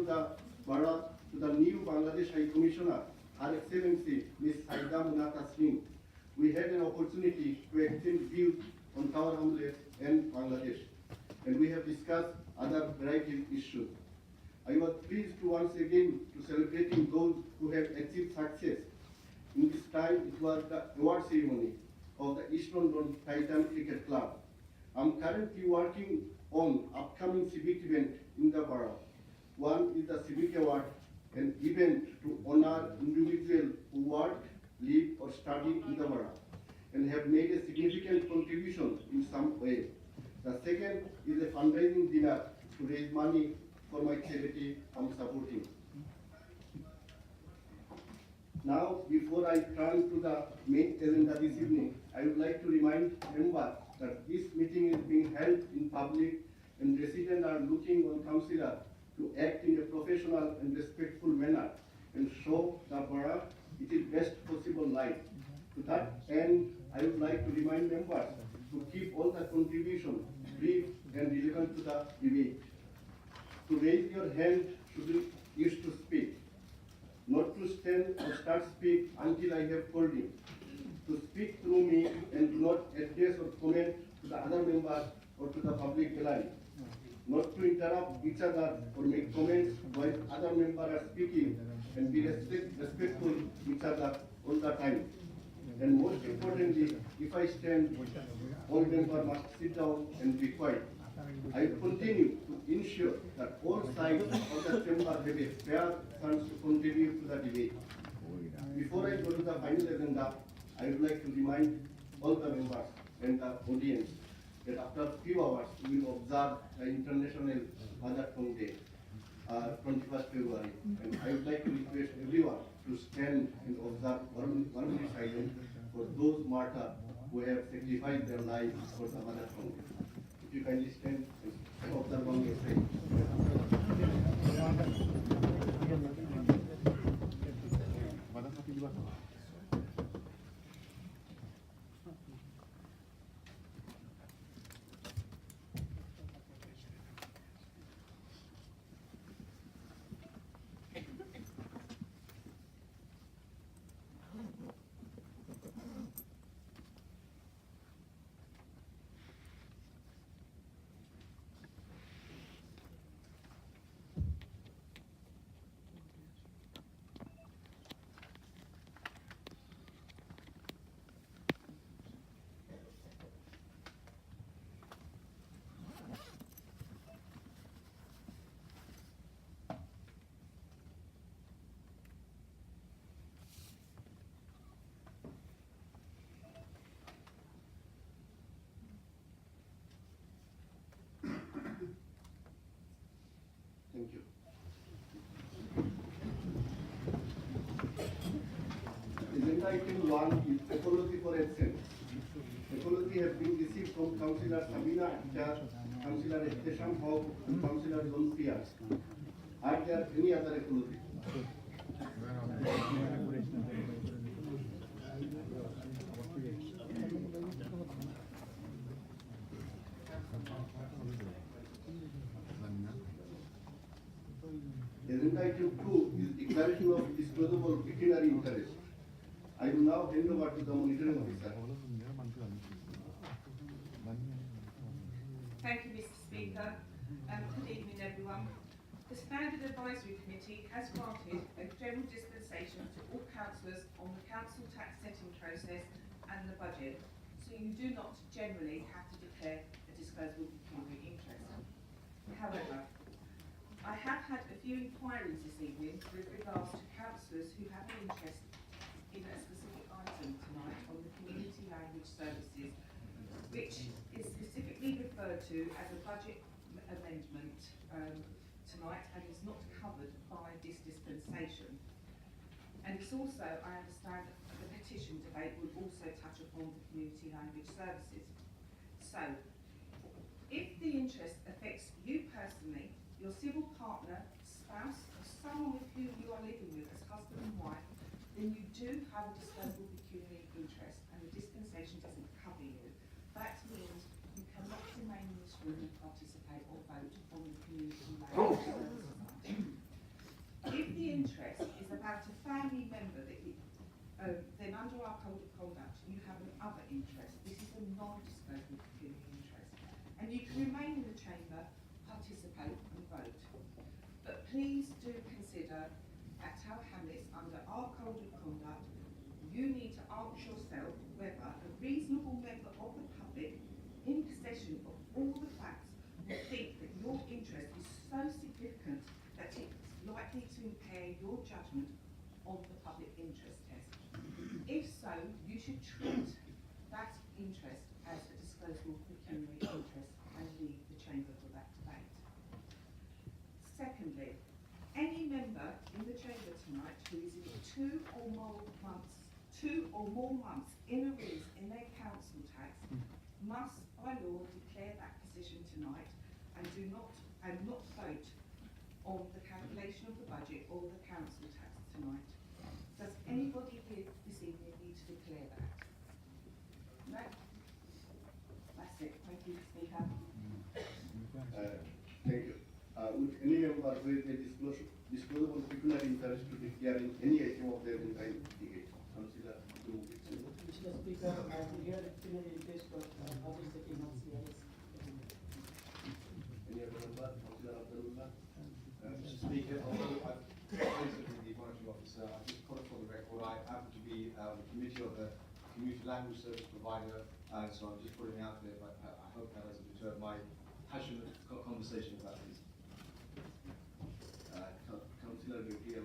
the Bharat to the new Bangladesh High Commissioner, Her Excellency Ms. Saida Munata Singh. We had an opportunity to exchange views on Tower Hamlet and Bangladesh, and we have discussed other variety of issues. I was pleased to once again to celebrating those who have achieved success. In this time, it was the award ceremony of the East London Titan Cricket Club. I'm currently working on upcoming civic event in the borough. One is the Civic Award, an event to honor individuals who work, live or study in the borough and have made a significant contribution in some way. The second is a fundraising dinner to raise money for my charity I'm supporting. Now, before I turn to the main agenda this evening, I would like to remind members that this meeting is being held in public and residents are looking on councillor to act in a professional and respectful manner and show the borough its best possible light. To that end, I would like to remind members to keep all the contributions brief and relevant to the debate. To raise your hand should be used to speak, not to stand or start speak until I have called you. To speak through me and do not address or comment to the other members or to the public gallery. Not to interrupt each other or make comments while other members are speaking, and be respectful each other all the time. And most importantly, if I stand, all members must sit down and be quiet. I will continue to ensure that all sides of the chamber have a fair chance to contribute to the debate. Before I go to the final agenda, I would like to remind all the members and the audience that after a few hours we will observe the International Mother Tongue Day, 21st February. And I would like to request everyone to stand and observe 1 minute silence for those martyrs who have sacrificed their lives for the mother tongue. If you kindly stand and observe 1 minute silence. Thank you. Agenda item 1 is apology for absence. Apology has been received from Councillor Sabina Akhtar, Councillor Ehtesham Haq, and Councillor John Pierce. Are there any other apologies? Agenda item 2 is declaration of disclosable veterinary interest. I will now hand over to the monitoring officer. Thank you, Mr. Speaker, and good evening, everyone. The Standard Advisory Committee has granted a general dispensation to all councillors on the council tax setting process and the budget, so you do not generally have to declare a disclosable pecuniary interest. However, I have had a few inquiries this evening with regards to councillors who have an interest in a specific item tonight on the community language services, which is specifically referred to as a budget amendment tonight and is not covered by this dispensation. And it's also, I understand, the petition debate will also touch upon the community language services. So, if the interest affects you personally, your civil partner, spouse, or someone with whom you are living with as husband and wife, then you do have a disclosable pecuniary interest and the dispensation doesn't cover you. That means you cannot remain in this room and participate or vote on the community language services. interest is about a family member that you, then under our code of conduct, you have an other interest. This is a non-disclosable pecuniary interest. And you can remain in the chamber, participate and vote. But please do consider at Tower Hamlets, under our code of conduct, you need to ask yourself whether a reasonable member of the public in possession of all the facts will think that your interest is so significant that it's likely to impair your judgment on the public interest test. If so, you should treat that interest as a disclosable pecuniary interest and leave the chamber for that debate. Secondly, any member in the chamber tonight who is in 2 or more months in arrears in their council tax must by law declare that position tonight and not vote on the calculation of the budget or the council tax tonight. Does anybody here this evening need to declare that? No? That's it. Thank you, Speaker. Thank you. Would any member with a disclosable pecuniary interest to declare in any item of their agenda indicate? Councillor Dumugi. Mr. Speaker, I will hear the pecuniary interest of others taking on CRS. Any other member? Councillor Abdullah. Mr. Speaker, although I've spoken with the monitoring officer, I just put it for the record, I happen to be the committee of the community language service provider, and so I'm just putting it out there, but I hope that doesn't deter my passionate conversation about this. Councillor Dumugi.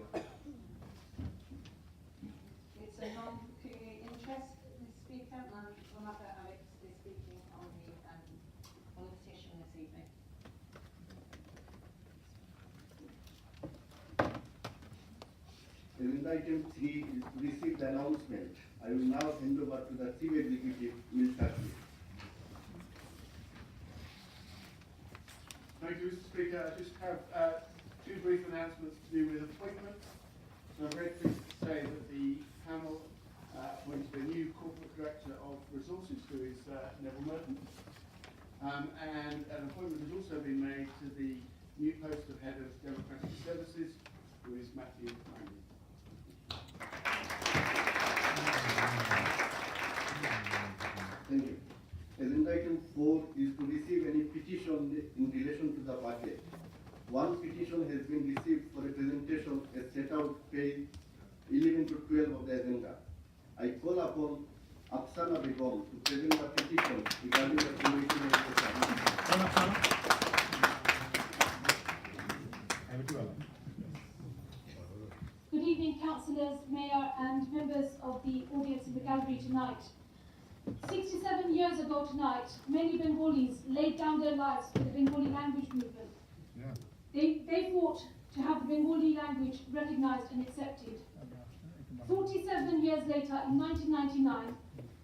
It's a non-pecuniary interest, Mr. Speaker, and Renata Alex is speaking on the petition this evening. Agenda item 3 is to receive the announcement. I will now hand over to the Chief Executive, Will Shafi. Thank you, Mr. Speaker. I just have 2 brief announcements to do with appointments. So I'm very pleased to say that the panel appointed a new Corporate Director of Resources, who is Neville Merton. And an appointment has also been made to the new post of Head of Democratic Services, who is Matthew Manley. Thank you. Agenda item 4 is to receive any petition in relation to the budget. One petition has been received for a presentation as set out page 11 to 12 of the agenda. I call upon Afsana Begum to present the petition regarding the creation of the service. Good evening, councillors, mayor and members of the audience in the gallery tonight. 67 years ago tonight, many Bengalis laid down their lives for the Bengali language movement. Yeah. They fought to have the Bengali language recognized and accepted. 47 years later, in 1999,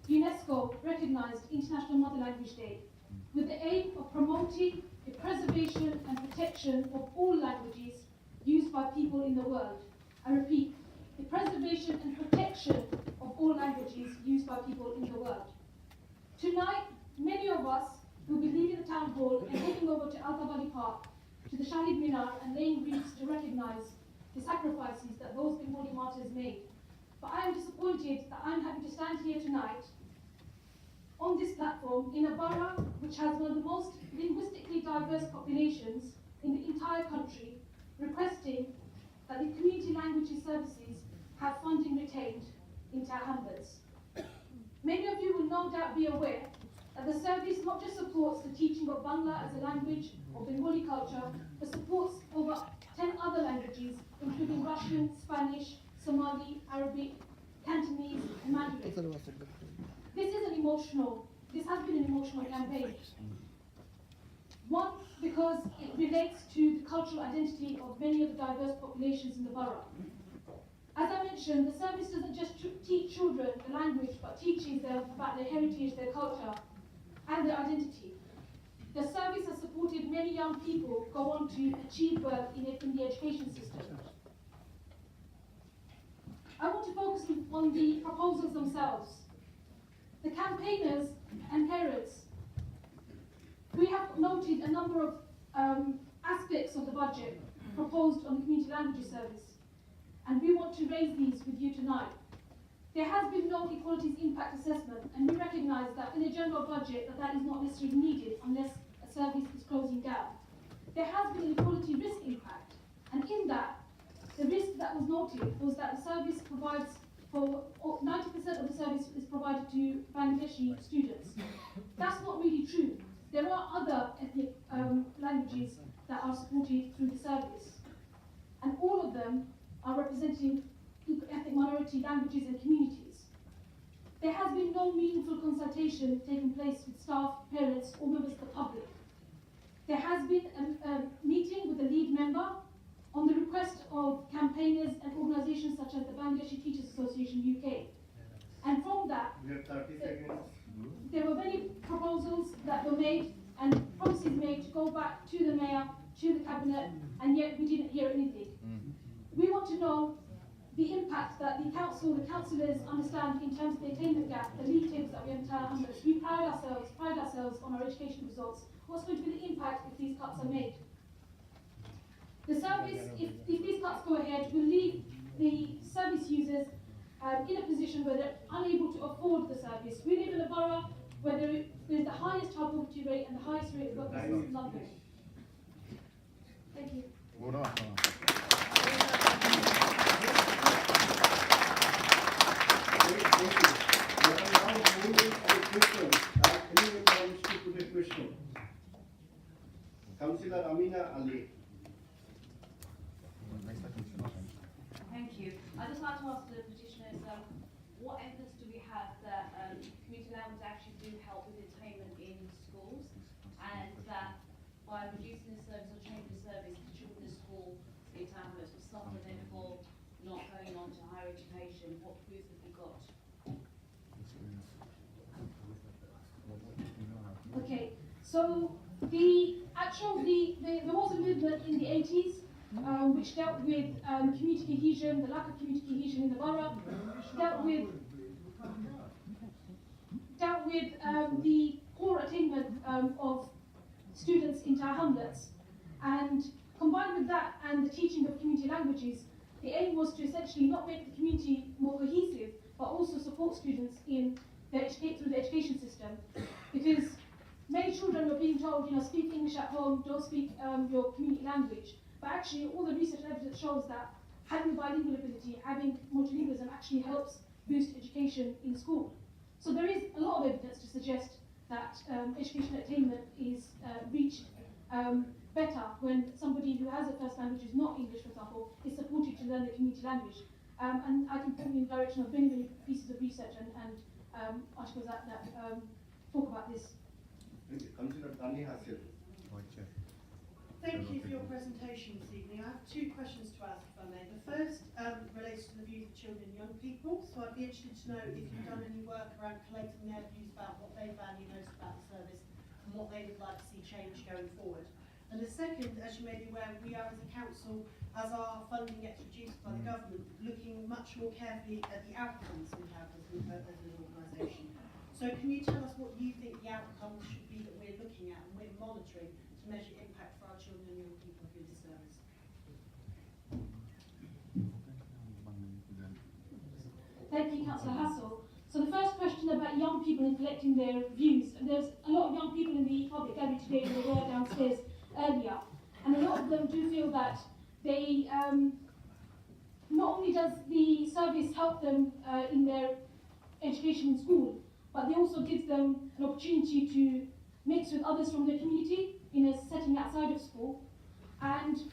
UNESCO recognized International Mother Language Day with the aim of promoting the preservation and protection of all languages used by people in the world. I repeat, the preservation and protection of all languages used by people in the world. Tonight, many of us will be leaving the town hall and heading over to Al-Tabari Park, to the Shahid Minar, and laying wreaths to recognize the sacrifices that those Bengali martyrs made. But I am disappointed that I'm having to stand here tonight on this platform in a borough which has one of the most linguistically diverse populations in the entire country, requesting that the community languages services have funding retained in Tower Hamlets. Many of you will no doubt be aware that the service not just supports the teaching of Bangla as a language or Bengali culture, but supports over 10 other languages, including Russian, Spanish, Somali, Arabic, Cantonese, and Mandarin. This has been an emotional campaign. One, because it relates to the cultural identity of many of the diverse populations in the borough. As I mentioned, the service doesn't just teach children the language, but teaches them about their heritage, their culture, and their identity. The service has supported many young people go on to achieve well in the education system. I want to focus on the proposals themselves. The campaigners and parents, we have noted a number of aspects of the budget proposed on the community languages service. and we want to raise these with you tonight. There has been no equalities impact assessment, and we recognise that in a general budget that is not necessarily needed unless a service is closing down. There has been an equality risk impact, and in that, the risk that was noted was that the service provides for 90% of the service is provided to Bangladeshi students. That's not really true. There are other ethnic languages that are supported through the service, and all of them are representing ethnic minority languages and communities. There has been no meaningful consultation taking place with staff, parents, or members of the public. There has been a meeting with the lead member on the request of campaigners and organisations such as the Bangladeshi Teachers Association UK. And from that, We have 30 seconds. there were many proposals that were made and promises made to go back to the mayor, to the cabinet, and yet we didn't hear anything. We want to know the impact that the councillors understand in terms of the attainment gap, the league tables that we have in Tower Hamlets. We pride ourselves on our education results. What's going to be the impact if these cuts are made? The service, if these cuts go ahead, will leave the service users in a position where they're unable to afford the service. We live in a borough where there is the highest child poverty rate and the highest rate of workforce in London. Thank you. Thank you. We are now moving on to questions. Anyone wants to put a question? Councillor Amina Ali. Thank you. I'd just like to ask the petitioners, what evidence do we have that community language actually do help with attainment in schools, and that by reducing the service or changing the service, the children in school in tablets will suffer therefore not going on to higher education? What proof have we got? Okay, so there was a movement in the 80s which dealt with community cohesion, the lack of community cohesion in the borough, dealt with the poor attainment of students in Tower Hamlets, and combined with that and the teaching of community languages, the aim was to essentially not make the community more cohesive, but also support students in through the education system, because many children were being told, speak English at home, don't speak your community language. But actually, all the research evidence shows that having bilingual ability, having multilingualism actually helps boost education in school. So there is a lot of evidence to suggest that education attainment is reached better when somebody who has a first language who's not English, for example, is supported to learn the community language. And I can point you in the direction of many, many pieces of research and articles that talk about this. Thank you. Councillor Dani Hasil. Thank you for your presentation this evening. I have two questions to ask, if I may. The first relates to the views of children and young people. So I'd be interested to know if you've done any work around collating their views about what they value most about the service and what they would like to see change going forward. And the second, as you may be aware, we are as a council, as our funding gets reduced by the government, looking much more carefully at the outcomes we have as an organisation. So can you tell us what you think the outcomes should be that we're looking at and we're monitoring to measure impact for our children and young people through the service? Thank you, Councillor Hassel. So the first question about young people and collecting their views. There's a lot of young people in the public gallery today, and they were downstairs earlier, and a lot of them do feel that they not only does the service help them in their education in school, but they also gives them an opportunity to mix with others from their community in a setting outside of school, and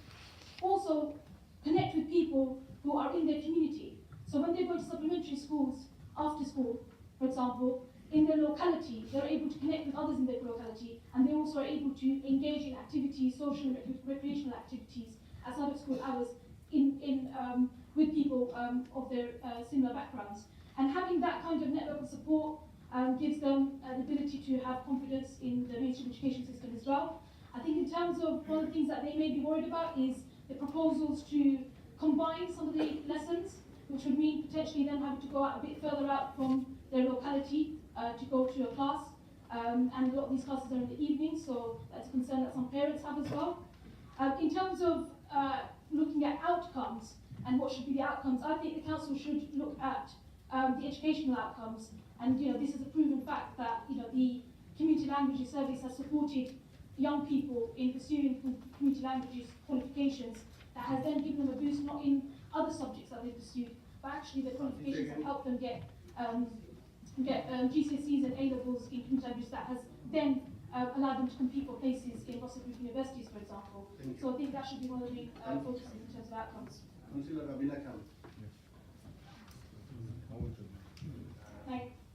also connect with people who are in their community. So when they go to supplementary schools after school, for example, in their locality, they're able to connect with others in their locality, and they also are able to engage in activities, social and recreational activities outside of school hours with people of their similar backgrounds. And having that kind of network of support gives them the ability to have confidence in the mainstream education system as well. I think in terms of one of the things that they may be worried about is the proposals to combine some of the lessons, which would mean potentially them having to go out a bit further out from their locality to go to a class. And a lot of these classes are in the evening, so that's a concern that some parents have as well. In terms of looking at outcomes, and what should be the outcomes. I think the council should look at the educational outcomes, and this is a proven fact that the Community Languages Service has supported young people in pursuing community languages qualifications that has then given them a boost not in other subjects that they pursued, but actually the qualifications have helped them get GCSEs and A-levels in community languages that has then allowed them to compete for places in Russell Group universities, for example. So I think that should be one of the main focuses in terms of outcomes. Councillor Abina Khan.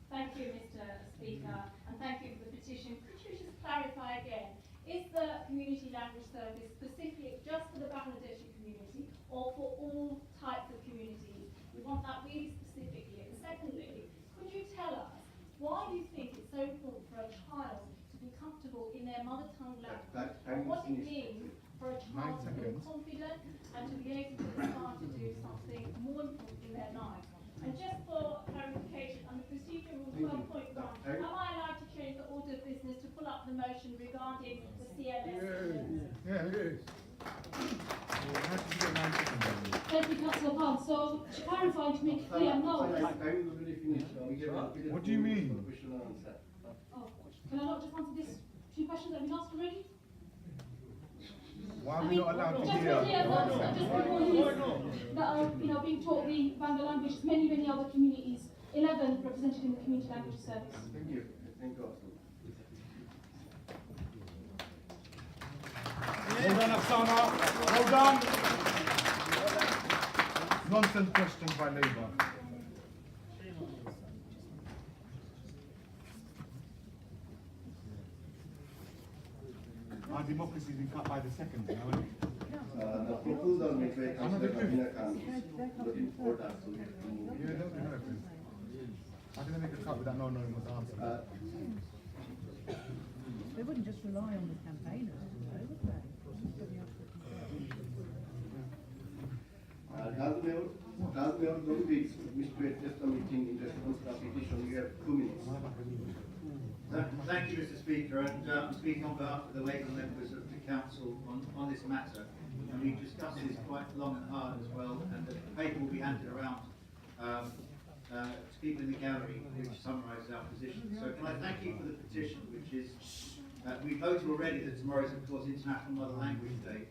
Thank you, Mr. Speaker, and thank you for the petition. Could you just clarify again, is the Community Language Service specific just for the Bangladeshi community or for all types of communities? We want that really specifically. And secondly, could you tell us why you think it's so important for a child to be comfortable in their mother tongue language, and what it means for a child to feel confident and to be able to aspire to do something more important in their lives? And just for clarification, on the procedure rule 12.1, am I allowed to change the order of business to pull up the motion regarding the CLS? Yeah, it is. Thank you, Councillor Khan. So to clarify and to make it clear, no. Time is already finished. We have What do you mean? Question and answer. Oh, can I not just answer these two questions that have been asked already? Why are we not allowed to Just hear? to clear that, just before you that are being taught the Bangla language, many other communities, 11 represented in the Community Language Service. Thank you. Thank you also. Hold on, Afsana. Hold on. Nonsense questions by Labour. Our democracy has been cut by the seconds now, isn't it? The proposal made by Councillor Abina Khan is not in order, so we have to move. Yeah, don't do that, please. How can they make a cut without not knowing what the answer is? They wouldn't just rely on the campaigners, would they? Does Mayor Gomez wish to address the meeting in response to the petition? You have 2 minutes. Thank you, Mr. Speaker, and I'm speaking on behalf of the Labour members of the Council on this matter. And we've discussed this quite long and hard as well, and the paper will be handed around to people in the gallery, which summarises our position. So can I thank you for the petition, which is, we voted already that tomorrow is, of course, International Mother Language Day.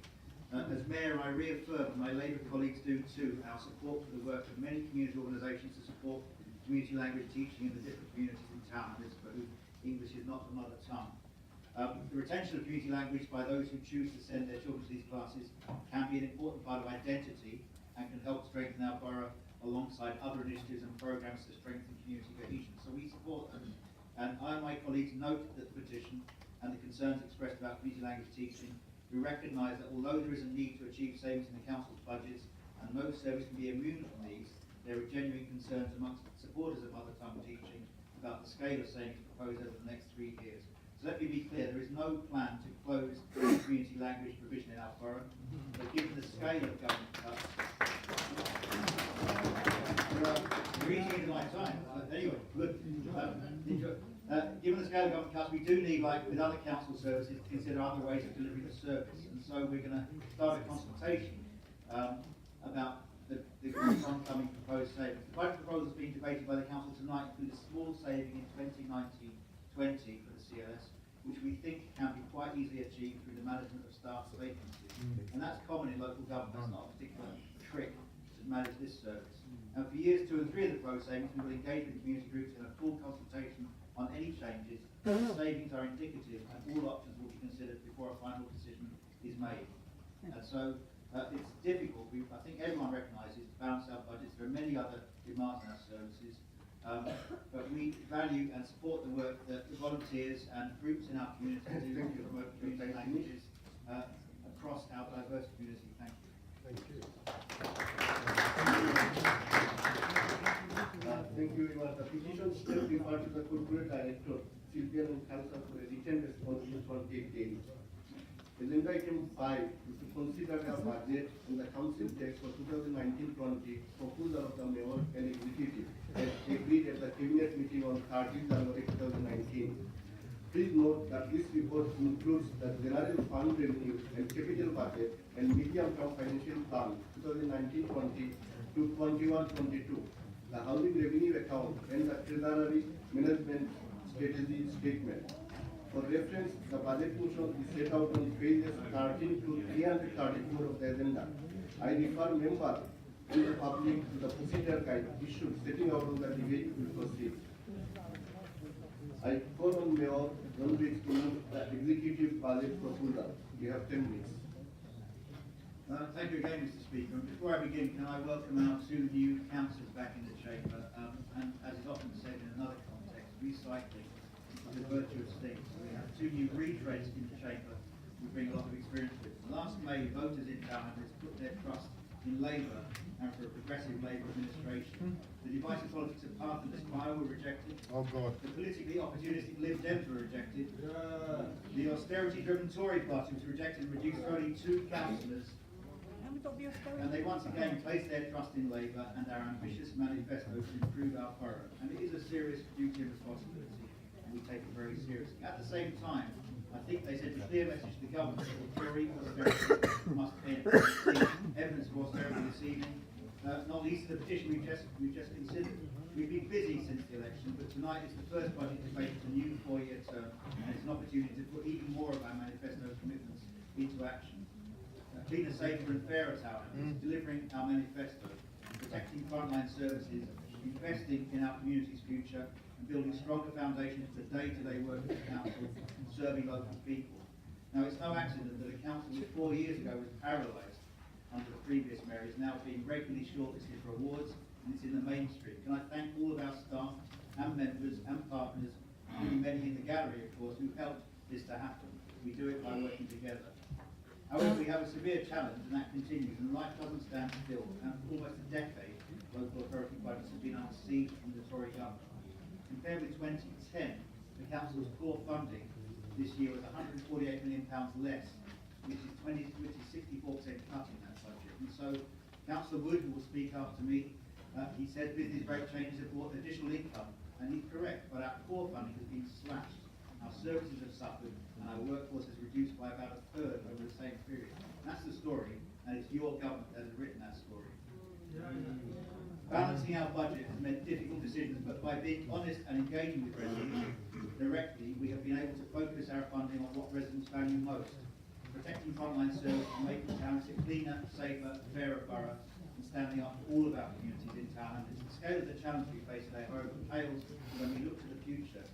As Mayor, I reaffirm, and my Labour colleagues do too, our support for the work of many community organisations to support community language teaching in the different communities in town, for whom English is not the mother tongue. The retention of community language by those who choose to send their children to these classes can be an important part of identity and can help strengthen our borough alongside other initiatives and programmes to strengthen community cohesion. So we support them. And I and my colleagues note that the petition and the concerns expressed about community language teaching. We recognise that although there is a need to achieve savings in the council's budgets and no service can be immune from these, there are genuine concerns amongst supporters of mother tongue teaching about the scale of savings proposed over the next 3 years. So let me be clear, there is no plan to close community language provision in our borough, but given the scale of government cuts, you're eating into my time, but anyway, good. Given the scale of government cuts, we do need, like with other council services, to consider other ways of delivering the service. And so we're going to start a consultation about the oncoming proposed savings. The budget proposals being debated by the council tonight include a small saving in 2019-20 for the CLS, which we think can be quite easily achieved through the management of staff vacancies. And that's common in local government. That's not a particular trick to manage this service. And for years 2 and 3 of the proposed savings, we will engage with community groups in a full consultation on any changes. The savings are indicative and all options will be considered before a final decision is made. And so it's difficult. I think everyone recognises to balance our budgets. There are many other demands on our services. But we value and support the work that the volunteers and groups in our community do to promote community languages across our diverse community. Thank you. Thank you. Thank you very much. The petition still referred to the corporate director, Sylvian and Council for a written response in 28 days. Agenda item 5 is to consider the budget and the council tax for 2019-20 proposal of the mayor and executive as agreed at the cabinet meeting on 30 January 2019. Please note that this report includes the general fund revenue and capital budget and medium-term financial plan 2019-20 to 21-22, the housing revenue account and the treasury management strategy statement. For reference, the budget motion is set out on pages 13 to 334 of the agenda. I refer members and the public to the procedure guide issued setting out on the debate will proceed. I call on Mayor Ranbir to move the executive budget proposal. You have 10 minutes. Thank you again, Mr. Speaker. And before I begin, can I welcome our two new councillors back in the chamber? And as is often said in another context, recycling is a virtuous thing. So we have two new retreads in the chamber who bring a lot of experience with them. Last May, voters in Tower Hamlets put their trust in Labour and for a progressive Labour administration. The divisive politics of Path and Aspire were rejected. Oh God. The politically opportunistic Lib Dems were rejected. The austerity-driven Tory party was rejected and reduced to only 2 councillors. And they once again placed their trust in Labour and our ambitious manifesto to improve our borough. And it is a serious duty and responsibility, and we take it very seriously. At the same time, I think they sent a clear message to the government that Tory austerity must end. Evidence of austerity this evening, not least the petition we've just considered. We've been busy since the election, but tonight is the first budget debate for the new 4-year term, and it's an opportunity to put even more of our manifesto commitments into action. Cleaner, safer and fairer Tower Hamlets, delivering our manifesto, protecting frontline services, investing in our community's future, and building stronger foundations for the day-to-day work of the council, serving local people. Now, it's no accident that a council which 4 years ago was paralysed under the previous mayor is now being regularly shortlisted for awards, and it's in the mainstream. Can I thank all of our staff and members and partners, including many in the gallery, of course, who helped this to happen. We do it by working together. However, we have a severe challenge, and that continues, and life doesn't stand still. And for almost a decade, local authority budgets have been under siege from the Tory government. Compared with 2010, the council's core funding this year was £148 million less, which is 64% cut in that budget. And so, Councillor Wood, who will speak after me, he said business rate changes have brought additional income, and he's correct, but our core funding has been slashed. Our services have suffered, and our workforce has reduced by about 1/3 over the same period. That's the story, and it's your government that has written that story. Balancing our budget has meant difficult decisions, but by being honest and engaging with residents directly, we have been able to focus our funding on what residents value most: protecting frontline service and making Tower Hamlets a cleaner, safer, fairer borough, and standing up for all of our communities in Tower Hamlets. The scale of the challenge we face today, however, pales when we look to the future.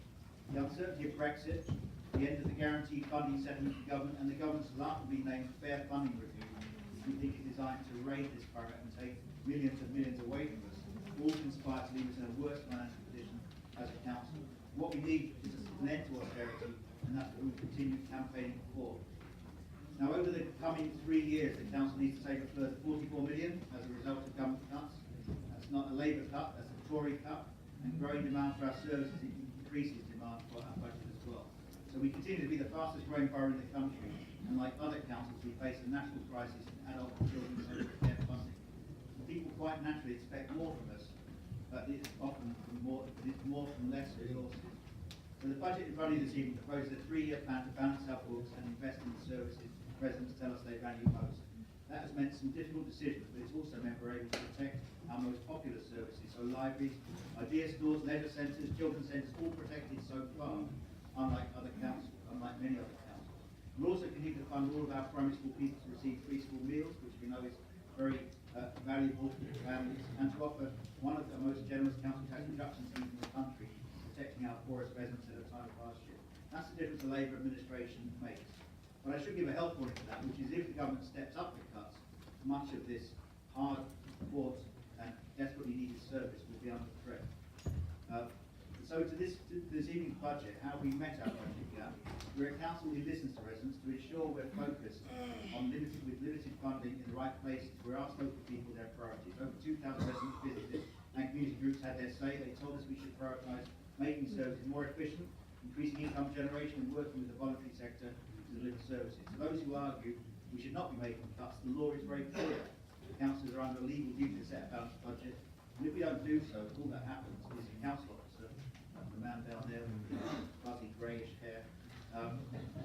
The uncertainty of Brexit, the end of the guaranteed funding settlement for government, and the government's laughably named Fair Funding Review, which we think is designed to raid this borough and take millions and millions away from us, all conspire to leave us in a worse financial position as a council. What we need is an end to austerity, and that's what we'll continue campaigning for. Now, over the coming 3 years, the council needs to save a further 44 million as a result of government cuts. That's not a Labour cut, that's a Tory cut, and growing demand for our services increases demand for our budget as well. So we continue to be the fastest growing borough in the country, and like other councils, we face a national crisis in adult and children's social care funding. People quite naturally expect more from us, but it's often more from less resources. So the budget in front of you this evening proposes a 3-year plan to balance our books and invest in the services residents tell us they value most. That has meant some difficult decisions, but it's also meant we're able to protect our most popular services, so libraries, idea stores, leisure centres, children's centres, all protected so far, unlike many other councils. We're also continuing to fund all of our primary school pupils to receive free school meals, which we know is very valuable to families, and to offer one of the most generous council tax reduction schemes in the country, protecting our poorest residents at a time of hardship. That's the difference the Labour administration makes. But I should give a health warning to that, which is if the government steps up the cuts, much of this hard-fought and desperately needed service will be under threat. So to this evening's budget, how we met our budget gap, we're a council who listens to residents to ensure we're focused on limited funding in the right places where our local people their priorities. Over 2,000 residents visited and community groups had their say. They told us we should prioritise making services more efficient, increasing income generation and working with the voluntary sector to deliver services. To those who argue we should not be making cuts, the law is very clear. Councillors are under a legal duty to set a balanced budget, and if we don't do so, all that happens is the council officer the man down there with the fuzzy greyish hair,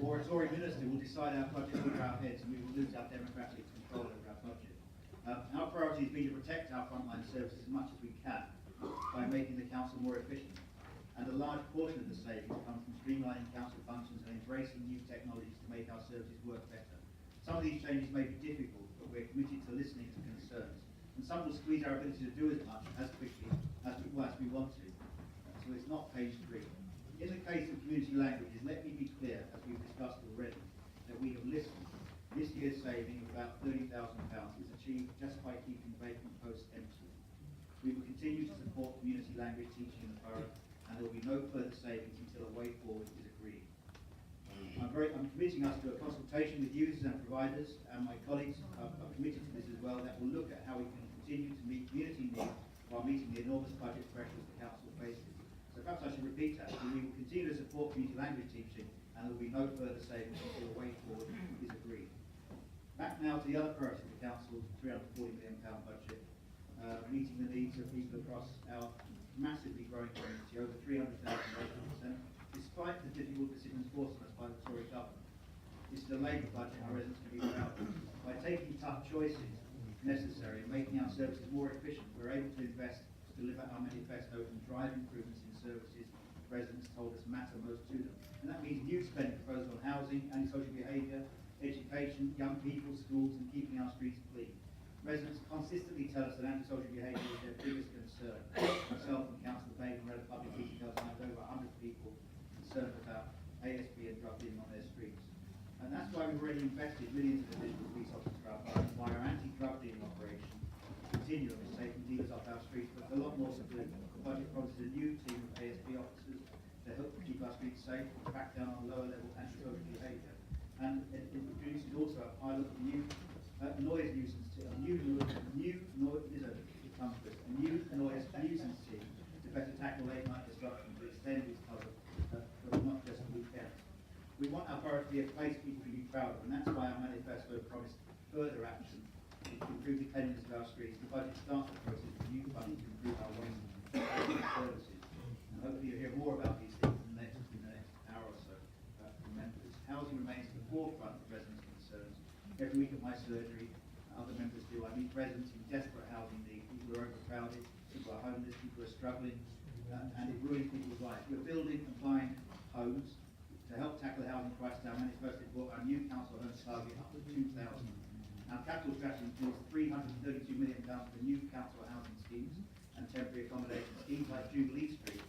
or a Tory minister will decide our budget over our heads and we will lose our democratic control over our budget. Our priority has been to protect our frontline services as much as we can by making the council more efficient. And a large portion of the savings comes from streamlining council functions and embracing new technologies to make our services work better. Some of these changes may be difficult, but we're committed to listening to concerns. And some will squeeze our ability to do as much as quickly as we want to. So it's not page 3. In the case of community languages, let me be clear, as we've discussed already, that we have listened. This year's saving of about £30,000 is achieved just by keeping vacant posts empty. We will continue to support community language teaching in the borough, and there will be no further savings until a way forward is agreed. I'm committing us to a consultation with users and providers, and my colleagues are committed to this as well, that will look at how we can continue to meet community needs while meeting the enormous budget pressures the council faces. So perhaps I should repeat that. We will continue to support community language teaching, and there will be no further savings until a way forward is agreed. Back now to the other priority of the council's £340 million budget, meeting the needs of people across our massively growing community, over 300,000 despite the difficult decisions forced on us by the Tory government. This is a Labour budget our residents can be proud of. By taking tough choices necessary and making our services more efficient, we're able to invest to deliver our manifesto and drive improvements in services residents told us matter most to them. And that means new spending proposals on housing, antisocial behaviour, education, young people, schools, and keeping our streets clean. Residents consistently tell us that antisocial behaviour is their biggest concern. Myself and Councillor Bain read a public meeting last night with over 100 people concerned about ASB and drug dealing on their streets. And that's why we've already invested millions of additional police officers for our borough, why our anti-drug dealing operation continuum is taking dealers off our streets, but a lot more to do. The budget promises a new team of ASB officers to help keep our streets safe, crack down on lower level antisocial behaviour. And it introduces also a pilot of new noise nuisance, a new noise nuisance team to better tackle late night disruption to extend its cover, but not just weekends. We want our borough to be a place people can be proud of, and that's why our manifesto promised further action to improve the cleanliness of our streets. The budget starts the process with new funding to improve our waste services. And hopefully you'll hear more about these things in the next hour or so from members. Housing remains at the forefront of residents' concerns. Every week at my surgery, other members do, I meet residents in desperate housing need. People are overcrowded, people are homeless, people are struggling, and it ruins people's lives. We're building and buying homes to help tackle the housing crisis. Our manifesto brought our new council homes target up to 2,000. Our capital strategy includes £332 million for new council housing schemes and temporary accommodation schemes like Jubilee Street,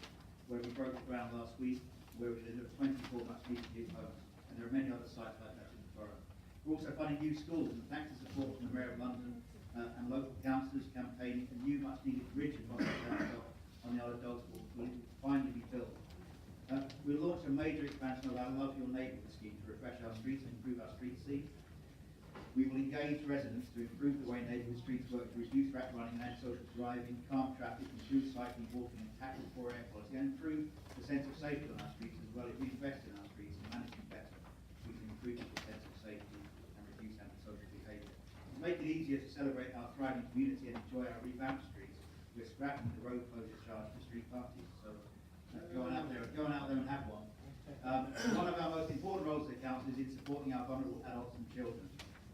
where we broke ground last week, where we delivered 24 much needed new homes. And there are many other sites like that in the borough. We're also funding new schools, and thanks to support from the Mayor of London and local councillors campaigning, a new much needed bridge across the town on the Isle of Dogs will finally be built. We'll launch a major expansion of our Love Your Neighbourhood scheme to refresh our streets and improve our street scene. We will engage residents to improve the way neighbourhood streets work to reduce rat running and antisocial driving, calm traffic, improve cycling, walking, and tackle poor air quality, and improve the sense of safety on our streets as well. If we invest in our streets and manage them better, we can improve the sense of safety and reduce antisocial behaviour. To make it easier to celebrate our thriving community and enjoy our revamped streets, we're scrapping the road closure charge for street parties. So go on out there and have one. One of our most important roles as a council is in supporting our vulnerable adults and children.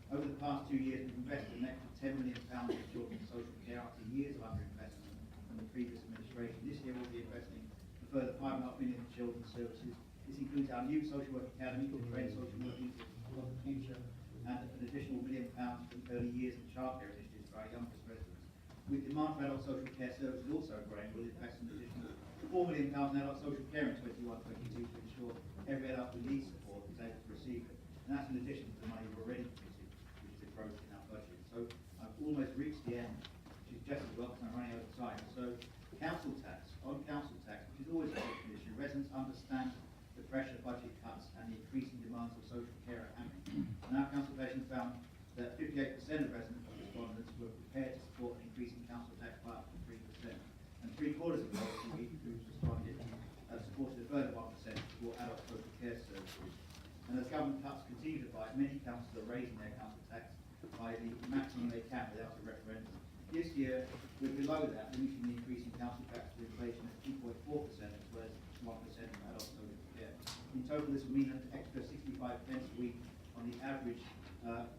Over the past 2 years, we've invested an extra £10 million in children's social care after years of underinvestment from the previous administration. This year, we'll be investing a further £5.5 million in children's services. This includes our new social work academy to train social workers for the future, and an additional £1 million for early years and childcare initiatives for our youngest residents. With demand for adult social care services also growing, we'll invest an additional £4 million in adult social care in 21-22 to ensure every adult who needs support is able to receive it. And that's in addition to the money we've already committed, which is the growth in our budget. So I've almost reached the end, which is just as well because I'm running out of time. So council tax, which is always a big issue. Residents understand the pressure budget cuts and the increasing demands of social care are having. And our consultation found that 58% of resident respondents were prepared to support an increase in council tax by up to 3%. And 3/4 of those who responded supported a further 1% for adult social care services. And as government cuts continue to bite, many councils are raising their council tax by the maximum they can without a referendum. This year, we're below that, limiting the increase in council tax to inflation at 2.4%, whereas 1% adult social care. In total, this will mean an extra 65 pence a week on the average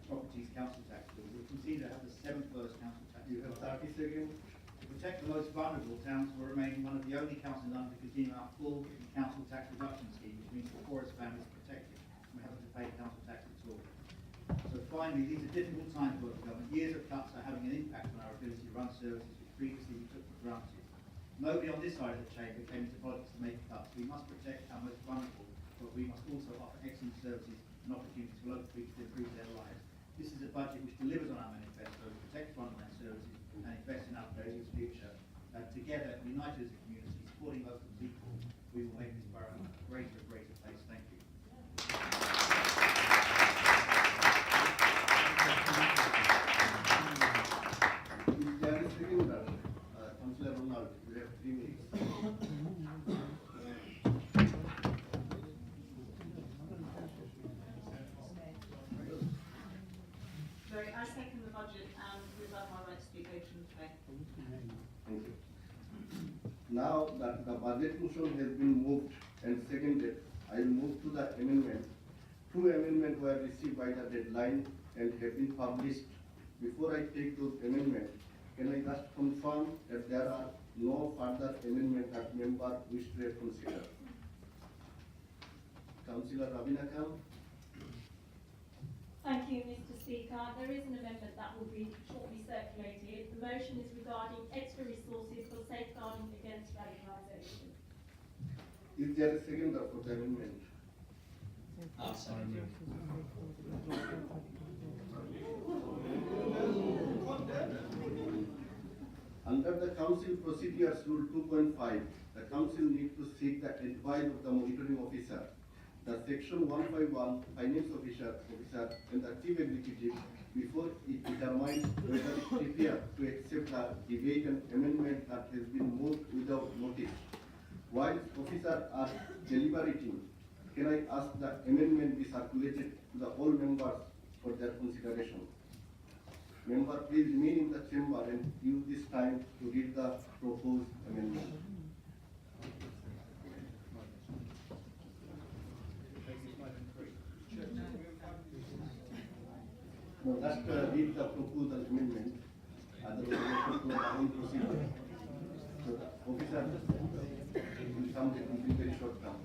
properties council tax bill. We continue to have the 7th lowest council tax. You have 30 seconds. To protect the most vulnerable, towns will remain one of the only councils in London to continue our full council tax reduction scheme, which means the poorest families are protected from having to pay council tax at all. So finally, these are difficult times for the government. Years of cuts are having an impact on our ability to run services which previously we took for granted. Nobody on this side of the chamber came into politics to make cuts. We must protect our most vulnerable, but we must also offer excellent services and opportunities for local people to improve their lives. This is a budget which delivers on our manifesto, protects frontline services and invests in our country's future. Together, united as a community, supporting local people, we will make this borough a greater place. Thank you. If there is second, Councillor Ronald, you have 3 minutes. Sorry, I second the budget and reserve my right to speak later in the debate. Thank you. Now that the budget motion has been moved and seconded, I will move to the amendment. 2 amendments were received by the deadline and have been published. Before I take those amendments, can I just confirm that there are no further amendments that member wish to consider? Councillor Rabina Khan. Thank you, Mr. Speaker. There is an amendment that will be shortly circulated. The motion is regarding extra resources for safeguarding against radicalisation. Is there a seconder for the amendment? Under the Council Procedures Rule 2.5, the Council needs to seek the advice of the monitoring officer, the Section 151 Finance officer and the Chief Executive before it determines whether it is prepared to accept the debate and amendment that has been moved without notice. While officers are deliberating, can I ask that amendment be circulated to the all members for their consideration? Member, please remain in the chamber and use this time to read the proposed amendment. No, just read the proposed amendment. Otherwise, we have to go our own procedure. So the officer will come in very short time.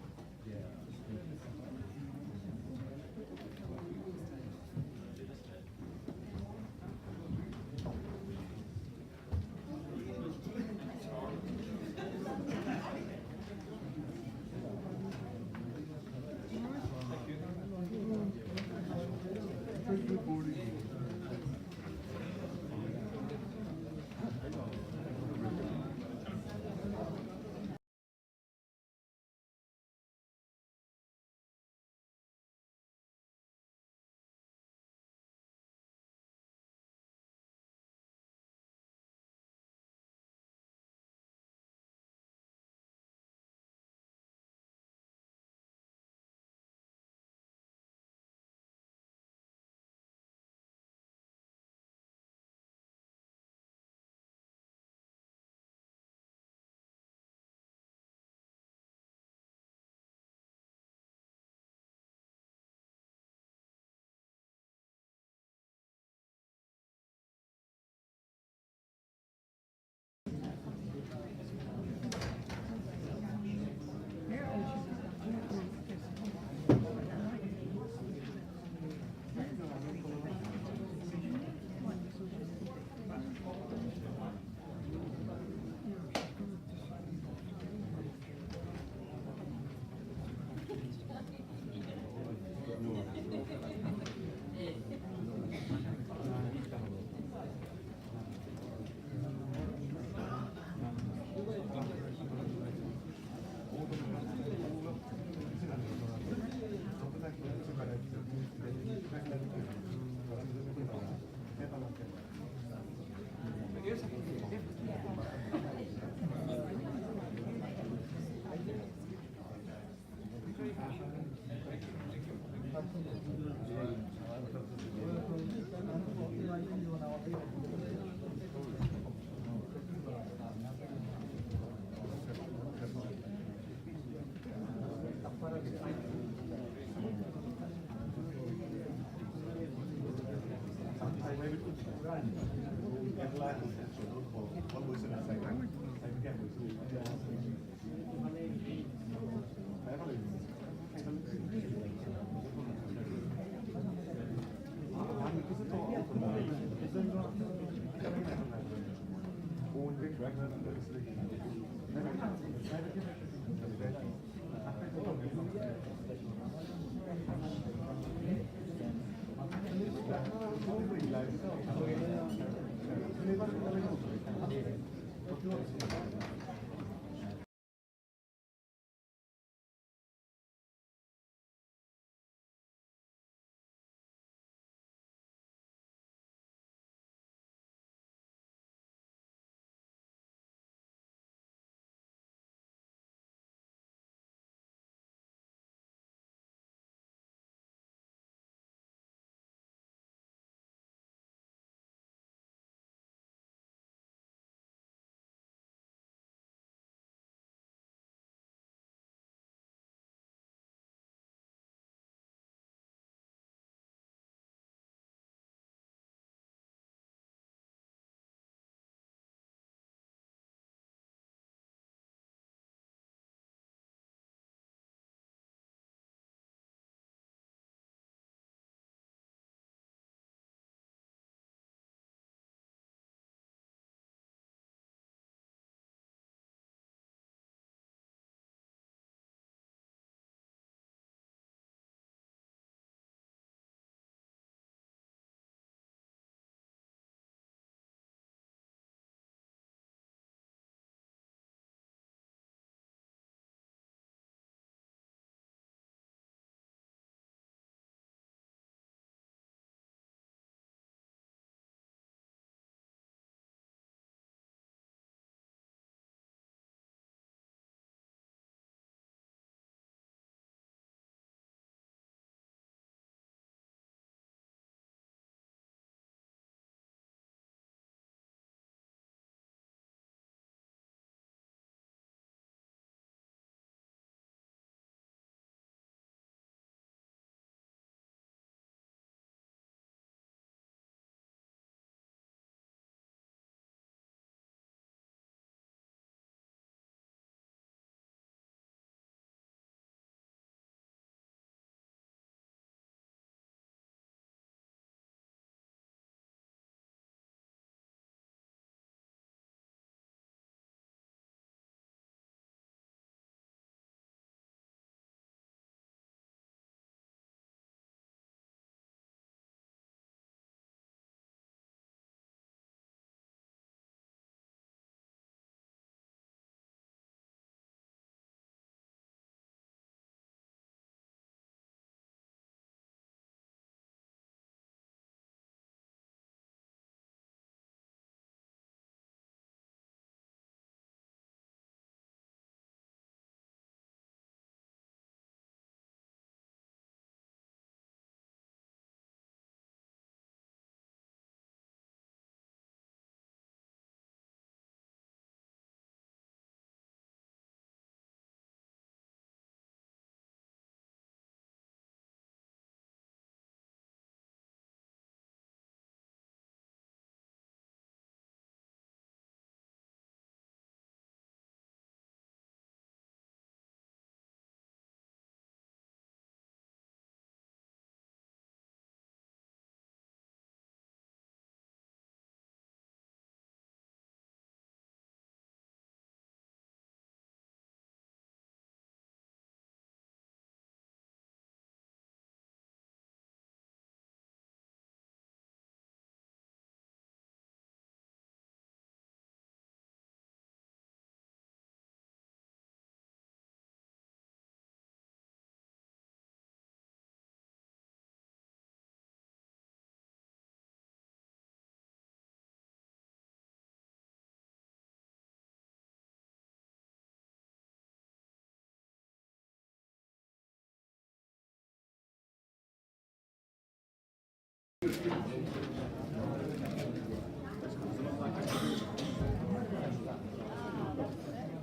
What was it I say? Again,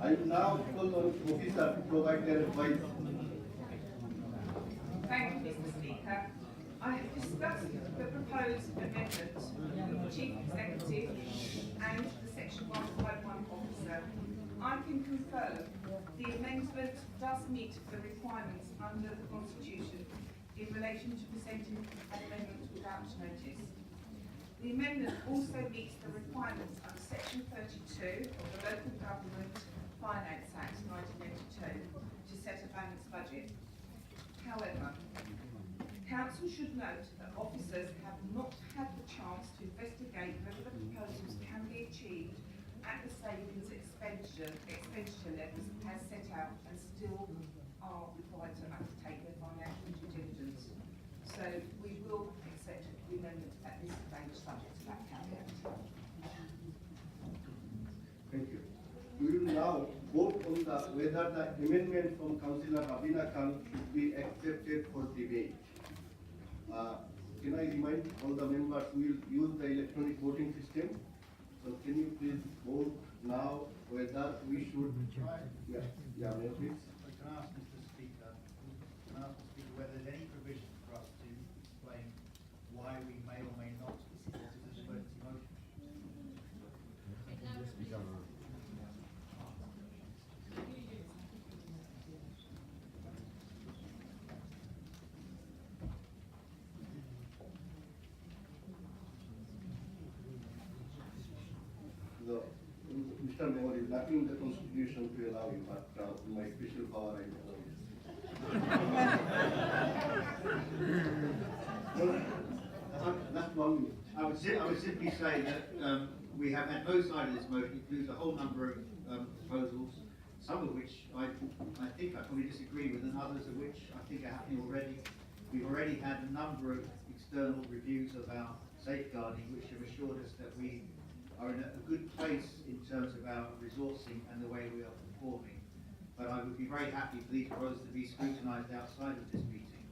I will now call on officer to provide their advice. Thank you, Mr. Speaker. I have discussed the proposal propose amendments for the Chief Executive and the Section 151 officer. I can confirm the amendment does meet the requirements under the Constitution in relation to presenting an amendment without notice. The amendment also meets the requirements under Section 32 of the Local Government Finance Act 1982 to set a balanced budget. However, Council should note that officers have not had the chance to investigate whether the proposals can be achieved at the savings expenditure levels as set out and still are required to undertake their financial due diligence. So we will accept the amendment at this stage subject to that caveat. Thank you. We will now vote on whether the amendment from Councillor Rabina Khan should be accepted for debate. Can I remind all the members we will use the electronic voting system? So can you please vote now whether we should? Mayor, please. Can I ask Mr. Speaker, whether there's any provision for us to explain why we may or may not support this emergency motion? Mr. Mayor, is nothing in the Constitution to allow you, but my special power I allow you. Last 1 minute. I would simply say that we have had both sides of this motion, includes a whole number of proposals, some of which I think I probably disagree with, and others of which I think are happening already. We've already had a number of external reviews of our safeguarding, which have assured us that we are in a good place in terms of our resourcing and the way we are performing. But I would be very happy for these proposals to be scrutinised outside of this meeting.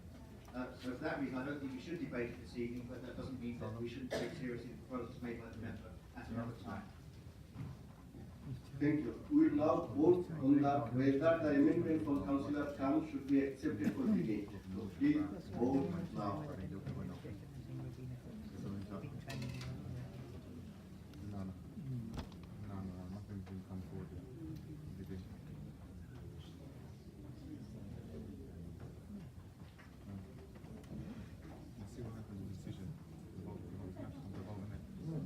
So for that reason, I don't think we should debate it this evening, but that doesn't mean that we shouldn't take seriously the proposals made by the member at another time. Thank you. We will now vote on whether the amendment from Councillor Khan should be accepted for debate. So please vote now. Nothing's been come forward yet. Let's see what happens with the decision. The vote, the vote, innit? No.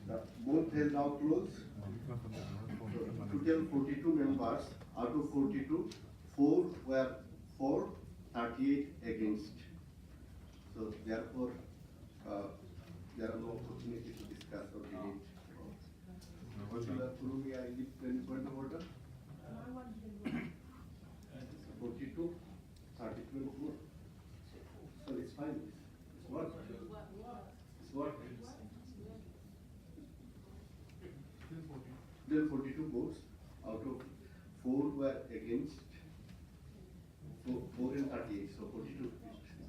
The vote has now closed. Total 42 members. Out of 42, 4 were for, 38 against. So therefore, there are no opportunity to discuss or debate. Councillor Kurumi, I leave any point of order? 42, 32 and 4. So it's fine. It's work. It's work. Then 42 votes, out of 4 were against, 4 and 38, so 42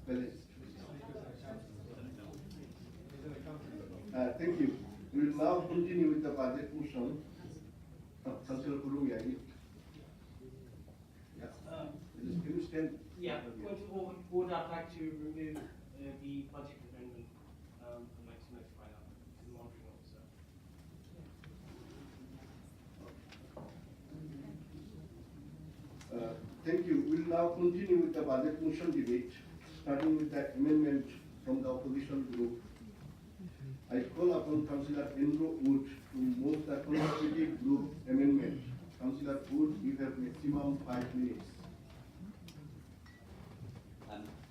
balanced. Thank you. We will now continue with the budget motion. Councillor Kurumi, I need. Yes. Can you stand? Yeah, point of order, I'd like to remove the budget amendment from next notified up to the monitoring officer. Thank you. We will now continue with the budget motion debate, starting with the amendment from the opposition group. I call upon Councillor Andrew Wood to move the conservative group amendment. Councillor Wood, you have maximum 5 minutes.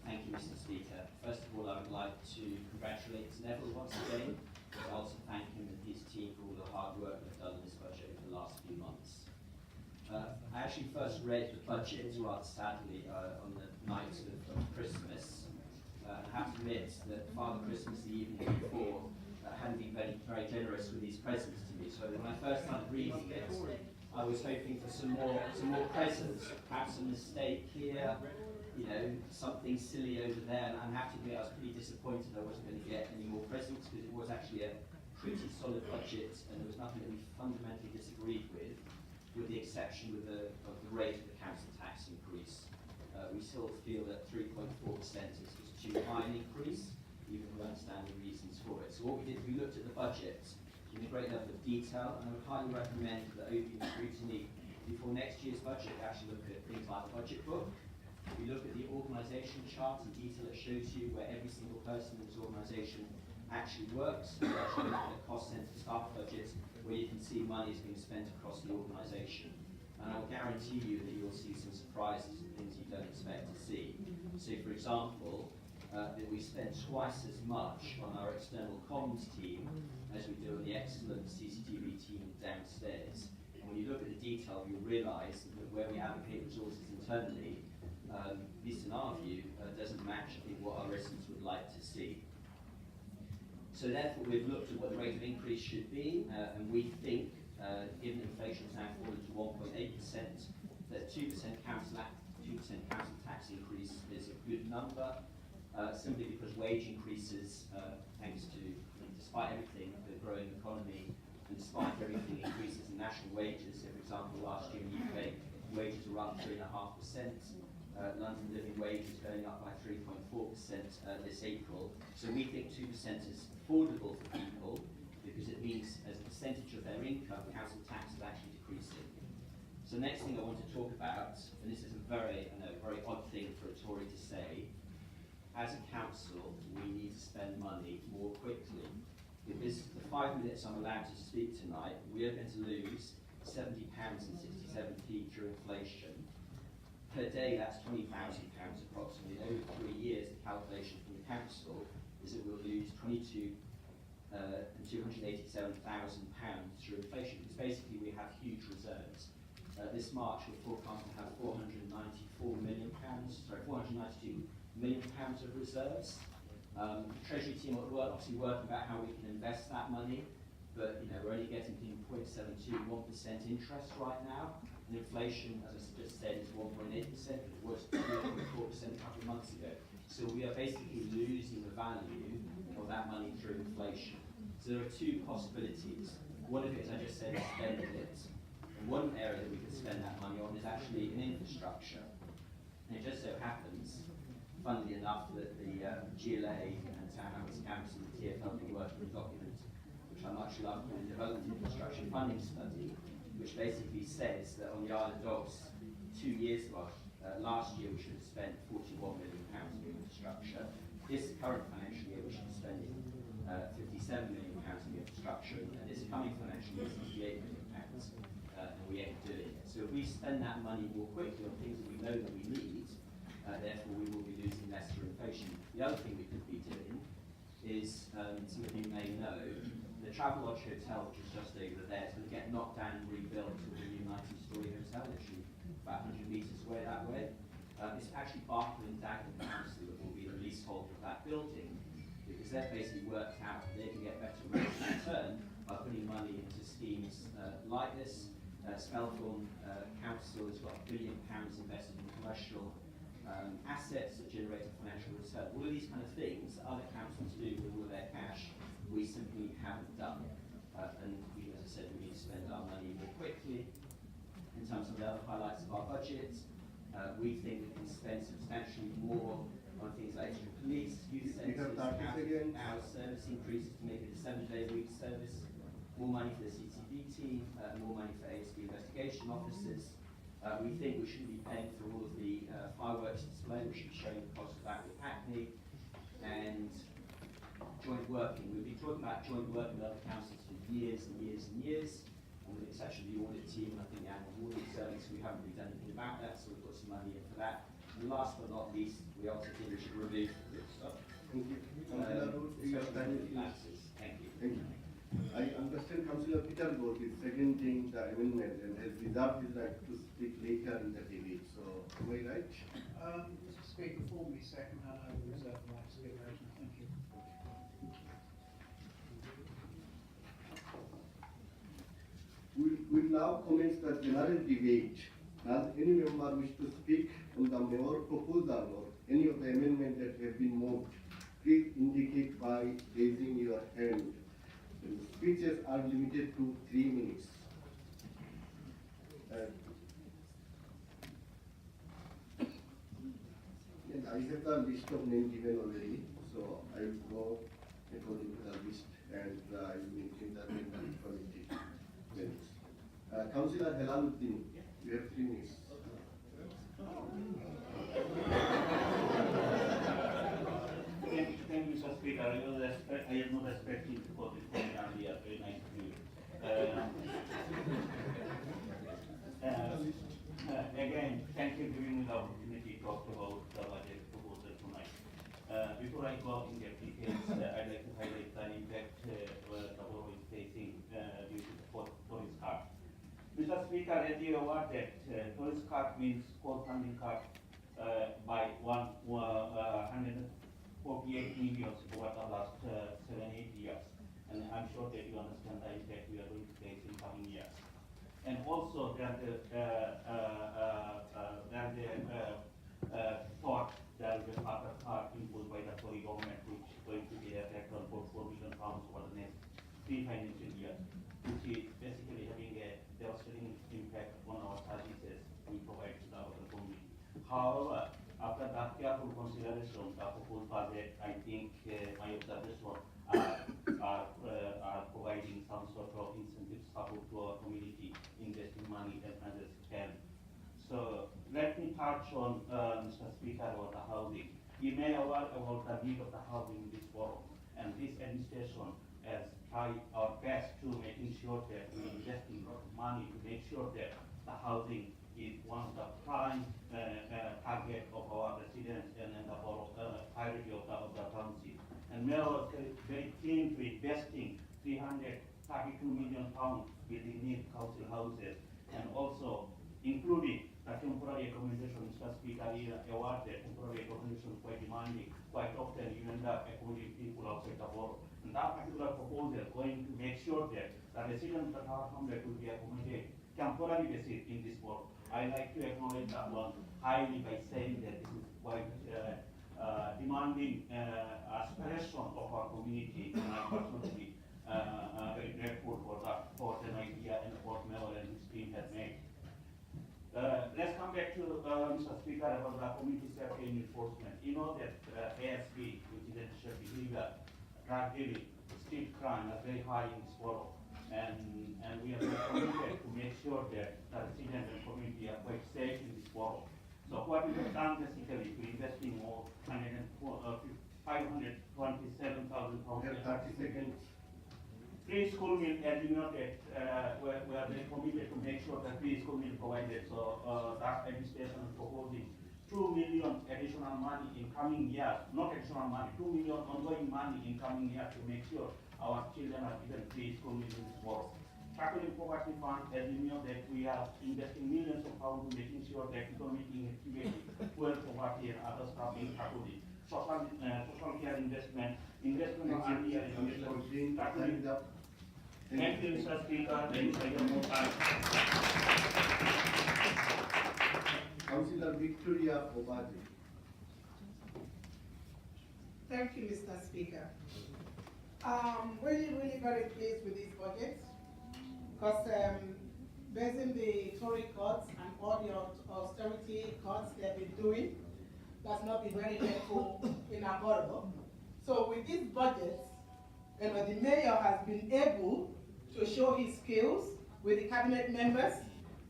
Thank you, Mr. Speaker. First of all, I would like to congratulate Neville once again, but also thank him and his team for all the hard work they've done in this budget over the last few months. I actually first read the budget, rather sadly, on the night of Christmas. I have to admit that Father Christmas, the evening before, hadn't been very generous with these presents to me. So when I first started reading it, I was hoping for some more presents, perhaps a mistake here, you know, something silly over there. And I'm happy to admit I was pretty disappointed I wasn't going to get any more presents, because it was actually a pretty solid budget and there was nothing that we fundamentally disagreed with the exception of the rate of the council tax increase. We still feel that 3.4% is too high an increase, even if we understand the reasons for it. So what we did, we looked at the budget in a great level of detail, and I would highly recommend that over the scrutiny before next year's budget, we actually look at things like the budget book. We look at the organisation chart in detail. It shows you where every single person in this organisation actually works. We actually look at the cost centre staff budget, where you can see money is being spent across the organisation. And I'll guarantee you that you'll see some surprises and things you don't expect to see. So, for example, that we spend twice as much on our external comms team as we do on the excellent CCTV team downstairs. And when you look at the detail, you'll realise that where we allocate resources internally, at least in our view, doesn't match, I think, what our residents would like to see. So therefore, we've looked at what the rate of increase should be, and we think, given inflation has now fallen to 1.8%, that 2% council tax increase is a good number, simply because wage increases, thanks to, despite everything, the growing economy, and despite everything, increases in national wages. So, for example, last year in the UK, wages were up 3.5%. London living wage is going up by 3.4% this April. So we think 2% is affordable for people, because it means as a percentage of their income, council tax is actually decreasing. So the next thing I want to talk about, and this is a very odd thing for a Tory to say, as a council, we need to spend money more quickly. Because the 5 minutes I'm allowed to speak tonight, we are going to lose £70.67 through inflation. Per day, that's £20,000 approximately. Over 3 years, the calculation from the council is that we'll lose £22,287,000 through inflation, because basically we have huge reserves. This March, we're forecast to have £492 million of reserves. The Treasury team are obviously working about how we can invest that money, but we're only getting 0.721% interest right now. And inflation, as I just said, is 1.8%, but it was 2.4% a couple of months ago. So we are basically losing the value of that money through inflation. So there are two possibilities. One of it, as I just said, is spending it. And one area that we could spend that money on is actually in infrastructure. And it just so happens, funnily enough, that the GLA and Town Hamlets Campus and the TfL have been working on a document, which I much love, called the Development Infrastructure Funding Study, which basically says that on the Isle of Dogs, 2 years ago, last year we should have spent £41 million on infrastructure. This current financial year we should be spending £57 million on infrastructure, and this coming financial year is £68 million, and we ain't doing it. So if we spend that money more quickly on things that we know that we need, therefore we will be losing less through inflation. The other thing we could be doing is, some of you may know, the Travelodge Hotel, which is just over there, is going to get knocked down and rebuilt to a new 90-storey hotel, literally about 100 metres away that way. It's actually Barker and Dagenham Council that will be the leaseholder of that building, because they've basically worked out that they can get better rates in return by putting money into schemes like this. Spelthorne Council has got £1 billion invested in commercial assets that generate a financial return. All of these kind of things that other councils do with all of their cash, we simply haven't done. And we, as I said, we need to spend our money more quickly. In terms of the other highlights of our budget, we think we can spend substantially more on things like extra police, youth centres, hour service increases to make it a 7-day-a-week service, more money for the CCTV team, more money for ASB investigation officers. We think we shouldn't be paying for all of the fireworks display. We should be showing the cost of that with Hackney. And joint working. We've been talking about joint working with other councils for years and years and years. And with the exception of the audit team, I think the annual audit service, we haven't really done anything about that, so we've put some money in for that. And last but not least, we also think we should remove this stuff. Thank you. Thank you. Thank you. I understand Councillor Peter Gold is seconding the amendment and has reserved his right to speak later in the debate. So, am I right? Mr. Speaker, formally second, and I will reserve the right to speak later. Thank you. will now commence the general debate. Does any member wish to speak on the mayor proposal or any of the amendments that have been moved? Please indicate by raising your hand. The speeches are limited to 3 minutes. And I have the list of names given already, so I will go according to the list and I will maintain the amendment committee minutes. Councillor Helaluddin, you have 3 minutes. Thank you, Mr. Speaker. I am not expecting for this point earlier. Very nice to meet you. Again, thank you for giving me the opportunity to talk about the budget proposal tonight. Before I go in the details, I'd like to highlight the impact the borough is facing due to the tourist card. Mr. Speaker, as you are aware that tourist card means co-funding card by 148 million over the last 7-8 years. And I'm sure that you understand the impact we are going to face in coming years. And also thought there will be another card imposed by the Tory government which is going to be effect on £4 million over the next 3 financial years, which is basically having a devastating impact on our services we provide to the local community. However, after that careful consideration, the proposed budget, I think my observation are providing some sort of incentive support to our community, investing money as much as can. So let me touch on, Mr. Speaker, about the housing. You may be aware about the need of the housing in this borough, and this administration has tried our best to making sure that we invest in a lot of money to make sure that the housing is one of the prime target of our residents and the borough priority of the township. And we are very keen to investing £332 million building new council houses, and also including the temporary accommodation. Mr. Speaker, you are aware that temporary accommodation is quite demanding. Quite often you end up accommodating people outside the borough. And that particular proposal is going to make sure that the residents of our hamlet will be accommodated temporary basis in this borough. I like to acknowledge that one highly by saying that this is quite demanding aspiration of our community, and I personally very grateful for that thought and idea and what Mayor and his team has made. Let's come back to Mr. Speaker about the community safety and enforcement. You know that ASB, which is antisocial behavior, drug dealing, street crime are very high in this borough, and we are very committed to make sure that the residents and community are quite safe in this borough. So what we have done basically, we invest in more £527,000. 30 seconds. Free school meal, as you know, that we are very committed to make sure that free school meal provided. So that administration is proposing 2 million additional money in coming years, not additional money, 2 million ongoing money in coming years to make sure our children are given free school meal in this borough. Tackling poverty fund, as you know, that we are investing millions of pounds to making sure that economic activity, fuel poverty and other stuff being tackled. Social care investment in early year education. Thank you, Mr. Speaker. Thank you for more time. Councillor Victoria Obadi. Thank you, Mr. Speaker. Really very pleased with this budget, because basing the Tory cuts and all the austerity cuts they've been doing, that's not been very helpful in our borough. So with this budget, the mayor has been able to show his skills with the cabinet members.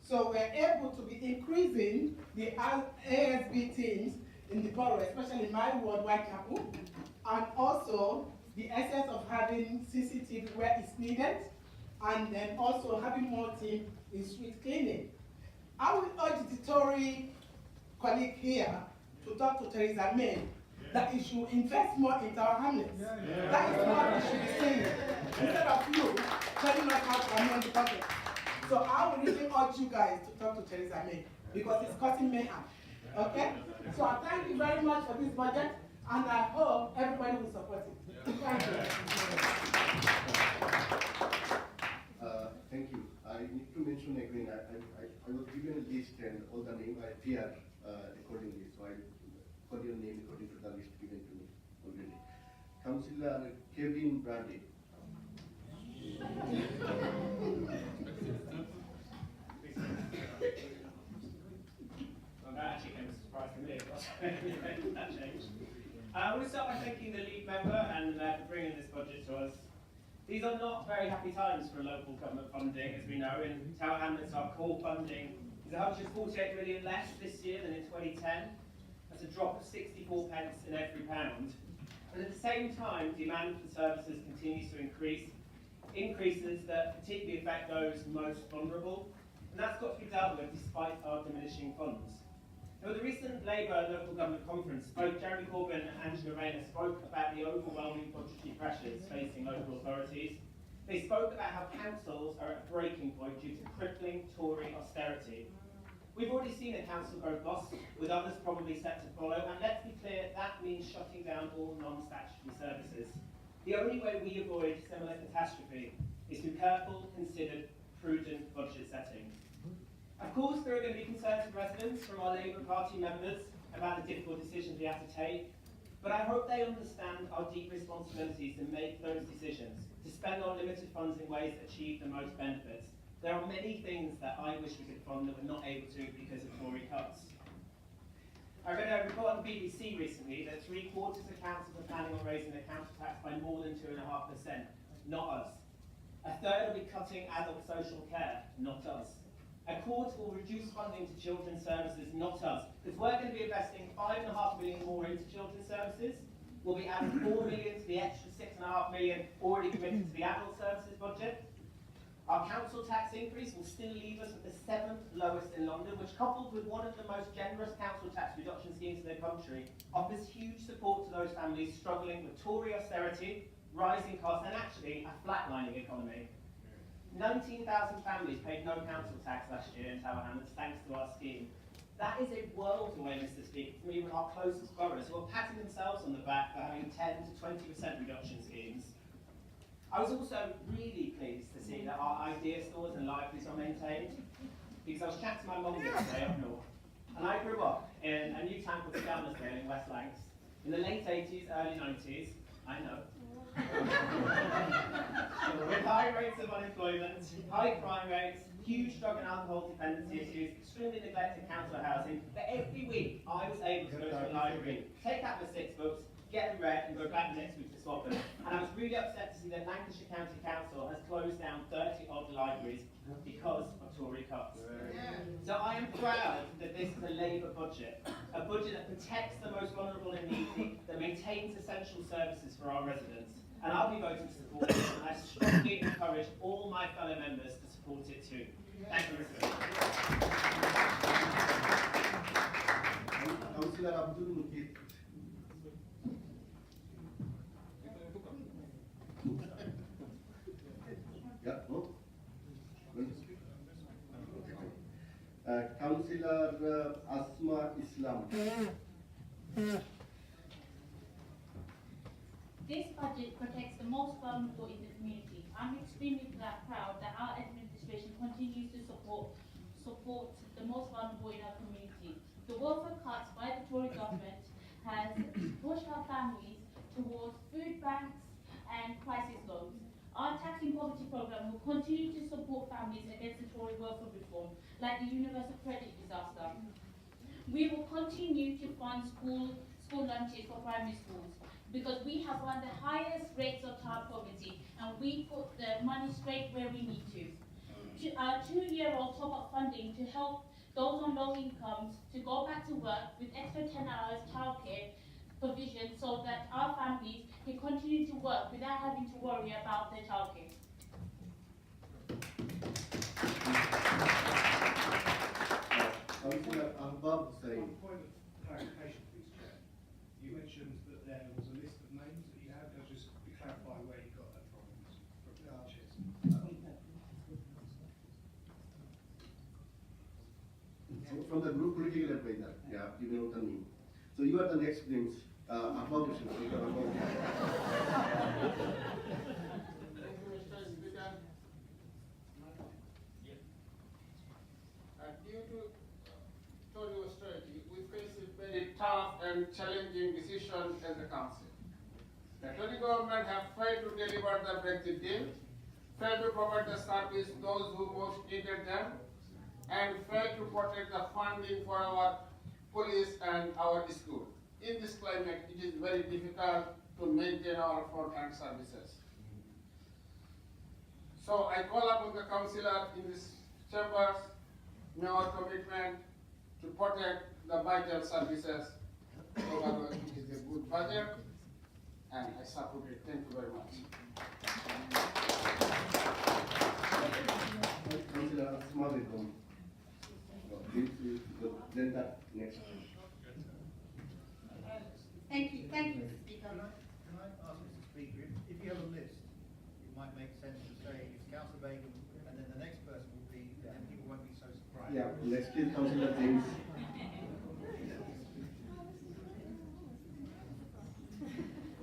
So we're able to be increasing the ASB teams in the borough, especially my ward, Whitechapel, and also the essence of having CCTV where it's needed, and then also having more team in street cleaning. I will urge the Tory colleague here to talk to Theresa May that he should invest more into our hamlets. That is what we should be saying, instead of you telling us how to amend the budget. So I will really urge you guys to talk to Theresa May, because it's causing mayhem. Okay? So I thank you very much for this budget, and I hope everybody will support it. Thank you. Thank you. I I need to mention again, I was given a list and all the name I appear accordingly, so I got your name according to the list given to me already. Councillor Kevin Brady. Well, that actually came as a surprise to me, but that changed. I want to start by thanking the lead member and the mayor for bringing this budget to us. These are not very happy times for local government funding, as we know. In Tower Hamlets, our core funding is 148 million less this year than in 2010. That's a drop of 64 pence in every pound. And at the same time, demand for services continues to increase, increases that particularly affect those most vulnerable. And that's got to be dealt with despite our diminishing funds. Now, at the recent Labour local government conference, both Jeremy Corbyn and Angela Rayner spoke about the overwhelming budgetary pressures facing local authorities. They spoke about how councils are at a breaking point due to crippling Tory austerity. We've already seen a council go bust, with others probably set to follow, and let's be clear, that means shutting down all non-statutory services. The only way we avoid similar catastrophe is through careful, considered, prudent budget setting. Of course, there are going to be concerns of residents from our Labour Party members about the difficult decisions we have to take, but I hope they understand our deep responsibilities to make those decisions, to spend our limited funds in ways that achieve the most benefits. There are many things that I wish we could fund that we're not able to because of Tory cuts. I read a report on the BBC recently that 3/4 of councils are planning on raising their council tax by more than 2.5%, not us. A third will be cutting adult social care, not us. A quarter will reduce funding to children's services, not us, because we're going to be investing £5.5 million more into children's services. We'll be adding £4 million to the extra £6.5 million already committed to the adult services budget. Our council tax increase will still leave us at the 7th lowest in London, which, coupled with one of the most generous council tax reduction schemes in the country, offers huge support to those families struggling with Tory austerity, rising costs, and actually a flatlining economy. 19,000 families paid no council tax last year in Tower Hamlets thanks to our scheme. That is a world away, Mr. Speaker, from even our closest boroughs who are patting themselves on the back for having 10 to 20% reduction schemes. I was also really pleased to see that our idea stores and libraries are maintained, because I was chatting to my mum the other day up north, and I grew up in a new town called Skelmersdale in West Lancs. In the late 80s, early 90s, I know. With high rates of unemployment, high crime rates, huge drug and alcohol dependency issues, extremely neglected council housing, but every week I was able to go to the library, take out my 6 books, get them read, and go back the next week to swap them. And I was really upset to see that Lancashire County Council has closed down 30 odd libraries because of Tory cuts. So I am proud that this is a Labour budget, a budget that protects the most vulnerable and needy, that maintains essential services for our residents. And I'll be voting to support it, and I strongly encourage all my fellow members to support it too. Thank you, Mr. Councillor Abdul Muqit. Yeah, no? Councillor Asma Islam. This budget protects the most vulnerable in the community. I'm extremely proud that our administration continues to support the most vulnerable in our community. The welfare cuts by the Tory government has pushed our families towards food banks and crisis loans. Our tackling poverty program will continue to support families against the Tory welfare reform, like the universal credit disaster. We will continue to fund school lunches for primary schools, because we have one of the highest rates of child poverty, and we put the money straight where we need to. Our 2-year-old top-up funding to help those on low incomes to go back to work with extra 10 hours childcare provision, so that our families can continue to work without having to worry about their childcare. Councillor Ahbab Hussain. Point of clarification, please, Chair. You mentioned that there was a list of names that you had. I'll just clarify where you got that from. Cheers. From the group political advisor, yeah, you know the name. So you are the next names. Ahbab Hussain. So you are Ahbab Hussain. tough and challenging decision as a council. The Tory government have failed to deliver the Brexit deal, failed to provide the service those who most needed them, and failed to protect the funding for our police and our school. In this climate, it is very difficult to maintain our frontline services. So I call upon the councillor in this chambers, our commitment to protect the vital services. Overall, it is a good budget, and I support it. Thank you very much. Councillor Asma Begum. Then that next. Thank you, Mr. Speaker. Can I ask Mr. Speaker, if you have a list, it might make sense to say it's Councillor Begum, and then the next person will be, and then people won't be so surprised. Yeah, next is Councillor James.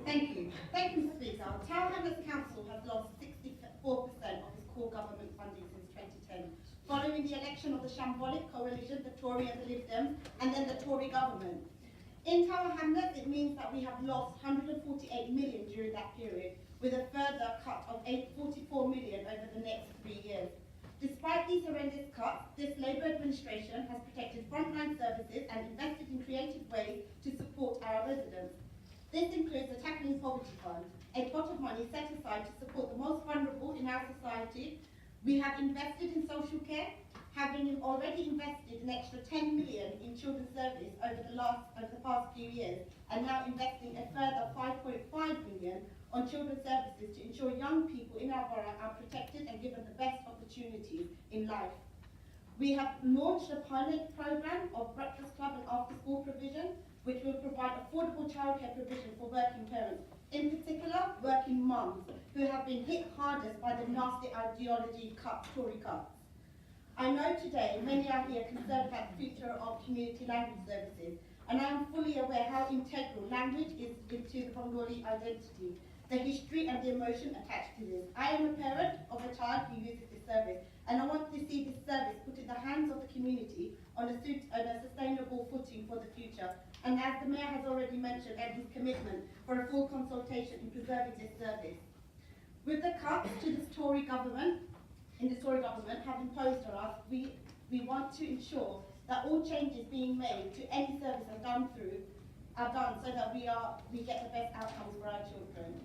Thank you, Mr. Speaker. Tower Hamlets Council has lost 64% of its core government funding since 2010, following the election of the shambolic coalition, the Tory and the Lib Dems, and then the Tory government. In Tower Hamlets, it means that we have lost 148 million during that period, with a further cut of 44 million over the next 3 years. Despite these horrendous cuts, this Labour administration has protected frontline services and invested in creative ways to support our residents. This includes the Tackling Poverty Fund, a pot of money set aside to support the most vulnerable in our society. We have invested in social care, having already invested an extra 10 million in children's service over the past few years, and now investing a further 5.5 million on children's services to ensure young people in our borough are protected and given the best opportunities in life. We have launched a pilot programme of breakfast club and after-school provision, which will provide affordable childcare provision for working parents, in particular working mums, who have been hit hardest by the nasty ideology Tory cuts. I know today many are here concerned about the future of community language services, and I am fully aware how integral language is into the Bengali identity, the history and the emotion attached to this. I am a parent of a child who uses this service, and I want to see this service put in the hands of the community on a sustainable footing for the future. And as the Mayor has already mentioned, and his commitment for a full consultation in preserving this service. With the cuts to this Tory government, have imposed on us, we want to ensure that all changes being made to any service are done so that we get the best outcomes for our children.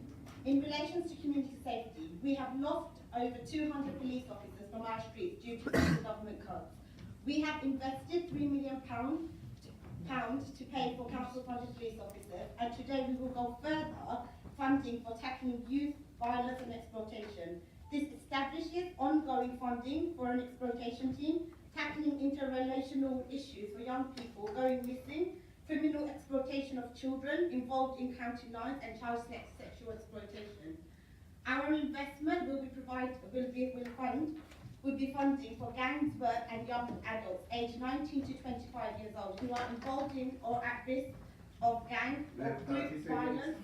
In relation to community safety, we have lost over 200 police officers from our streets due to the government cuts. We have invested £3 million to pay for council-funded police officers, and today we will go further, funding for tackling youth violence and exploitation. This establishes ongoing funding for an exploitation team, tackling interrelational issues for young people going missing, criminal exploitation of children involved in county lines, and child sexual exploitation. Our investment will be funding for gangs work and young adults aged 19 to 25 years old who are involved in or at risk of gang or group violence,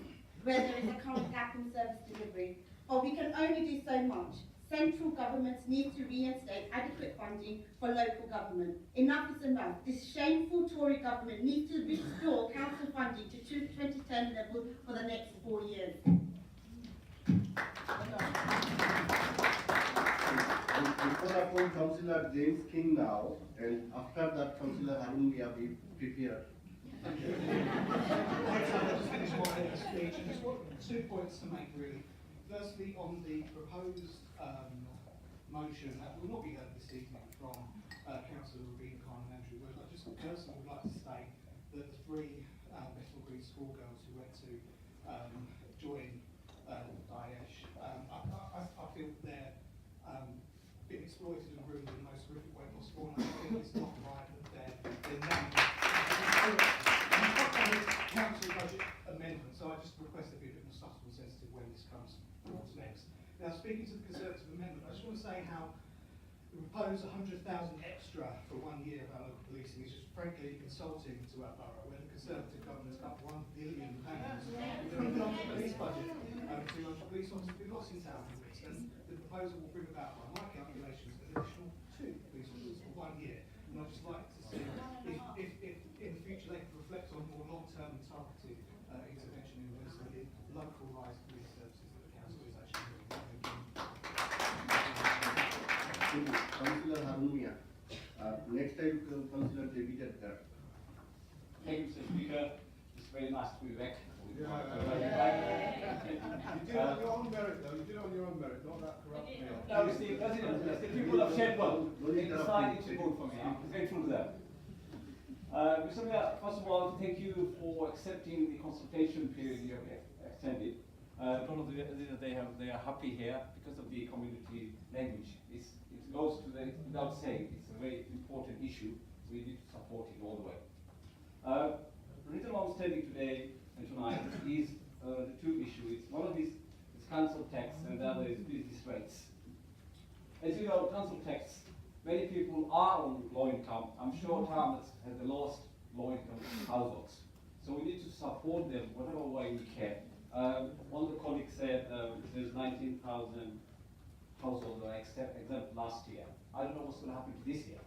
where there is a current gap in service delivery. But we can only do so much. Central governments need to reinstate adequate funding for local government. Enough is enough. This shameful Tory government needs to restore council funding to 2010 level for the next 4 years. Before I call Councillor James King now, and after that Councillor Harun Mia be prepared. I'll just finish my speech and just got 2 points to make really. Firstly, on the proposed motion that will not be heard this evening from Councillor Ravina Khan and Andrew Wood, I just personally would like to say that the 3 Bethnal Green schoolgirls who went to join Daesh, I feel they're been exploited and ruined in the most horrific way possible, and I think it's not right that they're named. Council budget amendment, so I just request there be a bit more subtle and sensitive when this comes towards next. Now, speaking to the Conservative amendment, I just want to say how the proposed 100,000 extra for 1 year of our local policing is just frankly insulting to our borough, where the Conservative government has cut £1 billion with the police budget, over 200 police officers we've lost in Tower Hamlets, and the proposal will bring about, by my calculations, an additional 2 police officers for 1 year. And I'd just like to see if in the future they can reflect on more I will call Councillor David Edgar. Thank you, Mr. Speaker. It's very nice to be back. You did it on your own merit, though. You did it on your own merit, not that corrupt me. No, Mr. President, as the people of Shepparton, they decided to vote for me. I'm grateful to them. Mr. Mayor, first of all, thank you for accepting the consultation period you have extended. Probably they are happy here because of the community language. It goes to the, without saying, it's a very important issue. We need to support it all the way. Written outstanding today and tonight is the two issues. One of these is council tax and the other is business rates. As you know, council tax, many people are on low income. I'm sure Thomas has the lowest low income households. So we need to support them whatever way we can. One of the colleagues said there's 19,000 households that are exempt last year. I don't know what's going to happen this year.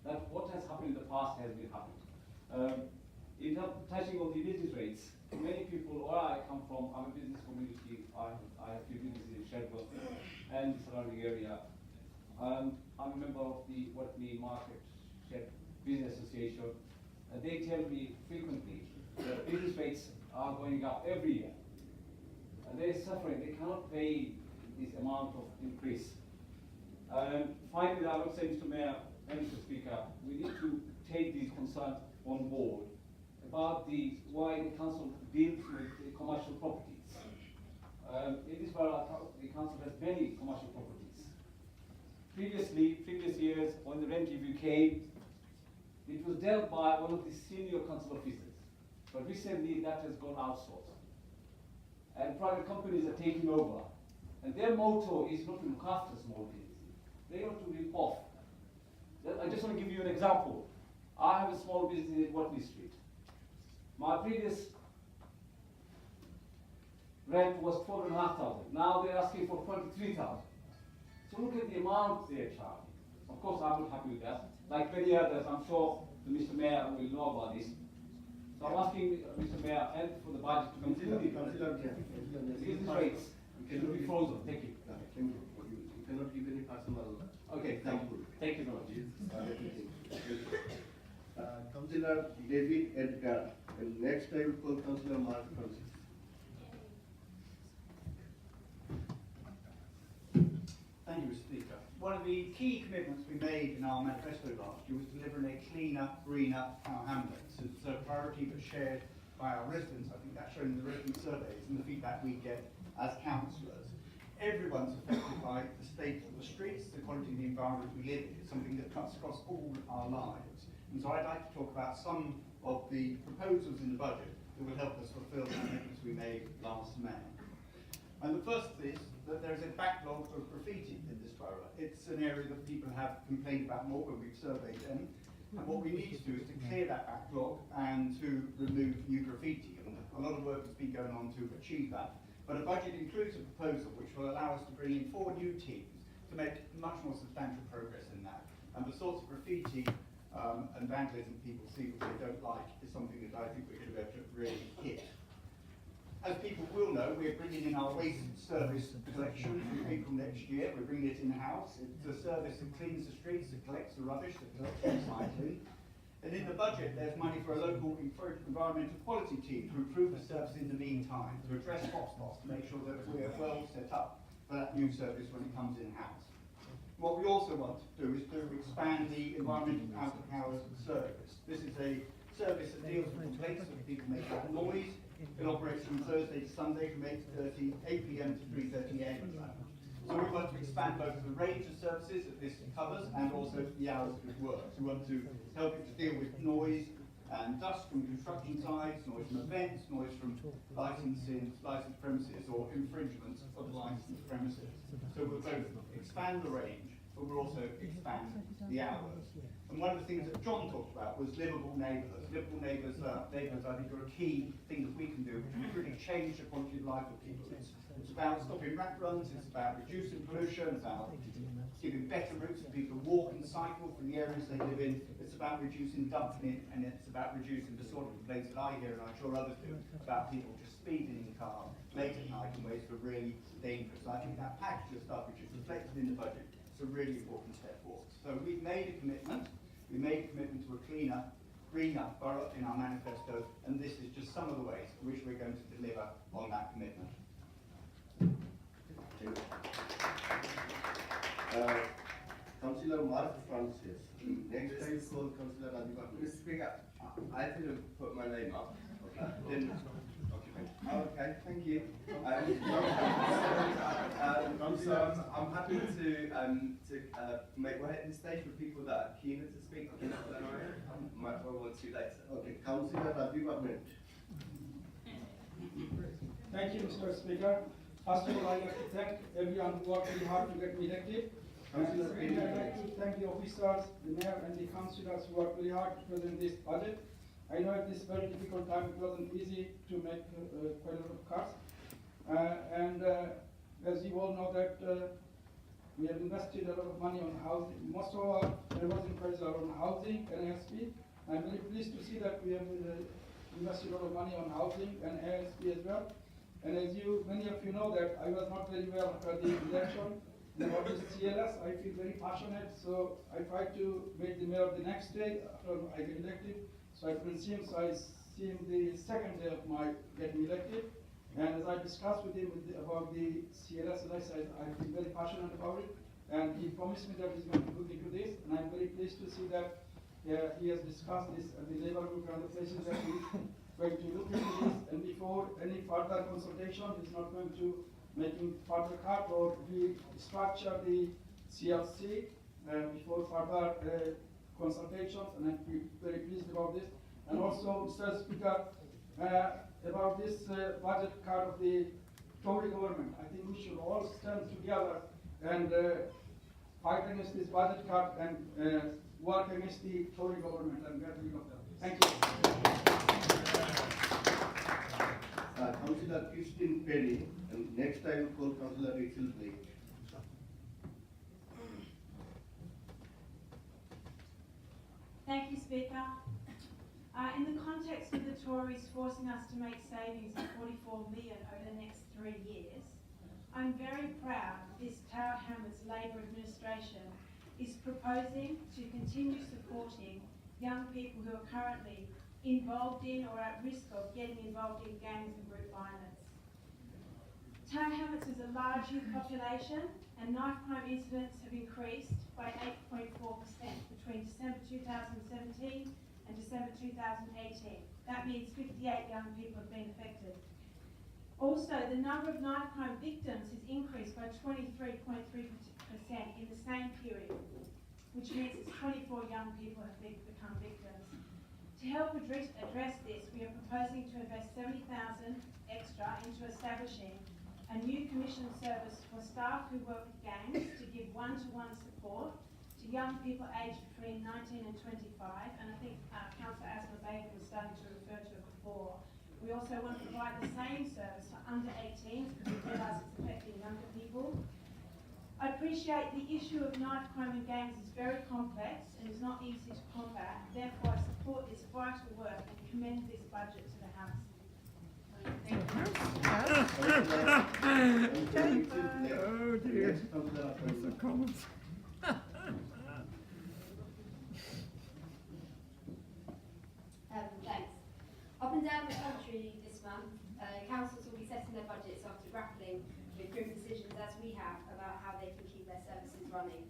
That what has happened in the past has been happening. In touching on the business rates, many people, where I come from, I'm a business community. I have few businesses in Shepparton and the surrounding area. I'm a member of the Whatney Market Shed Business Association. They tell me frequently that business rates are going up every year. They're suffering, they cannot pay this amount of increase. Finally, I would say, Mr. Mayor and Mr. Speaker, we need to take these concerns on board about why the council deals with the commercial properties. In this borough, the council has many commercial properties. Previous years, when the rent review came, it was dealt by one of the senior council officers. But recently, that has gone outsourced. And private companies are taking over. And their motto is not to look after small businesses. They want to rip off. I just want to give you an example. I have a small business in Whatney Street. My previous rent was 12,500. Now they're asking for 23,000. So look at the amount they're charging. Of course, I'm not happy with that. Like many others, I'm sure the Mr. Mayor will know about this. So I'm asking Mr. Mayor and for the budget to consider the business rates should be frozen. Thank you. Thank you. You cannot give any personal. Okay, thank you. Thank you very much. Councillor David Edgar, and next I will call Councillor Mark Francis. Thank you, Mr. Speaker. One of the key commitments we made in our manifesto last year was delivering a cleaner, greener Tower Hamlets. It's a priority that's shared by our residents. I think that's shown in the resident surveys and the feedback we get as councillors. Everyone's affected by the state of the streets, the quality of the environment we live in. It's something that cuts across all our lives. And so I'd like to talk about some of the proposals in the budget that will help us fulfil the commitments we made last May. And the first is that there is a backlog of graffiti in this borough. It's an area that people have complained about more when we've surveyed them. And what we need to do is to clear that backlog and to remove new graffiti. And a lot of work has been going on to achieve that. But a budget includes a proposal which will allow us to bring in 4 new teams to make much more substantial progress in that. And the sorts of graffiti and vandalism people see which they don't like is something that I think we're going to be able to really hit. As people will know, we're bringing in our waste service collection from April next year. We're bringing it in-house. It's a service that cleans the streets, that collects the rubbish, that collects recycling. And in the budget, there's money for a local environmental quality team to improve the service in the meantime, to address hotspots, to make sure that we're well set up for that new service when it comes in-house. What we also want to do is to expand the environmental hours service. This is a service that deals with complaints that people make about noise. It operates from Thursday to Sunday from 8 p.m. to 3:30 a.m. So we want to expand both the range of services that this covers and also the hours that it works. We want to help it to deal with noise and dust from construction sites, noise from events, noise from licensed premises or infringements of licensed premises. So we'll both expand the range, but we'll also expand the hours. And one of the things that John talked about was livable neighbourhoods. Livable neighbourhoods, I think, are a key thing that we can do to really change the quality of life of people. It's about stopping rat runs, it's about reducing pollution, it's about giving better routes for people to walk and cycle from the areas they live in. It's about reducing dumping, and it's about reducing the sort of complaints that I hear, and I'm sure others do, about people just speeding in the car late at night in ways that are really dangerous. I think that package of stuff, which is reflected in the budget, is a really important step forward. So we've made a commitment We made a commitment to a cleaner, greener borough in our manifesto, and this is just some of the ways in which we're going to deliver on that commitment. Councillor Mark Francis. Next time call Councillor Adiba. Mr. Speaker, I didn't put my name up. Didn't. Okay, thank you. So I'm happy to make way at this stage for people that are keener to speak than I might well want to later. Okay, Councillor Adiba. Thank you, Mr. Speaker. First of all, I'd like to thank everyone who worked really hard to get me elected. And I'd like to thank the officers, the mayor and the councillors who worked really hard to present this budget. I know at this very difficult time it wasn't easy to make quite a lot of cuts. As you all know that we have invested a lot of money on housing. Most of our neighbours inquiries are on housing and ASP. I'm very pleased to see that we have invested a lot of money on housing and ASP as well. And as many of you know that I was not very well after the election about this CLS. I feel very passionate, so I tried to make the mayor the next day after I get elected. So I couldn't see him, so I see him the second day of my getting elected. And as I discussed with him about the CLS, as I said, I feel very passionate about it. And he promised me that he's going to look into this, and I'm very pleased to see that he has discussed this at the Labour Group and other places that he's going to look into this, and before any further consultation, he's not going to making further cut or restructure the CLC before further consultations, and I'm very pleased about this. And also, Mr. Speaker, about this budget cut of the Tory government, I think we should all stand together and fight against this budget cut and work against the Tory government and get rid of them. Thank you. Councillor Christine Perry, and next I will call Councillor Rachel Blake. Thank you, Speaker. In the context of the Tories forcing us to make savings of 44 million over the next 3 years, I'm very proud this Tower Hamlets Labor administration is proposing to continue supporting young people who are currently involved in or at risk of getting involved in gangs and group violence. Tower Hamlets is a large youth population, and knife crime incidents have increased by 8.4% between December 2017 and December 2018. That means 58 young people have been affected. Also, the number of knife crime victims has increased by 23.3% in the same period, which means it's 24 young people have become victims. To help address this, we are proposing to invest 70,000 extra into establishing a new commission service for staff who work with gangs to give one-to-one support to young people aged between 19 and 25, and I think Councillor Asma Baker was starting to refer to it before. We also want to provide the same service for under 18s because we realise it's affecting younger people. I appreciate the issue of knife crime and gangs is very complex and is not easy to combat. Therefore, I support this vital work and commend this budget to the House. Thank you. Oh dear. That's a comment. Thanks. Up and down the country this month, councils will be setting their budgets after grappling with grim decisions as we have about how they can keep their services running.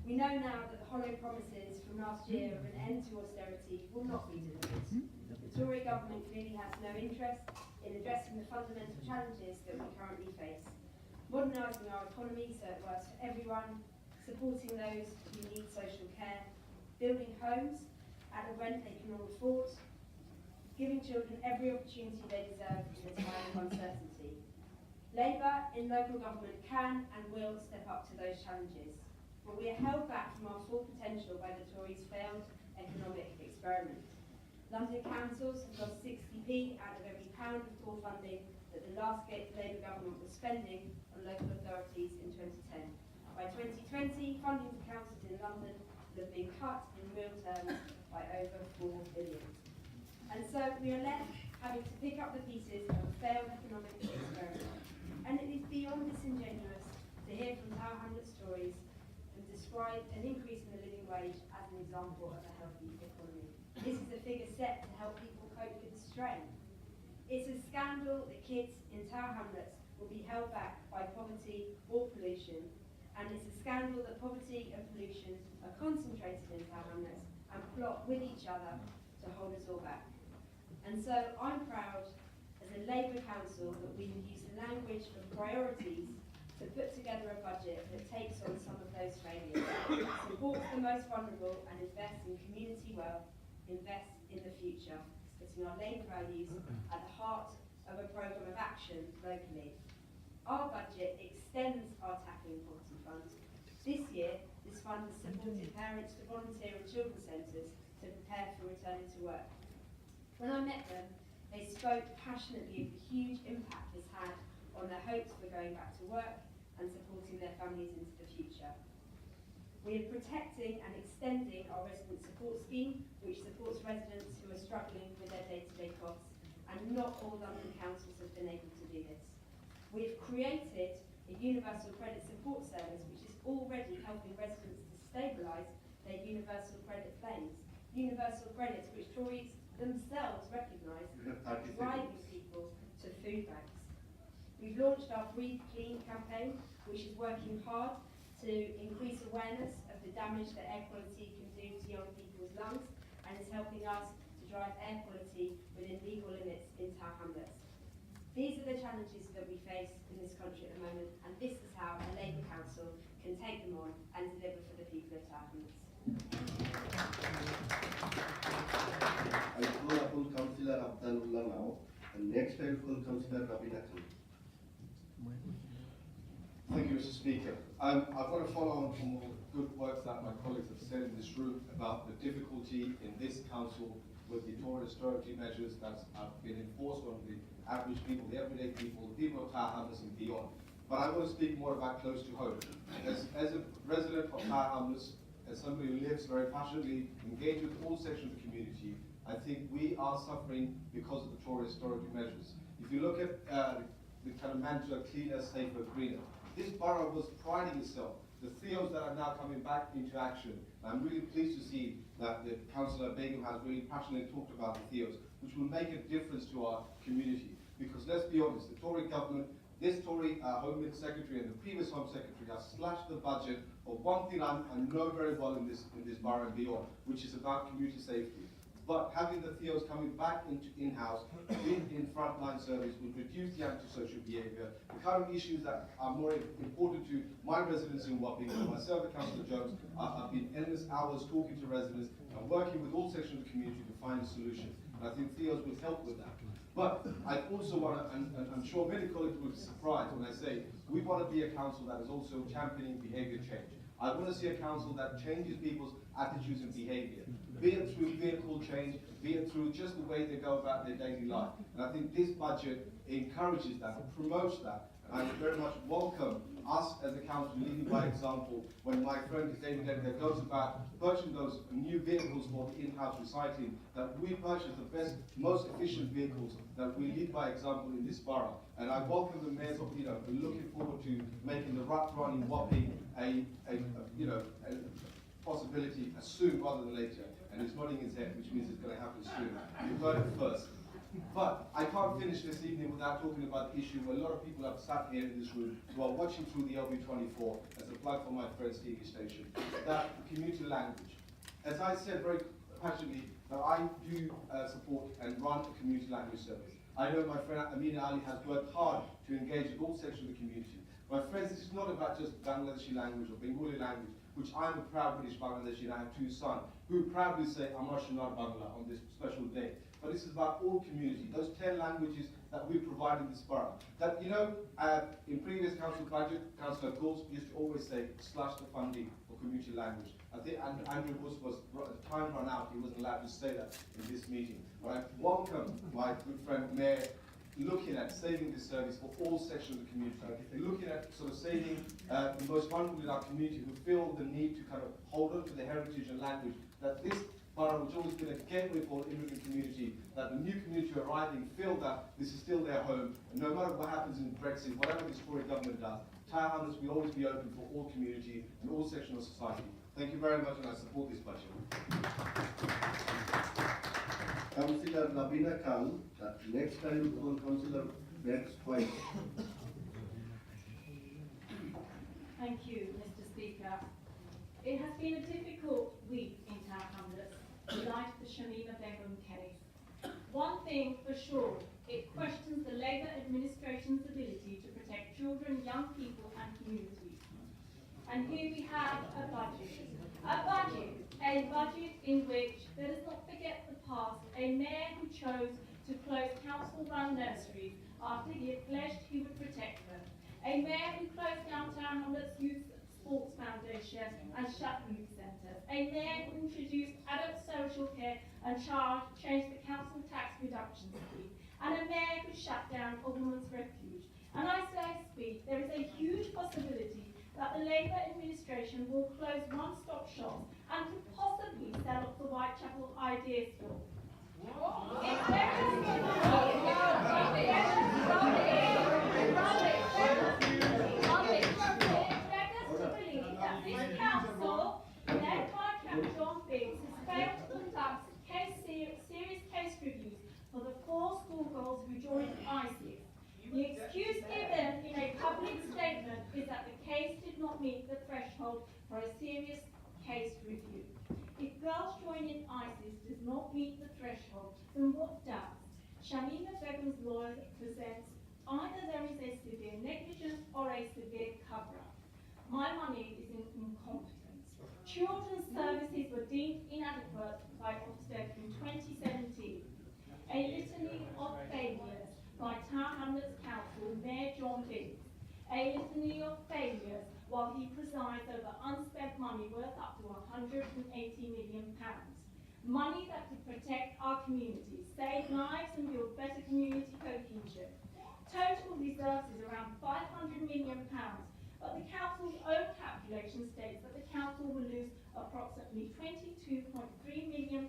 We know now that the hollow promises from last year of an end to austerity will not be delivered. The Tory government clearly has no interest in addressing the fundamental challenges that we currently face. Modernising our economy so it works for everyone, supporting those who need social care, building homes at a rent they can all afford, giving children every opportunity they deserve in a time of uncertainty. Labour in local government can and will step up to those challenges, but we are held back from our full potential by the Tories' failed economic experiment. London councils have lost 60p out of every pound of core funding that the last Labour government was spending on local authorities in 2010. By 2020, funding for councils in London will have been cut in real terms by over £4 billion. And so we are left having to pick up the pieces of a failed economic experiment. And it is beyond disingenuous to hear from Tower Hamlets Tories and describe an increase in the living wage as an example of a healthy economy. This is a figure set to help people cope with the strain. It's a scandal that kids in Tower Hamlets will be held back by poverty or pollution, and it's a scandal that poverty and pollution are concentrated in Tower Hamlets and plot with each other to hold us all back. And so I'm proud as a Labour council that we can use the language of priorities to put together a budget that takes on some of those failures, supports the most vulnerable and invests in community wealth, invests in the future, putting our Labour values at the heart of a programme of action locally. Our budget extends our Tackling Poverty Fund. This year, this fund has supported parents to volunteer in children's centres to prepare for returning to work. When I met them, they spoke passionately of the huge impact this had on their hopes for going back to work and supporting their families into the future. We are protecting and extending our resident support scheme, which supports residents who are struggling with their day-to-day costs, and not all London councils have been able to do this. We have created a universal credit support service, which is already helping residents to stabilise their universal credit claims. Universal credits, which Tories themselves recognise are driving people to food banks. We've launched our Breathe Clean campaign, which is working hard to increase awareness of the damage that air quality can do to young people's lungs, and is helping us to drive air quality within legal limits in Tower Hamlets. These are the challenges that we face in this country at the moment, and this is how a Labour council can take them on and deliver for the people of Tower Hamlets. I call upon Councillor Abdullah now, and next I will call Councillor Rabina Khan. Thank you, Mr. Speaker. I've got to follow on from all the good work that my colleagues have said in this room about the difficulty in this council with the Tory austerity measures that have been enforced on the average people, the everyday people, the people of Tower Hamlets and beyond. But I want to speak more about close to home. As a resident of Tower Hamlets, as somebody who lives very passionately engaged with all sections of the community, I think we are suffering because of the Tory austerity measures. If you look at the kind of mantra, cleaner, safer, greener, this borough was priding itself. The CEOs that are now coming back into action, and I'm really pleased to see that the Councillor Begum has really passionately talked about the CEOs, which will make a difference to our community. Because let's be honest, the Tory government, this Tory Home Secretary and the previous Home Secretary have slashed the budget of one thing I know very well in this borough and beyond, which is about community safety. But having the CEOs coming back into in-house, in frontline service, will reduce the antisocial behaviour. The current issues that are more important to my residents in Wapping, and myself and Councillor Jones, have been endless hours talking to residents and working with all sections of the community to find a solution. And I think CEOs will help with that. But I also want to, and I'm sure many colleagues will be surprised when I say, we want to be a council that is also championing behaviour change. I want to see a council that changes people's attitudes and behaviour, be it through vehicle change, be it through just the way they go about their daily life. And I think this budget encourages that, promotes that, and I very much welcome us as a council leading by example when my friend David Edgar goes about purchasing those new vehicles for the in-house recycling, that we purchase the best, most efficient vehicles, that we lead by example in this borough. And I welcome the mayors of, we're looking forward to making the rat run in Wapping a possibility as soon rather than later. And he's nodding his head, which means it's going to happen soon. You heard it first. But I can't finish this evening without talking about the issue where a lot of people have sat here in this room who are watching through the LB24 as a plug for my friend's TV station, that community language. As I said very passionately, that I do support and run a community language service. I know my friend Amina Ali has worked hard to engage with all sections of the community. My friends, this is not about just Bangladeshi language or Bengali language, which I'm a proud British Bangladeshi and I have two sons who proudly say Amar Shunar Bangla on this special day. But this is about all community, those 10 languages that we provide in this borough. That, in previous council budget, Councillor Gould used to always say, slash the funding for community language. I think Andrew Bush was, time run out, he wasn't allowed to say that in this meeting. But I welcome my good friend Mayor looking at saving this service for all sections of the community, looking at sort of saving the most vulnerable in our community who feel the need to kind of hold on to the heritage and language, that this borough, which has always been a gateway for the immigrant community, that the new community arriving feel that this is still their home, and no matter what happens in Brexit, whatever this Tory government does, Tower Hamlets will always be open for all community and all sections of society. Thank you very much, and I support this budget. Councillor Rabina Khan, next time you call Councillor Bex White. Thank you, Mr. Speaker. It has been a difficult week in Tower Hamlets in light of the Shamima Begum case. One thing for sure, it questions the Labour administration's ability to protect children, young people and communities. And here we have a budget in which, let us not forget the past, a mayor who chose to close council-run nurseries after he had pledged he would protect them, a mayor who closed down Tower Hamlets Youth Sports Foundation and shut youth centres, a mayor who introduced adult social care and changed the council tax reduction scheme, and a mayor who shut down a woman's refuge. And I speak, there is a huge possibility that the Labour administration will close one-stop shops and could possibly sell off the Whitechapel Idea Store. It's this council, led by Captain John Biggs, has failed to conduct serious case reviews for the 4 schoolgirls who joined ISIS. The excuse given in a public statement is that the case did not meet the threshold for a serious case review. If girls joining ISIS does not meet the threshold, then what does? Shamima Begum's lawyer presents either there is a severe negligence or a severe cover-up. My money is in incompetence. Children's services were deemed inadequate by Ofsted in 2017. A litany of failures by Tower Hamlets Council Mayor John Biggs. A litany of failures while he presides over unspent money worth up to £180 million. Money that could protect our communities, save lives and build better community cohesion. Total reserves is around £500 million, but the council's own calculation states that the council will lose approximately £22.3 million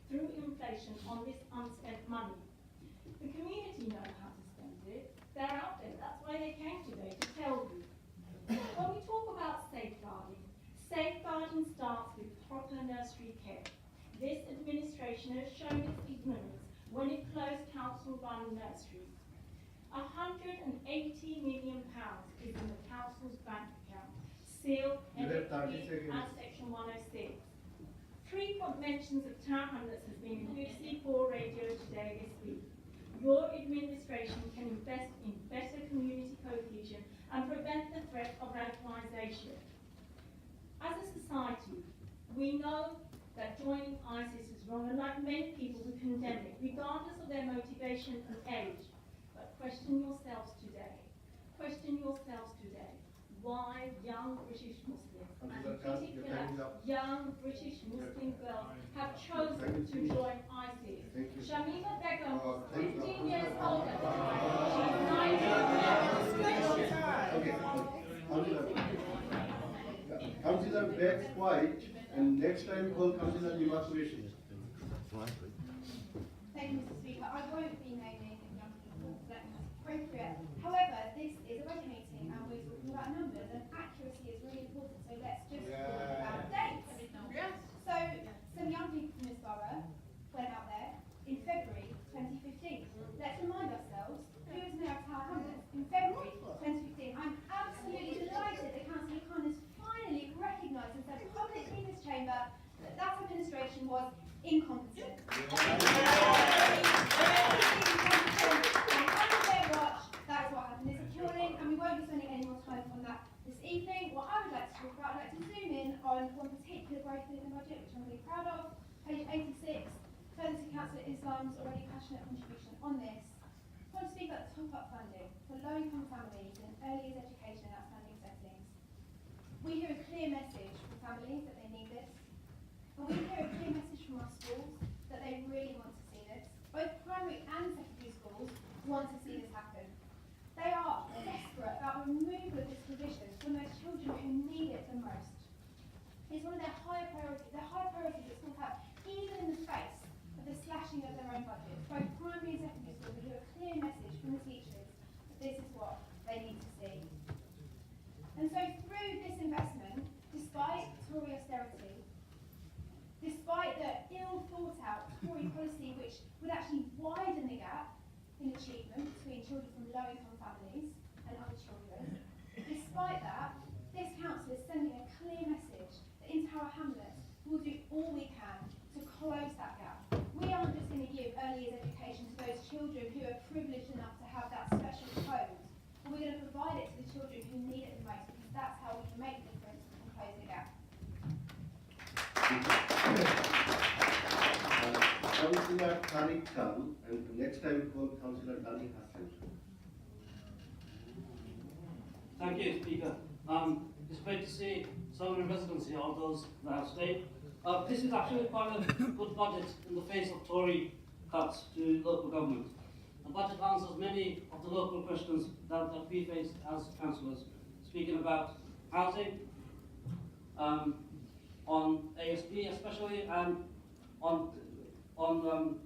through inflation on this unspent money. The community know how to spend it. They're out there. That's why they came today, to tell you. When we talk about safeguarding, safeguarding starts with proper nursery care. This administration has shown its ignorance when it closed council-run nurseries. £180 million is in the council's bank account, sealed, NFP and Section 106. Frequent mentions of Tower Hamlets has been in BBC4 Radio Today this week. Your administration can invest in better community cohesion and prevent the threat of radicalisation. As a society, we know that joining ISIS is wrong, and like many people, we condemn it, regardless of their motivation and age. But question yourselves today. Question yourselves today. Why young British Muslims, and in particular young British Muslim girls, have chosen to join ISIS. Shamima Begum, 15 years older. She's 19 years. Councillor Bex White, and next time call Councillor Evacuation. Thank you, Mr. Speaker. I won't be naming young people, that's appropriate. However, this is a budget meeting and we're talking about numbers, and accuracy is really important, so let's just talk about dates. So, some young people from this borough went out there in February 2015. Let's remind ourselves, who is now Tower Hamlets in February 2015. I'm absolutely delighted that Councillor Khan has finally recognised and said publicly in this chamber that that administration was incompetent. That is what happened. It's appalling, and we won't be spending any more time on that this evening. What I would like to talk about, I'd like to zoom in on one particular growth in the budget, which I'm really proud of. Page 86, further to Councillor Islam's already passionate contribution on this. I want to speak about the top-up funding for low-income families in early years education and outstanding settings. We hear a clear message from families that they need this, and we hear a clear message from our schools that they really want to see this. Both primary and secondary schools want to see this happen. They are desperate about removal of this provision from those children who need it the most. It's one of their higher priorities that schools have, even in the face of the slashing of their own budgets. Both primary and secondary schools will hear a clear message from the teachers that this is what they need to see. And so through this investment, despite Tory austerity which would actually widen the gap in achievement between children from low-income families and other children. Despite that, this council is sending a clear message that in Tower Hamlets we'll do all we can to close that gap. We aren't just going to give early years education to those children who are privileged enough to have that special home, but we're going to provide it to the children who need it the most, because that's how we can make the difference and close the gap. Councillor Tariq Khan, and next I will call Councillor Dani Hassan. Thank you, Speaker. It's great to see so many residents here, all those that have stayed. This is actually quite a good budget in the face of Tory cuts to local government. The budget answers many of the local questions that we face as councillors, speaking about housing, on ASB especially, and on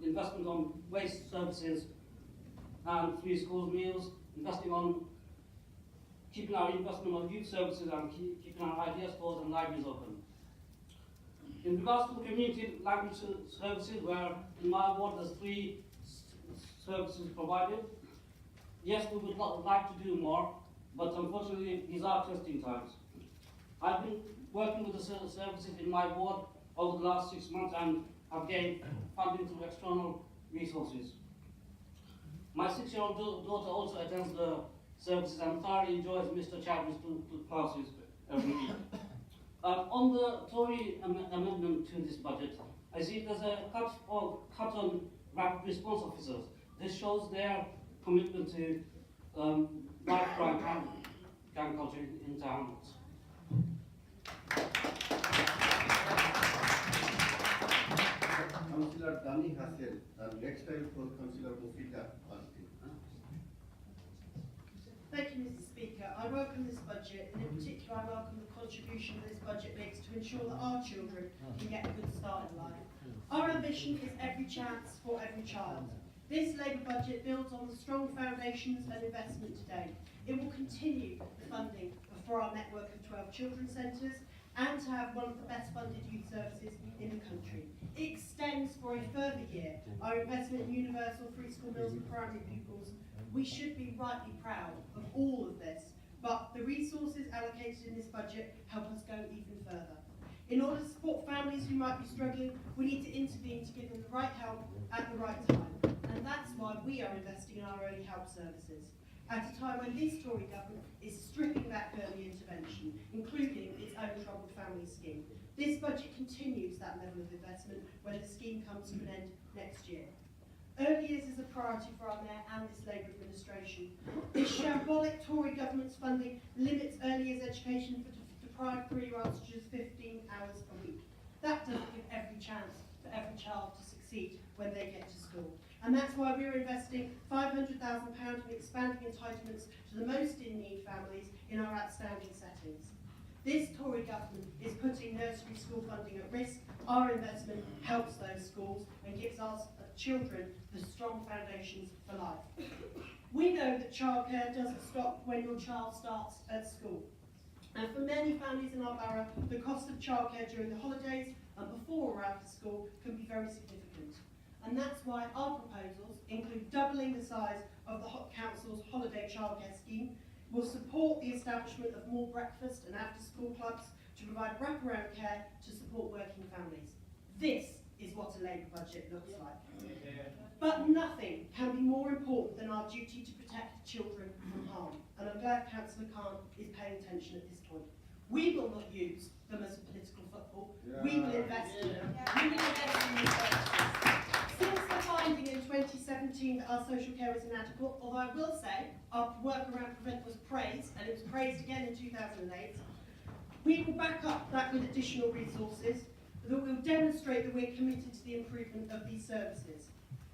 investment on waste services and free school meals, investing on keeping our investment on youth services and keeping our idea stores and libraries open. In regards to the community language services, where in my ward there's 3 services provided, yes, we would like to do more, but unfortunately these are testing times. I've been working with the services in my ward over the last 6 months and have gained funding through external resources. My 6-year-old daughter also attends the services and thoroughly enjoys Mr. Chadwick's classes every week. On the Tory amendment to this budget, I see there's a cut on rapid response officers. This shows their commitment to life crime and gang culture in town. Councillor Dani Hassan, and next I will call Councillor Mufida Basti. Thank you, Mr. Speaker. I welcome this budget, and in particular I welcome the contribution that this budget makes to ensure that our children can get a good start in life. Our ambition is every chance for every child. This Labour budget builds on the strong foundations and investment today. It will continue the funding for our network of 12 children's centres and to have one of the best funded youth services in the country. It extends for a further year our investment in universal free school meals for primary pupils. We should be rightly proud of all of this, but the resources allocated in this budget help us go even further. In order to support families who might be struggling, we need to intervene to give them the right help at the right time. And that's why we are investing in our early help services, at a time when this Tory government is stripping back early intervention, including its own troubled family scheme. This budget continues that level of investment when the scheme comes to an end next year. Early years is a priority for our Mayor and this Labour administration. This shambolic Tory government's funding limits early years education for deprived 3-year-olds to just 15 hours a week. That doesn't give every chance for every child to succeed when they get to school. And that's why we're investing £500,000 in expanding entitlements to the most in need families in our outstanding settings. This Tory government is putting nursery school funding at risk. Our investment helps those schools and gives us children the strong foundations for life. We know that childcare doesn't stop when your child starts at school. And for many families in our borough, the cost of childcare during the holidays and before or after school can be very significant. And that's why our proposals include doubling the size of the Council's holiday childcare scheme, will support the establishment of more breakfast and after-school clubs to provide wraparound care to support working families. This is what a Labour budget looks like. But nothing can be more important than our duty to protect children from harm. And I'm glad Councillor Khan is paying attention at this point. We will not use them as a political football. We will invest in them. We will invest in these services. Since the finding in 2017 that our social care is inadequate, although I will say our work around Prevent was praised, and it was praised again in 2008, we will back up that with additional resources that will demonstrate that we're committed to the improvement of these services.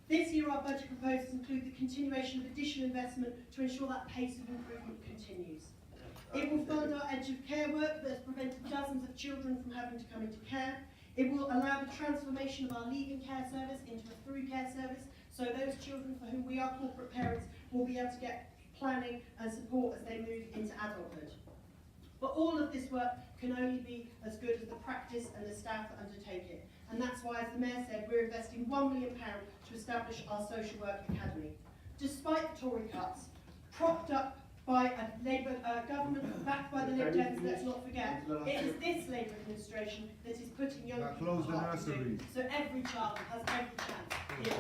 This year our budget proposals include the continuation of additional investment to ensure that pace of improvement continues. It will fund our edge of care work that has prevented dozens of children from having to come into care. It will allow the transformation of our leaving care service into a through care service, so those children for whom we are corporate parents will be able to get planning and support as they move into adulthood. But all of this work can only be as good as the practice and the staff that undertake it. and that's why, as the Mayor said, we're investing £1 million to establish our social work academy. Despite the Tory cuts, propped up by a Labour government backed by the Lib Dems, let's not forget, it is this Labour administration that is putting young people close the up to do, nursery. so every child has every chance here in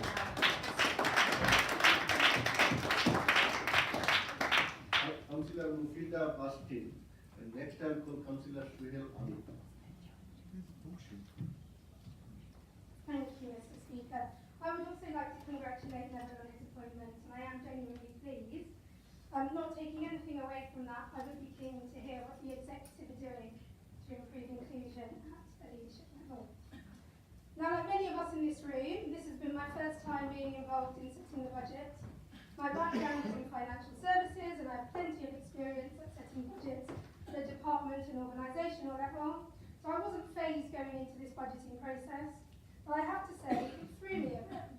Councillor Mufida Bastin, and next I'll call Councillor Suhail Amin. Thank you, Mr. Speaker. I would also like to congratulate Neville on his appointment, and I am genuinely pleased. Not taking anything away from that, I would be keen to hear what the executive are doing to improve inclusion at a leadership level. Now, like many of us in this room, this has been my first time being involved in setting the budget. My background is in financial services, and I have plenty of experience at setting budgets at a department and organisational level, so I wasn't phased going into this budgeting process. But I have to say, it threw me a bit.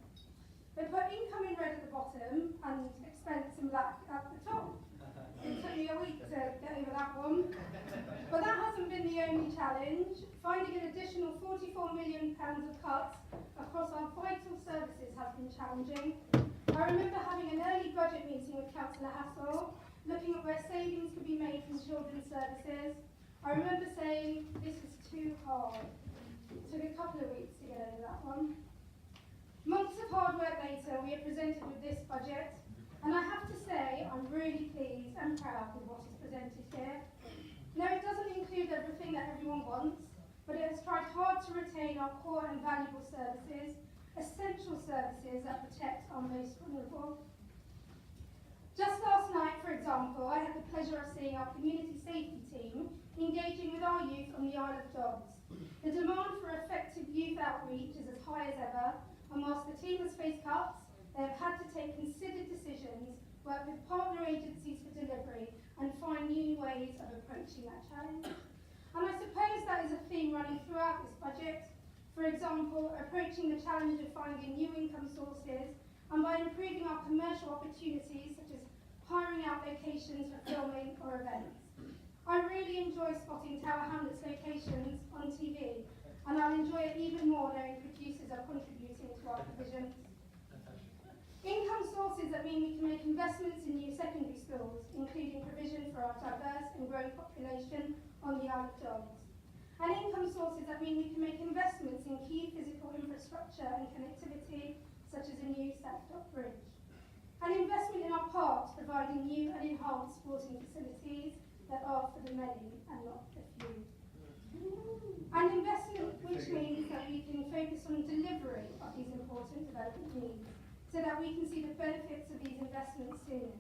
They put income in red at the bottom and expense in black at the top. It took me a week to get over that one. But that hasn't been the only challenge. Finding an additional £44 million of cuts across our vital services has been challenging. I remember having an early budget meeting with Councillor Hassel, looking at where savings could be made from children's services. I remember saying, this is too hard. It took a couple of weeks to get over that one. Months of hard work later, we are presented with this budget, and I have to say I'm really pleased and proud with what is presented here. No, it doesn't include everything that everyone wants, but it has tried hard to retain our core and valuable services, essential services that protect our most vulnerable. Just last night, for example, I had the pleasure of seeing our community safety team engaging with our youth on the Isle of Dogs. The demand for effective youth outreach is as high as ever, and whilst the team has faced cuts, they have had to take considered decisions, work with partner agencies for delivery, and find new ways of approaching that challenge. And I suppose that is a theme running throughout this budget. For example, approaching the challenge of finding new income sources, and by improving our commercial opportunities, such as hiring out locations for filming or events. I really enjoy spotting Tower Hamlets locations on TV, and I'll enjoy it even more knowing producers are contributing to our provisions. Income sources that mean we can make investments in new secondary schools, including provision for our diverse and growing population on the Isle of Dogs. And income sources that mean we can make investments in key physical infrastructure and connectivity, such as a new South Bridge. An investment in our parks, providing new and enhanced sporting facilities that are for the many and not the few. An investment which means that we can focus on delivery of these important development needs, so that we can see the benefits of these investments soonest.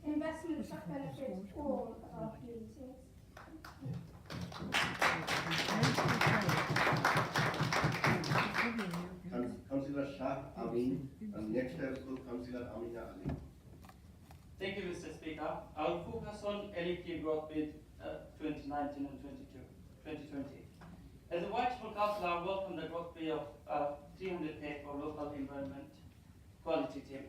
Investments that benefit all of our communities. Councillor Shah Amin, and next I will call Councillor Amina Ali. Thank you, Mr. Speaker. I will focus on LEP growth with 2019 and 2020. As a Whitechapel councillor, I welcome the growth bill of 300k for local environment quality team.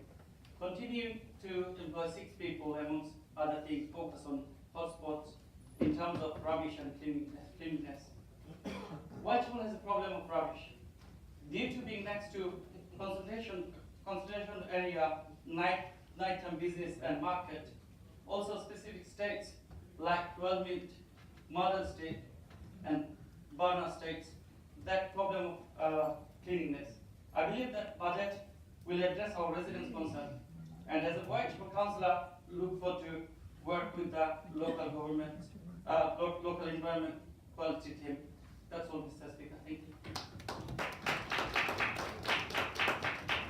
Continue to employ 6 people, amongst other things, focus on hotspots in terms of rubbish and cleanliness. Whitechapel has a problem of rubbish. Due to being next to concentration area, nighttime business and market, also specific states like Wellmead, Mother State and Barna states, that problem of cleanliness. I believe that budget will address our residents' concern, and as a Whitechapel councillor, look forward to work with the local government, local environment quality team. That's all, Mr. Speaker. Thank you.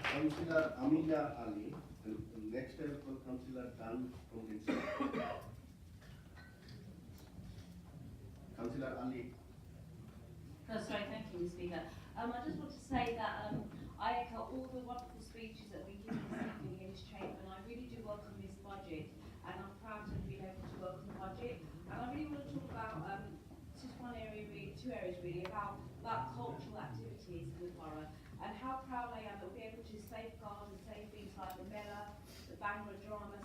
Councillor Amina Ali, and next I will call Councillor Dan from Windsor. Councillor Ali. Sorry, thank you, Mr. Speaker. I just want to say that I echo all the wonderful speeches that we give this evening in this chamber, and I really do welcome this budget, and I'm proud to have been able to welcome the budget. And I really want to talk about just one area, really, 2 areas really, about cultural activities in the borough, and how proud I am that we'll be able to safeguard and save things like the Mela, the Bangor Drama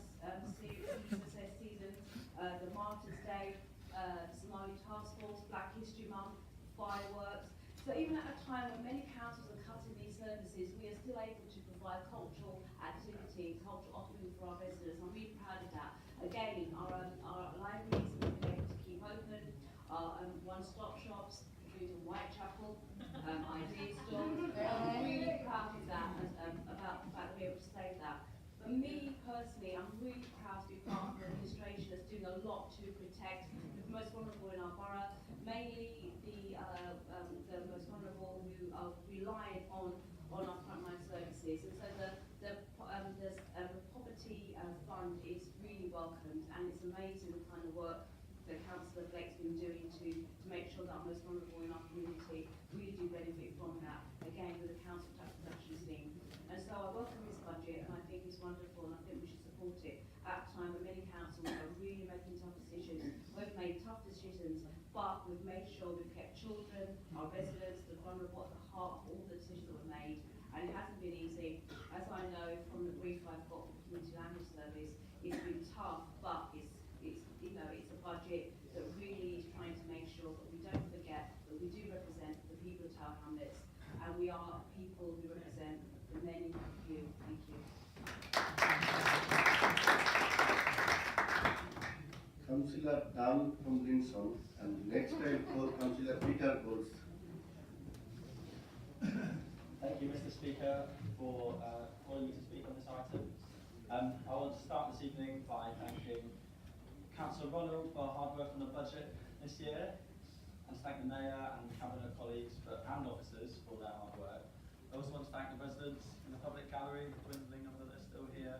season, the Martyrs' Day, the Somali Task Force, Black History Month, fireworks. So even at a time when many councils are cutting these services, we are still able to provide cultural activities, cultural offerings for our residents. I'm really proud of that. Again, our libraries have been able to keep open, our one-stop shops, including Whitechapel, ID stores. I'm really proud of that, about the fact that we're able to say that. For me personally, I'm really proud to be part of an administration that's doing a lot to protect the most vulnerable in our borough, mainly the most vulnerable who are relying on our frontline services. And so the poverty fund is really welcomed, and it's amazing the kind of work that Councillor Blake's been doing to make sure that our most vulnerable in our community really do benefit from that, again with the council tax reduction scheme. And so I welcome this budget, and I think it's wonderful, and I think we should support it at a time when many councils are really making tough decisions. We've made tough decisions, but we've made sure we've kept children, our residents, the vulnerable at the heart of all the decisions that were made, and it hasn't been easy. As I know from the brief I've got from the Community Language Service, it's been tough, but it's a budget that really is trying to make sure that we don't forget that we do represent the people of Tower Hamlets, and we are people who represent the many few. Thank you. Councillor Dan Tomlinson, and next time for Councillor Peter Goals. Thank you, Mr. Speaker, for calling me to speak on this item. I want to start this evening by thanking Councillor Ronald for hard work on the budget this year, and to thank the Mayor and Cabinet colleagues and officers for their hard work. I also want to thank the residents in the public gallery, the dwindling number that are still here.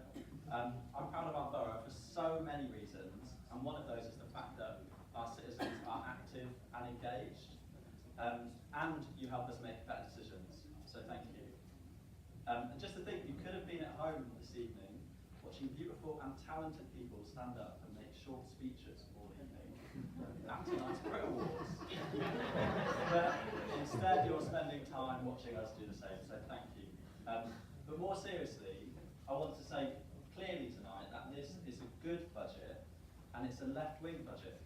I'm proud of our borough for so many reasons, and one of those is the fact that our citizens are active and engaged, and you help us make better decisions, so thank you. And just to think, you could have been at home this evening watching beautiful and talented people stand up and make short speeches all evening at tonight's Brit Awards. But instead you're spending time watching us do the same, so thank you. But more seriously, I want to say clearly tonight that this is a good budget, and it's a left-wing budget.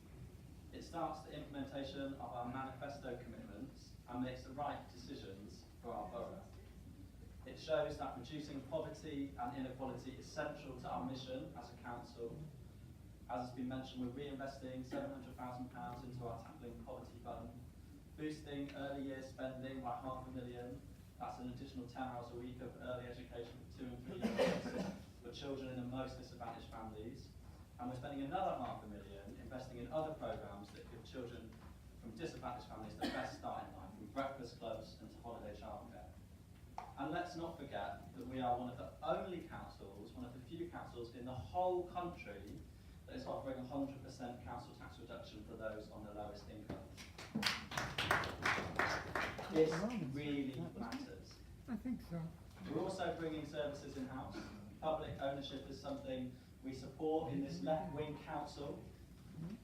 It starts the implementation of our manifesto commitments and makes the right decisions for our borough. It shows that reducing poverty and inequality is central to our mission as a council. As has been mentioned, we're reinvesting £700,000 into our Tackling Poverty Fund, boosting early years spending by £500,000. That's an additional 10 hours a week of early education for 2 and 3 year olds for children in the most disadvantaged families. And we're spending another £500,000 investing in other programmes that give children from disadvantaged families the best start in life, from breakfast clubs and to holiday childcare. And let's not forget that we are one of the only councils, one of the few councils in the whole country that is offering 100% council tax reduction for those on the lowest income. This really matters. I think so. We're also bringing services in-house. Public ownership is something we support in this left-wing council.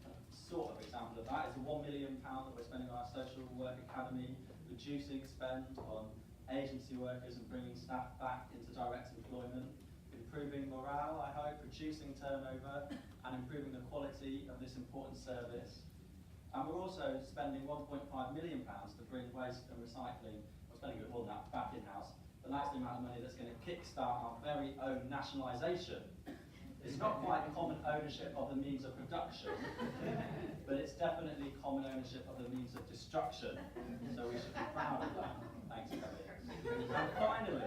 A sort of example of that is the £1 million that we're spending on our social work academy, reducing spend on agency workers and bringing staff back into direct employment, improving morale, I hope, reducing turnover, and improving the quality of this important service. And we're also spending £1.5 million to bring waste and recycling, we're spending a bit more than that, back in-house. But that's the amount of money that's going to kickstart our very own nationalisation. It's not quite common ownership of the means of production, but it's definitely common ownership of the means of destruction. So we should be proud of that. Thanks, Kelly. And finally,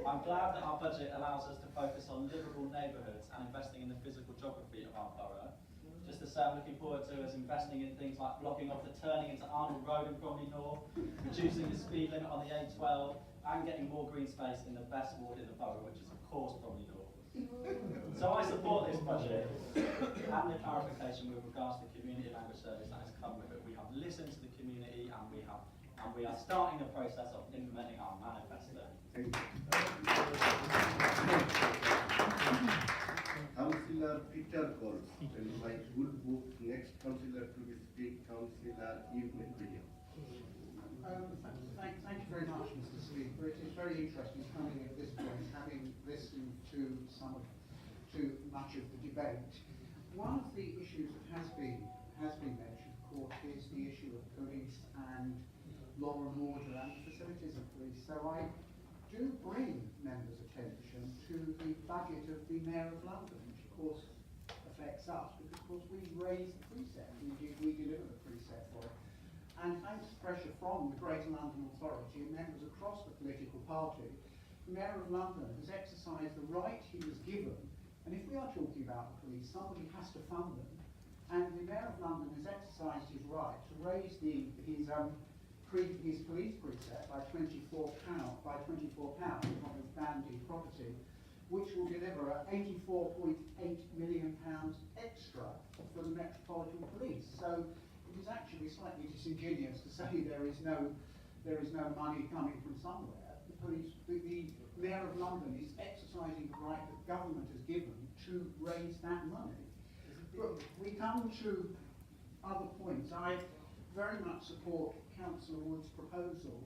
I'm glad that our budget allows us to focus on livable neighbourhoods and investing in the physical geography of our borough. Just to say, I'm looking forward to us investing in things like blocking off the turning into Arnold Road in Bromley North, reducing the speed limit on the A12, and getting more green space in the best ward in the borough, which is of course Bromley North. So I support this budget and the clarification with regards to the community language service that has come with it. We have listened to the community, and we are starting the process of implementing our manifesto. Councillor Peter Goals, and my good book, next councillor to speak, Councillor Eve McWilliam. Thank you very much, Mr. Speaker. It is very interesting coming at this point, having listened to much of the debate. One of the issues that has been mentioned course, is the issue of police and law and order and the facilities of police. So I do bring members' attention to the budget of the Mayor of London, which of course affects us, because of course we raise the precept, we deliver the precept for it. And thanks to pressure from the Greater London Authority and members across the political party, the Mayor of London has exercised the right he was given, and if we are talking about the police, somebody has to fund them, and the Mayor of London has exercised his right to raise his police precept by £24 on his banded property, which will deliver £84.8 million extra for the Metropolitan Police. So it is actually slightly disingenuous to say there is no money coming from somewhere. The Mayor of London is exercising the right that government has given to raise that money. But we come to other points. I very much support Councillor Wood's proposal.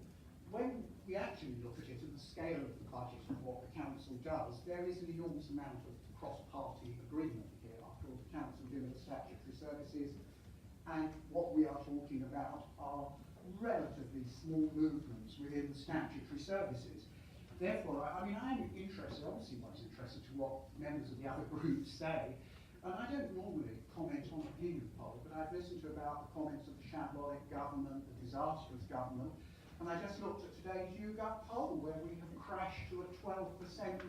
When we actually look at it and the scale of the budget and what the council does, there is an enormous amount of cross-party agreement here. After all, the council delivers statutory services, and what we are talking about are relatively small movements within the statutory services. Therefore, I mean, I'm interested, obviously one's interested to what members of the other groups say, and I don't normally comment on opinion poll, but I've listened to about the comments of the shambolic government, the disastrous government, and I just looked at today's YouGov poll where we have crashed to a 12%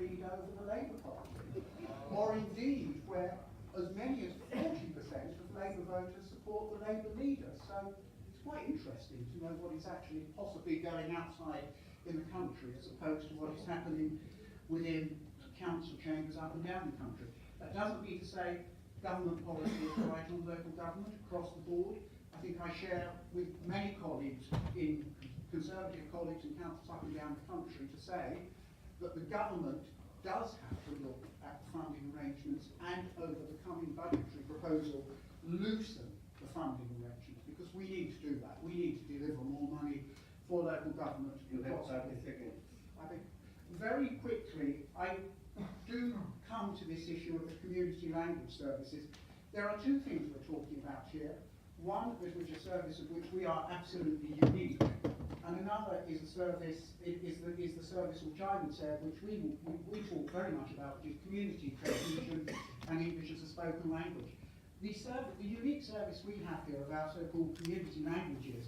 lead over the Labour Party, or indeed where as many as 40% of Labour voters support the Labour leader. So it's quite interesting to know what is actually possibly going outside in the country as opposed to what is happening within council chambers up and down the country. That doesn't mean to say government policy is right on local government across the board. I think I share with many colleagues, Conservative colleagues in councils up and down the country, to say that the government does have to look at funding arrangements and over the coming budgetary proposal loosen the funding arrangements, because we need to do that. We need to deliver more money for local government. You have 30 seconds. I think very quickly, I do come to this issue of the community language services. There are two things we're talking about here. One is which a service of which we are absolutely unique, and another is a service is the service which I would say which we talk very much about, which is community transmission and English as a spoken language. The unique service we have here of our so-called community languages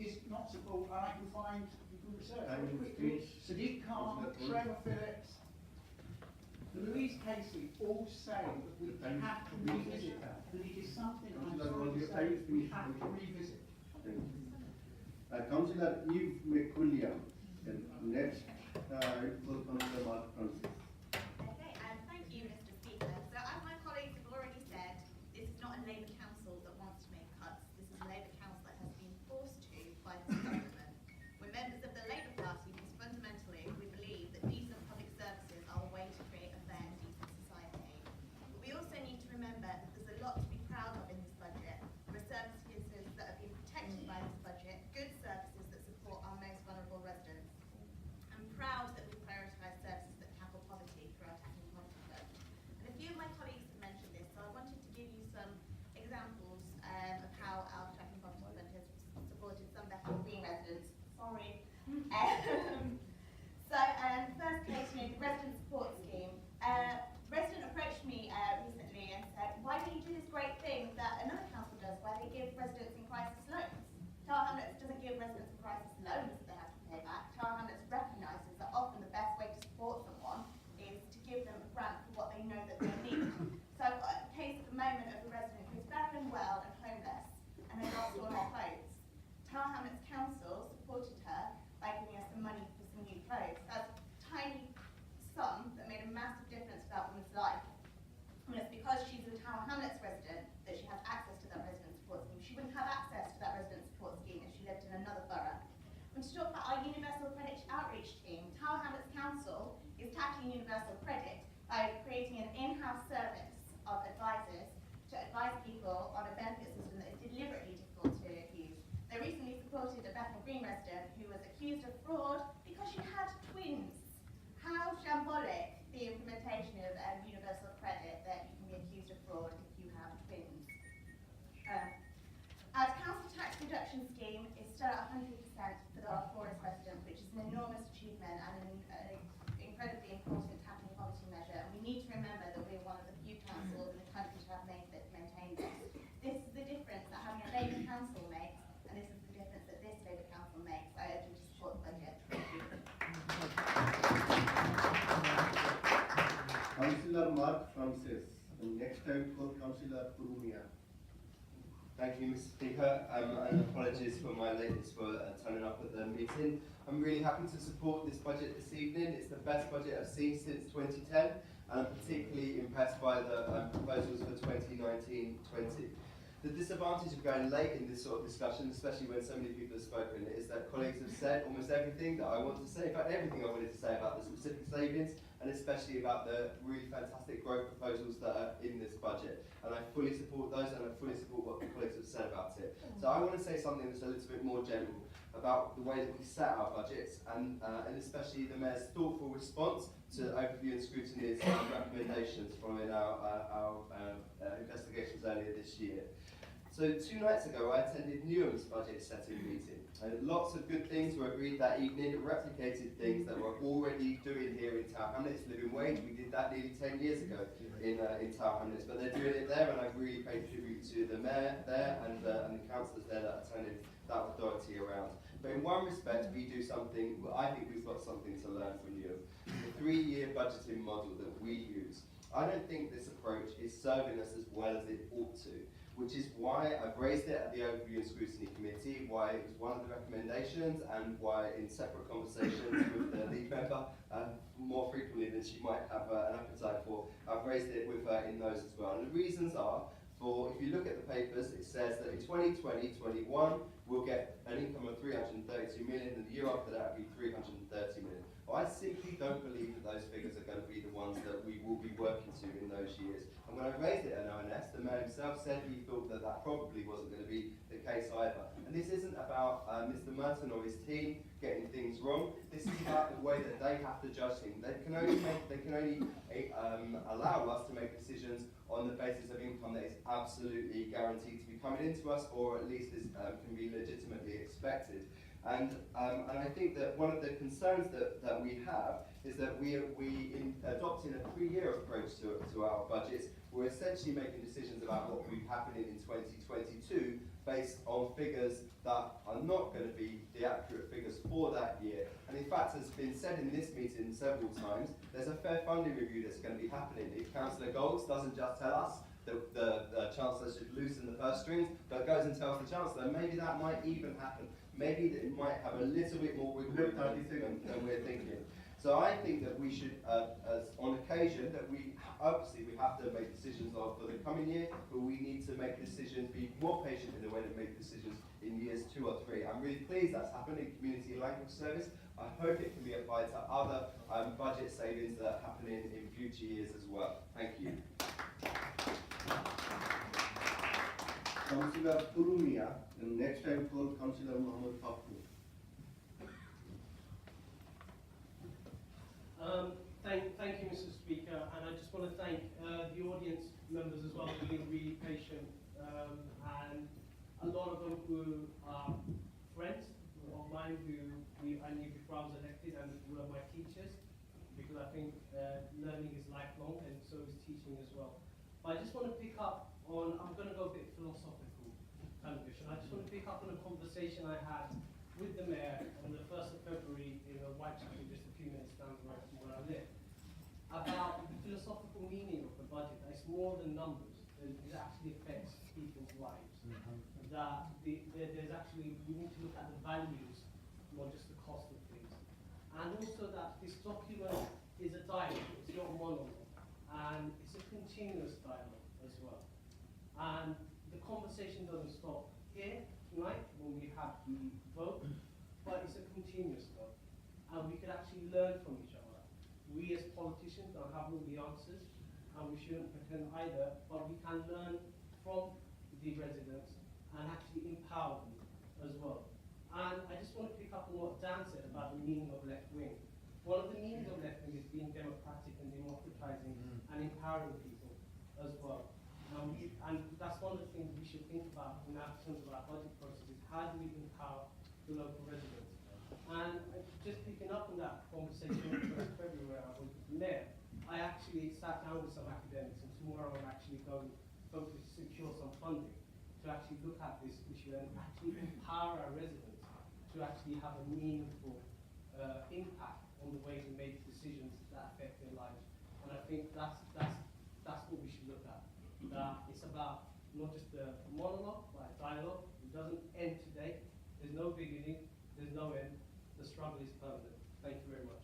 is not support, and I can find, you can research very quickly, Sadiq Khan, Trevor Phillips, Louise Casey all say that we have to revisit that it is something I'm sorry to say we have to revisit. Councillor Eve McWilliam, and next will Councillor Mark Francis. Okay, thank you, Mr. Speaker. So as my colleagues have already said, this is not a Labour council that wants to make cuts. This is a Labour council that has been forced to by the government. We're members of the Labour Party because fundamentally we believe that decent public services are a way to create a fair and decent society. But we also need to remember that there's a lot to be proud of in this budget. There are services that have been protected by this budget, good services that support our most vulnerable residents. I'm proud that we prioritise services that tackle poverty through our Tackling Poverty Fund. And a few of my colleagues have mentioned this, so I wanted to give you some examples of how our Tackling Poverty Fund has supported some Bethnal Green residents. Sorry. First case, the resident support scheme. Resident approached me recently and said, why don't you do this great thing that another council does, where they give residents in crisis loans? Tower Hamlets doesn't give residents in crisis loans that they have to pay back. Tower Hamlets recognises that often the best way to support someone is to give them a grant for what they know that they need. So I've got a case at the moment of a resident who's very unwell and homeless, and they lost all her clothes. Tower Hamlets Council supported her by giving her some money for some new clothes. That's a tiny sum that made a massive difference to that woman's life. And it's because she's a Tower Hamlets resident that she has access to that resident support scheme. She wouldn't have access to that resident support scheme if she lived in another borough. And to talk about our Universal Credit Outreach team, Tower Hamlets Council is tackling Universal Credit by creating an in-house service of advisors to advise people on a benefit system that is deliberately difficult to use. They recently supported a Bethnal Green resident who was accused of fraud because she had twins. How shambolic the implementation of universal credit that you can be accused of fraud if you have twins. At Councillor Mark Francis. And next I will call Councillor Purumia. Thank you, Mr. Speaker, and apologies for my lateness for turning up at the meeting. I'm really happy to support this budget this evening. It's the best budget I've seen since 2010, and I'm particularly impressed by the proposals for 2019-20. The disadvantage of going late in this sort of discussion, especially when so many people have spoken, is that colleagues have said almost everything that I want to say, in fact everything I wanted to say about the specific savings, and especially about the really fantastic growth proposals that are in this budget. And I fully support those, and I fully support what the colleagues have said about it. So I want to say something that's a little bit more general about the way that we set our budgets, and especially the Mayor's thoughtful response to overview and scrutiny's recommendations following our investigations earlier this year. So 2 nights ago I attended Newham's budget setting meeting, and lots of good things were agreed that evening that replicated things that we're already doing here in Tower Hamlets. Living wage, we did that nearly 10 years ago in Tower Hamlets, but they're doing it there, and I really pay tribute to the Mayor there and the councillors there that are turning that authority around. But in one respect, we do something, I think we've got something to learn from you. The 3-year budgeting model that we use. I don't think this approach is serving us as well as it ought to, which is why I've raised it at the Overview and Scrutiny Committee, why it was one of the recommendations, and why in separate conversations with the lead member, more frequently than she might have an appetite for, I've raised it with her in those as well. And the reasons are, if you look at the papers, it says that in 2020-21, we'll get an income of 332 million, and the year after that will be 330 million. Well, I simply don't believe that those figures are going to be the ones that we will be working to in those years. And when I raised it at ONS, the Mayor himself said he thought that that probably wasn't going to be the case either. And this isn't about Mr. Merton or his team getting things wrong. This is about the way that they have to judge things. They can only allow us to make decisions on the basis of income that is absolutely guaranteed to be coming into us, or at least can be legitimately expected. And I think that one of the concerns that we have is that in adopting a 3-year approach to our budgets, we're essentially making decisions about what will be happening in 2022 based on figures that are not going to be the accurate figures for that year. And in fact, as has been said in this meeting several times, there's a fair funding review that's going to be happening. If Councillor Golds doesn't just tell us that the Chancellor should loosen the purse strings, but goes and tells the Chancellor, maybe that might even happen. Maybe it might have a little bit more wiggle room than we're thinking. So I think that we should, on occasion, that we have to make decisions for the coming year, but we need to make decisions, be more patient in the way to make decisions in years 2 or 3. I'm really pleased that's happened in Community Language Service. I hope it can be applied to other budget savings that are happening in future years as well. Thank you. Councillor Purumia, and next I will call Councillor Mohammed Faku. Thank you, Mr. Speaker, and I just want to thank the audience members as well for being really patient, and a lot of them who are friends of mine I knew before I was elected, and who are my teachers, because I think learning is lifelong, and so is teaching as well. But I just want to pick up on, I'm going to go a bit philosophical, television. I just want to pick up on a conversation I had with the Mayor on the 1st of February in Whitechapel, just a few minutes down the road from where I live, about the philosophical meaning of the budget. That it's more than numbers, it actually affects people's lives. That there's actually, we need to look at the values, not just the cost of things. And also that this document is a dialogue, it's not a monologue, and it's a continuous dialogue as well. And the conversation doesn't stop here tonight when we have the vote, but it's a continuous vote. And we can actually learn from each other. We as politicians don't have all the answers, and we shouldn't pretend either, but we can learn from the residents and actually empower them as well. And I just want to pick up on what Dan said about the meaning of left wing. One of the meanings of left wing is being democratic and democratizing and empowering people as well. And that's one of the things we should think about in terms of our budget processes. How do we empower the local residents? And just picking up on that conversation in February where I was with the Mayor, I actually sat down with some academics, and tomorrow I'm actually going to secure some funding to actually look at this issue and actually empower our residents to actually have a meaningful impact on the way we make decisions that affect their lives. And I think that's that it's about not just a monologue, but a dialogue. It doesn't end today. There's no beginning, there's no end. The struggle is permanent. Thank you very much.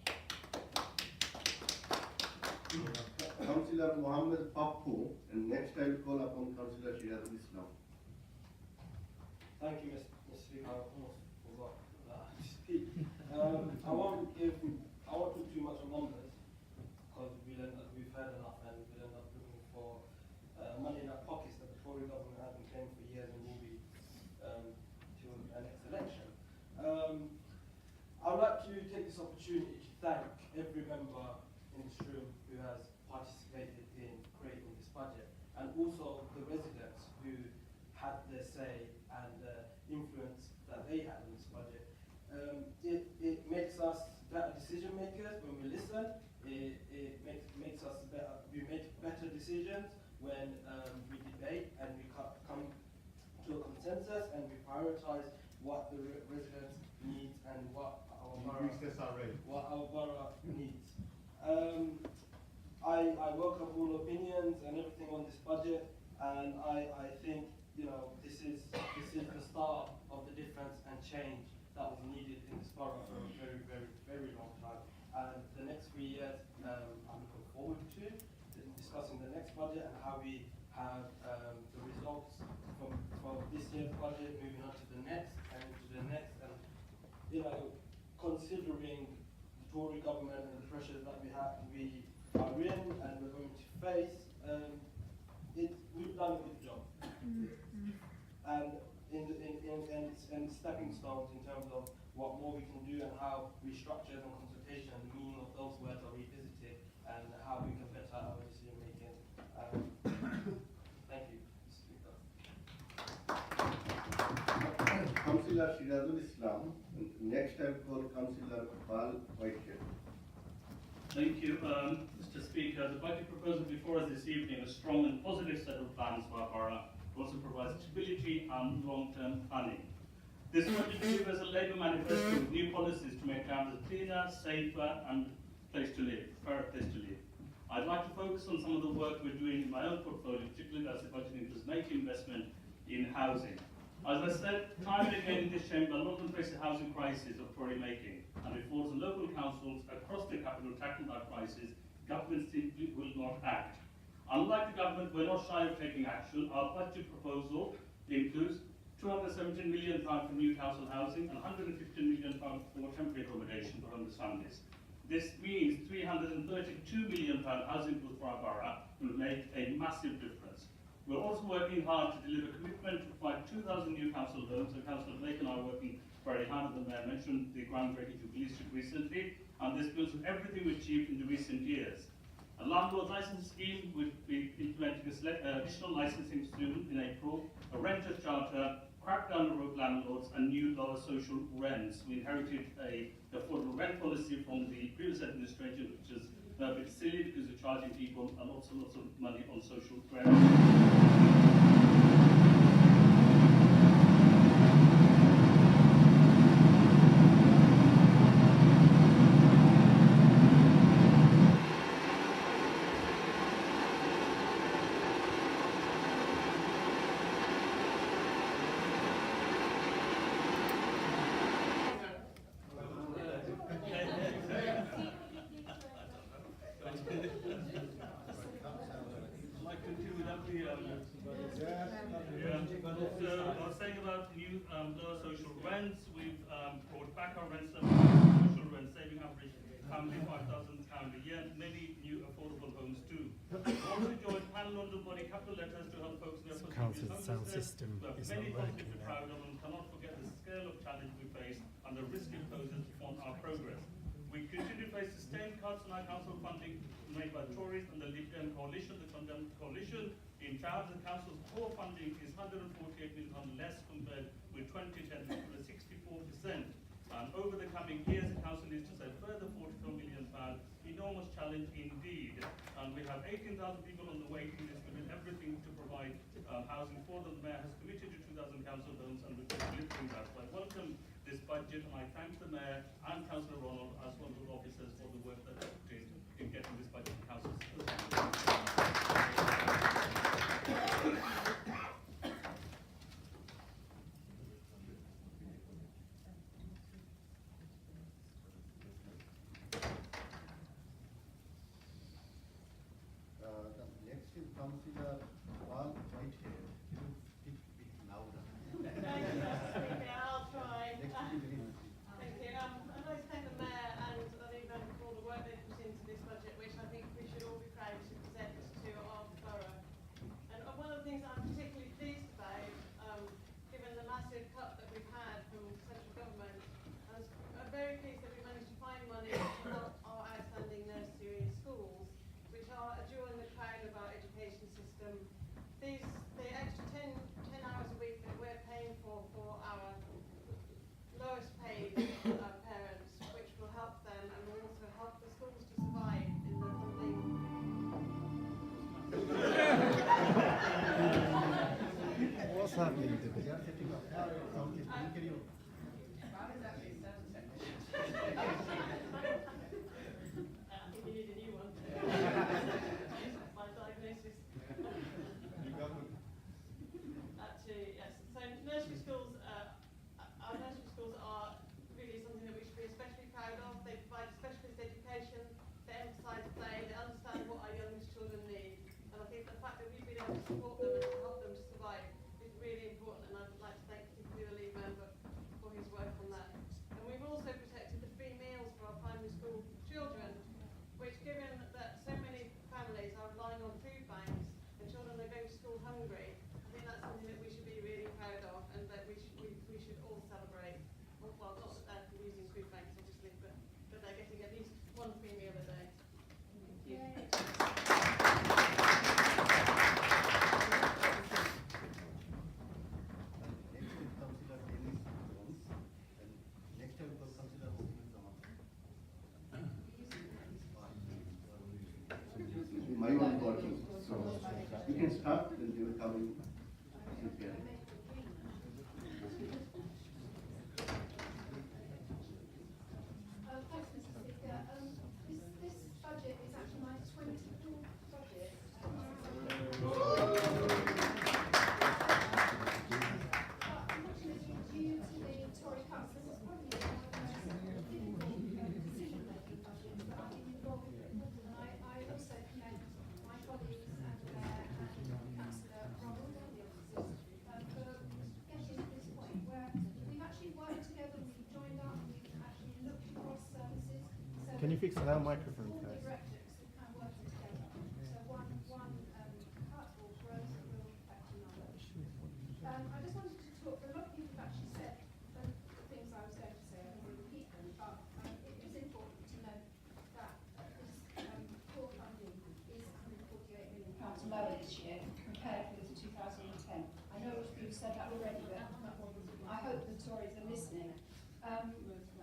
Councillor Mohammed Pappu, and next I will call upon Councillor Shirazul Islam. Thank you, Mr. Speaker. I almost forgot to speak. I won't put too much on numbers because we've heard enough and we'll end up looking for money in our pockets that the Tory government has been claiming for years and will be till the next election. I would like to take this opportunity to thank every member in this room who has participated in creating this budget, and also the residents who had their say and influence that they had in this budget. It makes us better decision makers when we listen. It makes us better. We make better decisions when we debate and we come to a consensus and we prioritize what the residents need and what our borough needs. I welcome all opinions and everything on this budget, and I think this is the start of the difference and change that was needed in this borough for a very, very, very long time. And the next 3 years, I'm looking forward to discussing the next budget and how we have the results from this year's budget moving on to the next and to the next, and considering the Tory government and the pressures that we are in and we're going to face, we've done a good job. And in stepping stones in terms of what more we can do and how restructures and consultation and the meaning of those words are revisited and how we can better our decision making. Thank you, Mr. Speaker. Councillor Shirazul Islam. Next I will call Councillor Bal Whitehead. Thank you, Mr. Speaker. The budget proposal before us this evening is a strong and positive set of plans for our borough. It also provides stability and long-term planning. This budget delivers a Labour manifesto with new policies to make towns a cleaner, safer and place to live, fairer place to live. I'd like to focus on some of the work we're doing in my own portfolio, particularly as the budget includes major investment in housing. As I said, time and again in this chamber, London faces a housing crisis of Tory making, and it falls on local councils across the capital tackling that crisis. Government simply will not act. Unlike the government, we're not shy of taking action. Our budget proposal includes £217 million for new council housing and £115 million for temporary accommodation for homeless families. This means £332 million housing boost for our borough will make a massive difference. We're also working hard to deliver commitment to provide 2,000 new council homes, and Councillor Blake and I are working very hard. The Mayor mentioned the groundbreaking Jubilee Street recently, and this builds on everything we achieved in the recent years. A landlord licence scheme will be implementing additional licensing soon in April, a renters charter, crackdown on rogue landlords, and new lower social rents. We inherited a affordable rent policy from the previous administration, which is a bit silly because we're charging people lots of money on social rent. I was saying about new lower social rents. We've brought back our rent social rent, saving average family £5,000 a year, many new affordable homes too. We also joined panel on the body capital letters to help folks in their Council sound system is not many working. positives we're proud of and cannot forget the scale of challenge we face and the risk it poses on our progress. We continue to face sustained cuts in our council funding made by the Tories and the Lib Dem coalition. The condemned coalition in charge of the council's core funding is £148 million less compared with 2010, which was 64%. And over the coming years, the council needs to save further £44 million. Enormous challenge indeed. And we have 18,000 people on the waiting list. We did everything to provide housing for them. The Mayor has committed to 2,000 council homes, and we're delivering that. So I welcome this budget, and I thank the Mayor and Councillor Ronald as one of the officers for the work that they put in getting this budget to council. is Councillor Wal Whitehead. Can you speak a bit louder? Thank you, Mr. Speaker. I'll try. Next to the very Thank you. I'd like to thank the Mayor and Oliver for all the work they've put into this budget, which I think we should all be proud to present to our borough. And one of the things I'm particularly pleased about, given the massive cut that we've had from central government, I'm very pleased that we managed to find money to help our outstanding nursery schools, which are a jewel in the crown of our education system. The extra 10 hours a week that we're paying for our lowest paid parents, which will help them and will also help the schools to survive in the funding. What's happening? They are setting up something. Can you? I think you need a new one. My diagnosis. Actually, yes. So nursery schools, our nursery schools are really something that we should be especially proud of. They provide specialist education, they emphasise play, they understand what our youngest children need. And I think the fact that we've been able to support them and to help them to survive is really important, and I'd like to thank particularly the lead member for his work on that. And we've also protected the free meals for our primary school children, which, given that so many families are relying on food banks and children are going to school hungry, I think that's something that we should be really proud of and that we should all celebrate. Well, not that they're using food banks, obviously, but they're getting at least one free meal a day. Thank you. Next is Councillor Dennis Jones. And next time for Councillor Hossein Zaman. My one working, so you can start, then they will come in. Prepare. Thanks, Mr. Speaker. This budget is actually my 24th budget. Unfortunately, due to the Tory cuts, this is probably one of the most difficult decision-making budgets that I've been involved in. And I also commend my colleagues and Councillor Ronald and the officers for getting to this point where we've actually worked together, we've joined up, we've actually looked across services. So Can you fix that microphone, all the guys? directors have kind of worked together. So one cut or growth will affect another. I just wanted to talk, a lot of people have actually said the things I was going to say, I don't want to repeat them, but it is important to note that this core funding is £148 million lower this year compared with 2010. I know we've said that already, but I hope the Tories are listening.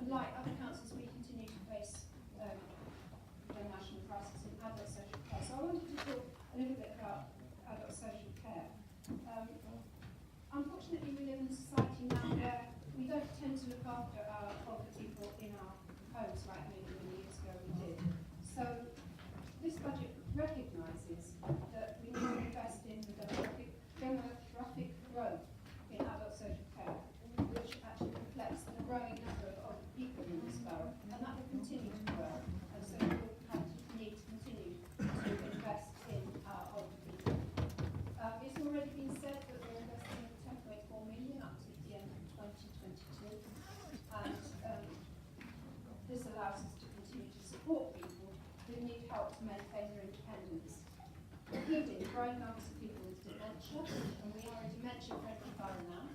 Like other councils, we continue to face the national crisis in adult social care. So I wanted to talk a little bit about adult social care. Unfortunately, we live in a society now where we don't tend to look after our older people in our homes like maybe many years ago we did. So this budget recognises that we need to invest in the demographic growth in adult social care, which actually reflects the growing number of people in this borough, and that will continue to grow. And so we will have to need to continue to invest in our older people. It's already been said that we're investing 10.4 million up to the end of 2022, and this allows us to continue to support people who need help to maintain their independence, including growing numbers of people with dementia, and we are a dementia-friendly borough now.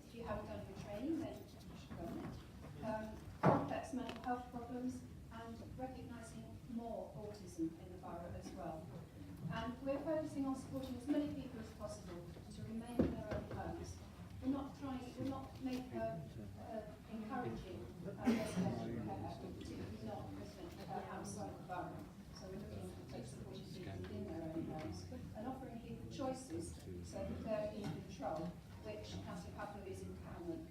If you haven't done your training, then you should go on it. Complex mental health problems, and recognising more autism in the borough as well. And we're focusing on supporting as many people as possible to remain in their own homes. We're not encouraging residential care, particularly not residential care outside the borough. So we're looking at supporting people within their own homes and offering people choices so that they're in control, which Councillor Pablo is empowerment.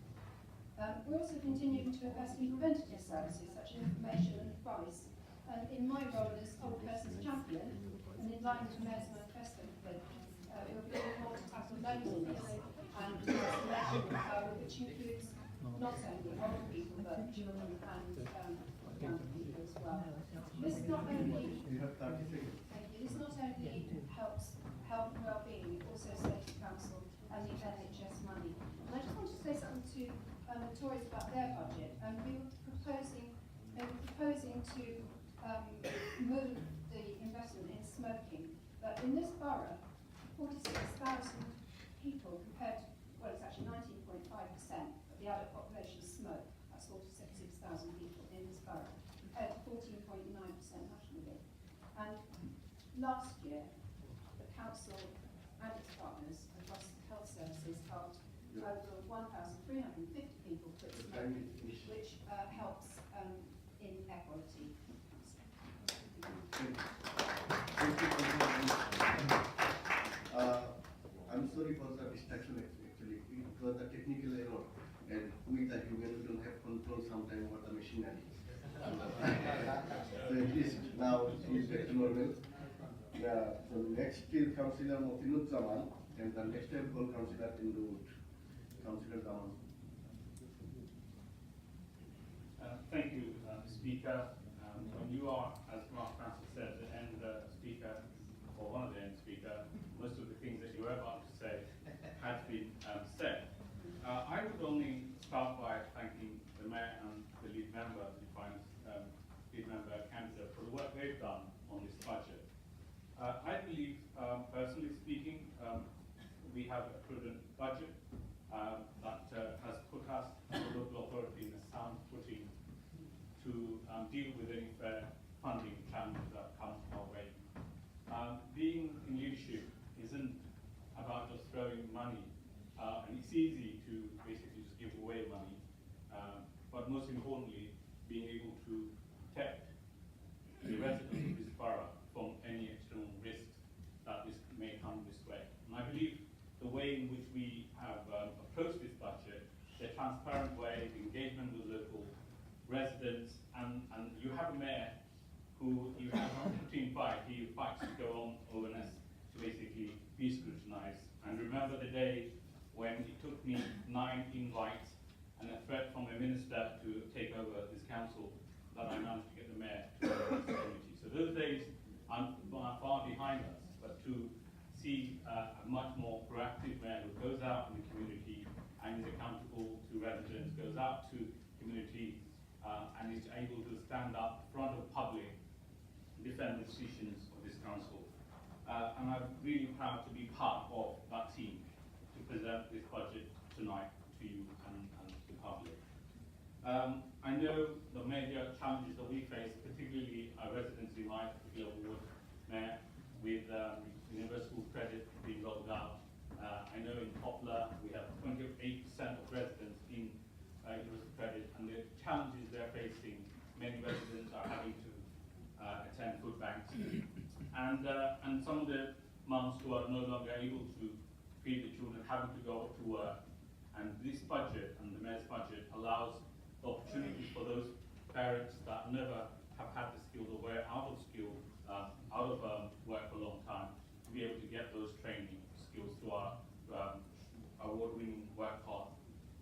We're also continuing to invest in preventative services such as information and advice. And in my role as old persons champion, and in line with the Mayor's manifesto pledge, we'll be doing more to tackle loans and isolation, which includes not only old people but children and young people as well. This not only You have 30 seconds. Thank you. This not only helps wanting to move the investment in smoking, but in this borough, 46,000 people compared to, well, it's actually 19.5% of the adult population smoke. That's 46,000 people in this borough, compared to 14.9% nationally. And last year, the council and its partners across health services helped over 1,350 people quit smoking, which helps in air quality. I'm sorry for the distraction actually. It was a technical error, and we the human we don't have control sometimes over the machinery. So at least now it is back to normal. So next is Councillor Motinuzzaman, and the next time call Councillor Indowood. Councillor Zaman. Thank you, Speaker. When you are, as Mark Francis said, the end speaker, or one of the end speaker, most of the things that you were about to say had been said. I would only start by thanking the Mayor and the lead member, the finance lead member candidate, for the work they've done on this budget. I believe, personally speaking, we have a prudent budget that has put us, the local authority, in a sound footing to deal with any fair funding challenges that come our way. Being in leadership isn't about just throwing money, and it's easy to basically just give away money, but most importantly, being able to protect the residents of this borough from any external risks that this may come this way. And I believe the way in which we have approached this budget, the transparent way, the engagement with local residents, and you have a mayor who you have not to invite, he fights to go on ONS to basically be scrutinized. And remember the day when it took me 9 invites and a threat from a minister to take over this council that I managed to get the mayor to this committee. So those days are far behind us, but to see a much more proactive mayor who goes out in the community and is accountable to residents, goes out to community and is able to stand up in front of public, defend the decisions of this council. And I'm really proud to be part of that team to present this budget tonight to you and the public. I know the major challenges that we face, particularly our residents in my particular ward, Mayor, with universal credit being rolled out. I know in Poplar we have 28% of residents in universal credit, and the challenges they're facing, many residents are having to attend food banks, and some of the mums who are no longer able to feed the children, having to go to work. And this budget and the mayor's budget allows the opportunities for those parents that never have had the skills or were out of skill, out of work for a long time, to be able to get those training skills through our award-winning work hard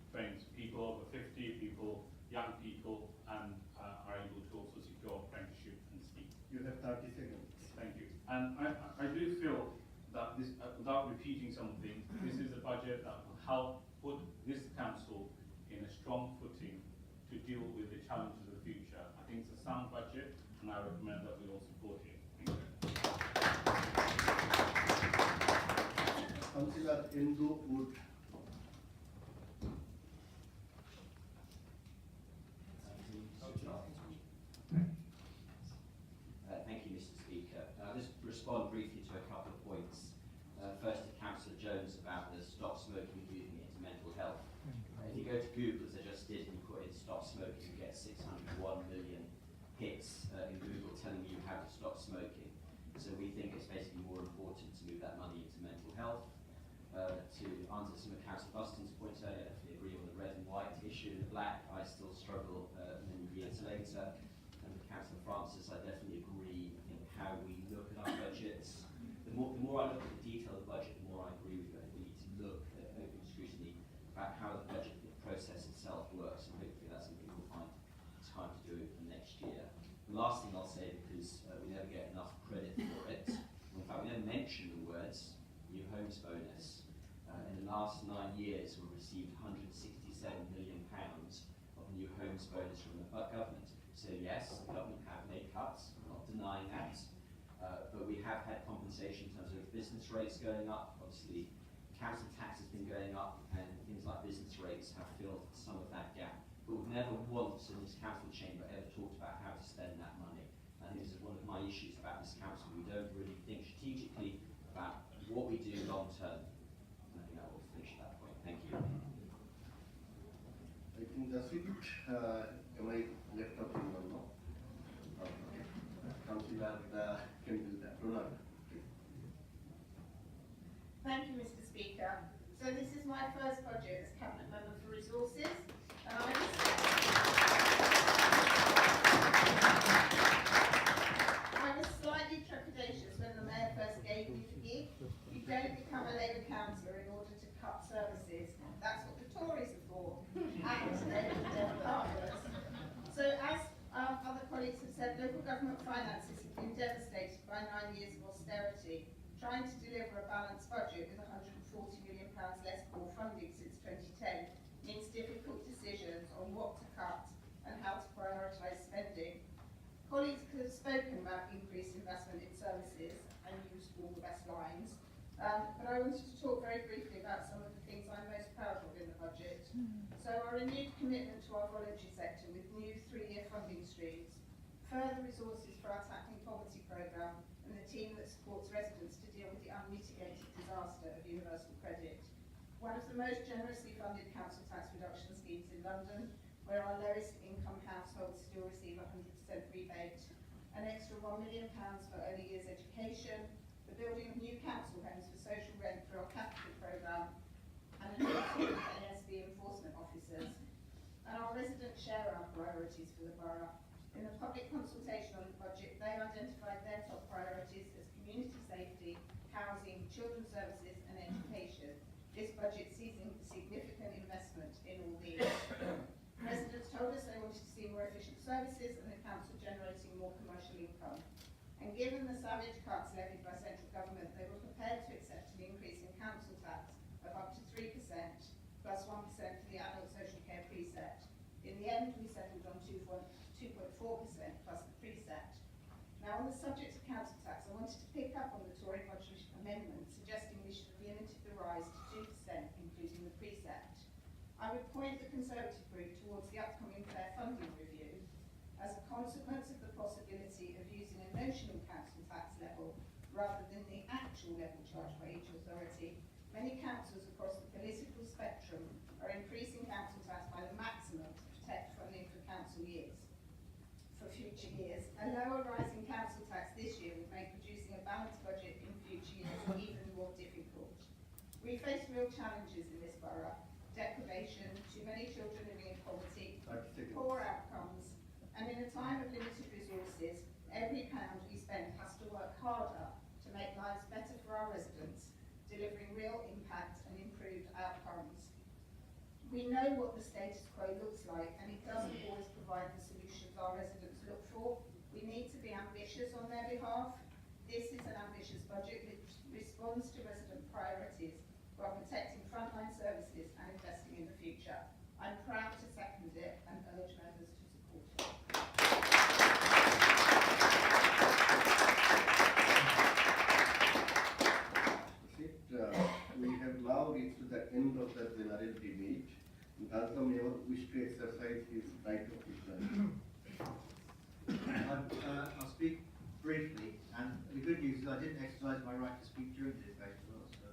trains people over 50, people, young people, and are able to also secure apprenticeship and speak. You have 30 seconds. Thank you. And I do feel that this, without repeating something, this is a budget that will help put this council in a strong footing to deal with the challenges of the future. I think it's a sound budget, and I recommend that we all support it. Thank you. Councillor Indowood. Thank you, Mr. Speaker. I'll just respond briefly to a couple of points. First to Councillor Jones about the stop smoking moving into mental health. If you go to Google, as I just did, and you put in stop smoking, you get 601 million hits in Google telling you how to stop smoking. So we think it's basically more important to move that money into mental health. To answer some of Councillor Buston's points earlier, I definitely agree on the red and white issue. The black, I still struggle many years later. And with Councillor Francis, I definitely agree. I think how we look at our budgets, the more I look at the detail of the budget, the more I agree with you. I think we need to look at open scrutiny about how the budget process itself works, and hopefully that's something we'll find time to do for next year. The last thing I'll say, because we never get enough credit for it, in fact we never mention the words new homes bonus. In the last 9 years we've received £167 million of new homes bonus from the government. So yes, the government have have had compensation in terms of business rates going up. Obviously, council tax has been going up, and things like business rates have filled some of that gap. But we've never once in this council chamber ever talked about how to spend that money. I think this is one of my issues about this council. We don't really think strategically about what we do long term. And I think I will finish at that point. Thank you. I think that's it. Am I left out anyone now? Councillor can do that. Ronald, please. Thank you, Mr. Speaker. So this is my first budget as Cabinet Member for Resources. And I was slightly trepidatious when the Mayor first gave me the gig. You don't become a Labour councillor in order to cut services. That's what the Tories are for. And they're partners. So as other colleagues have said, local government finances have been devastated by 9 years of austerity. Trying to deliver a balanced budget with £140 million less core funding since 2010 means difficult decisions on what to cut and how to prioritise spending. Colleagues have spoken about increased investment in services and used all the best lines, but I wanted to talk very briefly about some of the things I'm most proud of in the budget. So our renewed commitment to our voluntary sector with new 3-year funding streams, further resources for our Tackling Poverty programme, and the team that supports residents to deal with the unmitigated disaster of universal credit. One of the most generously funded council tax reduction schemes in London, where our lowest income households still receive 100% rebate, an extra £1 million for early years education, the building of new council homes for social rent through our capital programme, and a new team of ASB enforcement officers. And our residents share our priorities for the borough. In the public consultation on the budget, they identified their top priorities as community safety, housing, children's services and education. This budget sees significant investment in all these. Residents told us they wanted to see more efficient services and the council generating more commercial income. And given the savage cuts levied by central government, they were prepared to accept an increase in council tax of up to 3% plus 1% for the adult social care precept. In the end, we settled on 2.4% plus the precept. Now, on the subject of council tax, I wanted to pick up on the Tory budget amendment suggesting we should have limited the rise to 2%, including the precept. I would point the Conservative group towards the upcoming fair funding review. As a consequence of the possibility of using a notional council tax level rather than the actual level charged by each authority, many councils across the political spectrum are increasing council tax by the maximum to protect funding for council years. For future years, a lower rise in council tax this year would make producing a balanced budget in future years even more difficult. We face real challenges in this borough: deprivation, too many children living in poverty, poor outcomes, and in a time of limited resources, every pound we spend has to work harder to make lives better for our residents, delivering real impact and improved outcomes. We know what the status quo looks like, and it doesn't always provide the solutions our residents look for. We need to be ambitious on their behalf. This is an ambitious budget which responds to resident priorities while protecting frontline services and investing in the future. I'm proud to second it and urge members to support it. We have now reached the end of the general debate. Does the Mayor wish to exercise his right of reply? I'll speak briefly, and the good news is I didn't exercise my right to speak during the debate as well, so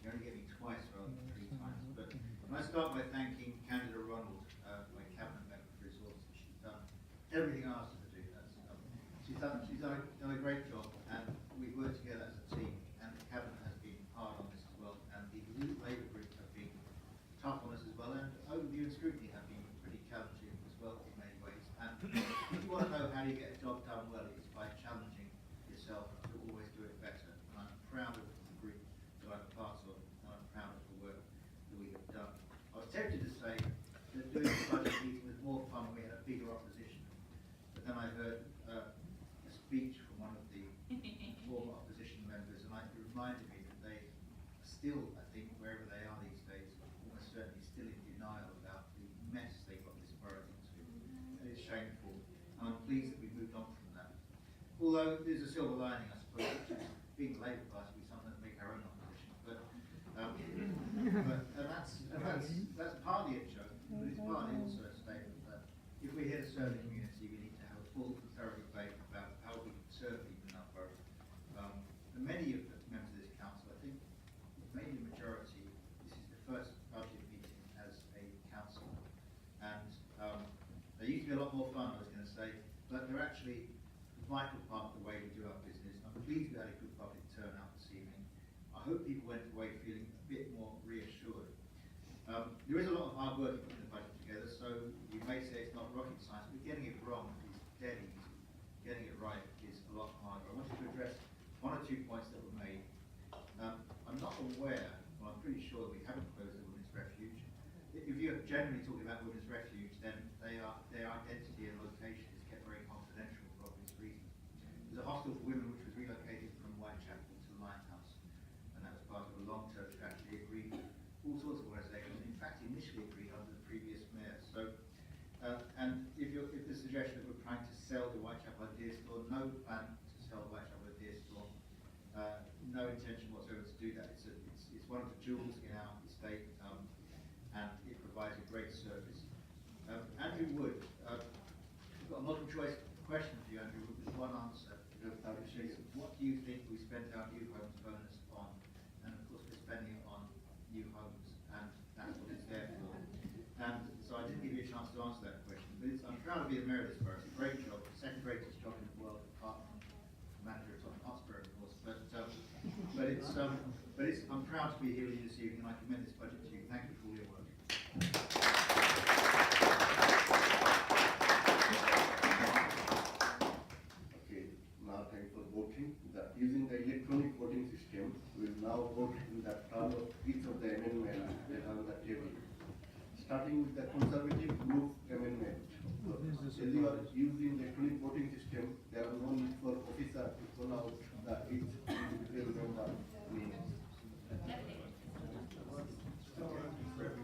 you only get me twice rather than 3 times. But can I start by thanking Candida Ronald, my Cabinet Member for Resources. She's done everything I asked her to do. She's done a great job, and we've worked together as a team, and the Cabinet has been hard on this as well, and the Labour group have been tough on us as well, and overview and scrutiny have been pretty challenging as well in many ways. And if you want to know how you get a job done well, it's by challenging yourself to always do it better. And I'm proud of the group that I'm part of, and I'm proud of the work that we have done. I was tempted to say that doing the budget meeting was more fun when we had a bigger opposition, but then I heard a speech from one of the former opposition members, and it reminded me that they still, I think, wherever they are these days, almost certainly still in denial about the mess they got this borough into. And it's shameful, and I'm pleased that we've moved on from that. Although there's a silver lining, I suppose, which is vital part of the way we do our business. I'm pleased we had a good public turnout this evening. I hope people went away feeling a bit more reassured. There is a lot of hard work in putting the budget together, so you may say it's not rocket science, but getting it wrong is dead easy. Getting it right is a lot harder. I wanted to address one or two points that were made. I'm not aware, well, I'm pretty sure that we haven't closed the women's refuge. If you're generally talking about women's refuge, then their identity and location is kept very confidential for obvious reasons. There's a hostel for women which was relocated from Whitechapel to Limehouse, and that was part of a long-term strategy agreed with all sorts of organisations, in fact initially agreed under the previous mayor. So, and if the suggestion that we're trying to sell the Whitechapel Idea Store, no plan to sell the Whitechapel Idea Store, no intention whatsoever to do that. It's one of the jewels in our estate, and it provides a great service. Andrew Wood, we've got a multiple choice question for you, Andrew Wood, with one answer. What do you think we spent our new homes bonus on? And of course we're spending it on new homes, and that's what it's there for. And so I didn't give you a chance to answer that question, but I'm proud to be the mayor of this borough. It's a great job, the second greatest job in the world, apart from manager of Tottenham Hotspur, of course. But I'm proud to be here with you this evening, and I commend this budget to you. Thank you for all your work. Okay, now time for voting. Using the electronic voting system, we will now vote in the term of each of the amendments that are on the table. Starting with the Conservative Group amendment. So, as you are using the electronic voting system, there are no need for officer to call out each individual member name.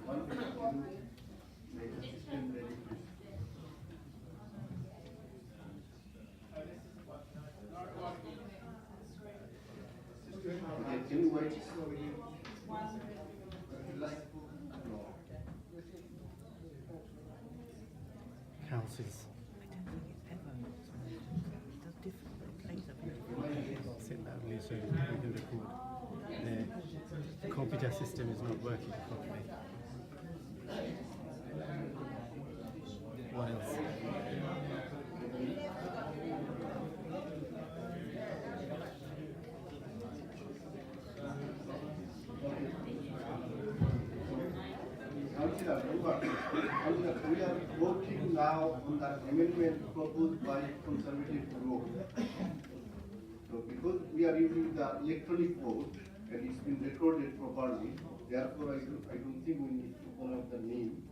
One make the system ready, please. Okay, can you wait? No. Councillors. Sit loudly so we can record. The computer system is not working properly. What else? Councillor, we are voting now on the amendment proposed by Conservative Group. So because we are using the electronic vote and it's been recorded properly, therefore I don't think we need to call out the name.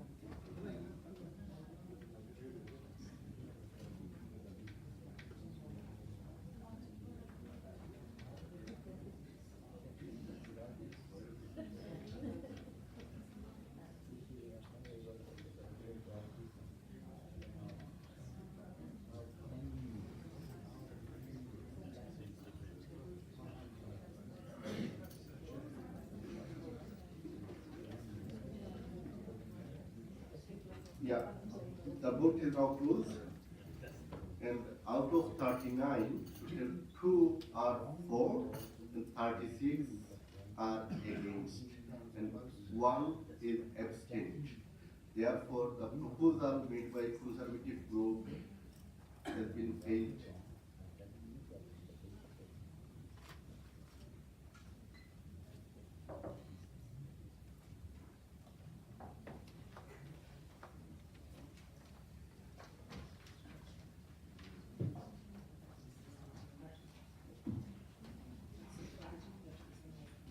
Yeah, the vote is now closed, and out of 39, 2 are for, and 36 are against, and 1 is abstained. Therefore, the proposal made by Conservative Group has been failed.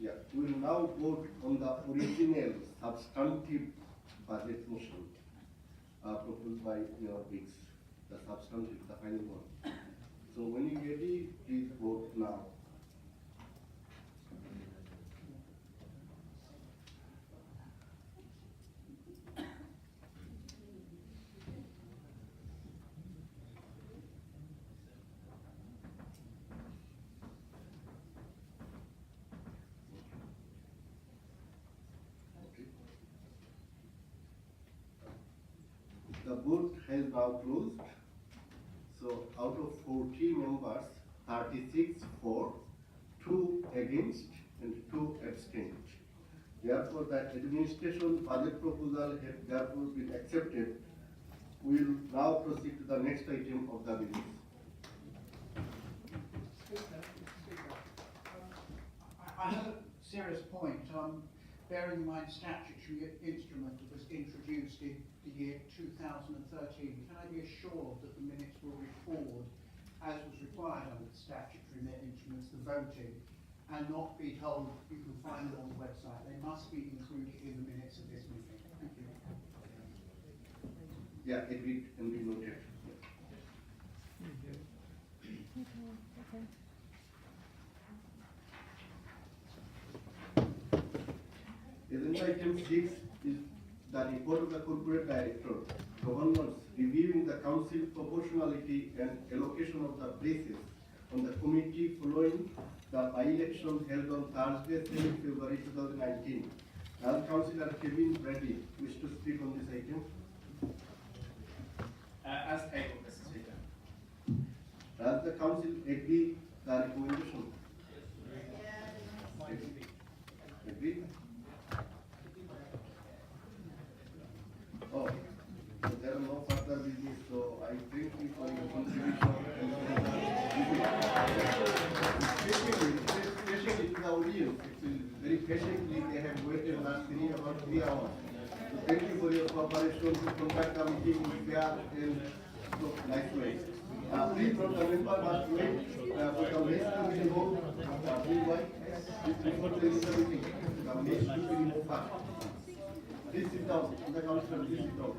Yeah, we will now vote on the original substantive budget motion proposed by your Biggs, the substantive, the final one. So when you're ready, please vote now. The vote has now closed. So out of 40 members, 36 for, 2 against, and 2 abstained. Therefore, the administration budget proposal has therefore been accepted. We will now proceed to the next item of the business. I have a serious point. Bearing in mind statutory instrument that was introduced in the year 2013, can I be assured that the minutes will record, as was required under the statutory instruments, the voting, and not be told you can find them on the website? They must be included in the minutes of this meeting. Thank you. Yeah, it can be noted. Agenda item 6 is the report of the corporate director, governors reviewing the council proportionality and allocation of the places on the committee following the by-election held on Thursday, 7 February 2019. Now, Councillor Kevin Bradley wish to speak on this item. As tabled, Mr. Speaker. Does the council agree the recommendation? Agree? Oh, so there are no further business, so I thank you for your contribution. Especially to the audience, very patiently they have waited last about 3 hours. So thank you for your cooperation to conduct the meeting in fair and so nice way. Please note the member must wait for the next committee vote. Please wait before the meeting. The next committee vote first. Please sit down. The councillor, please sit down.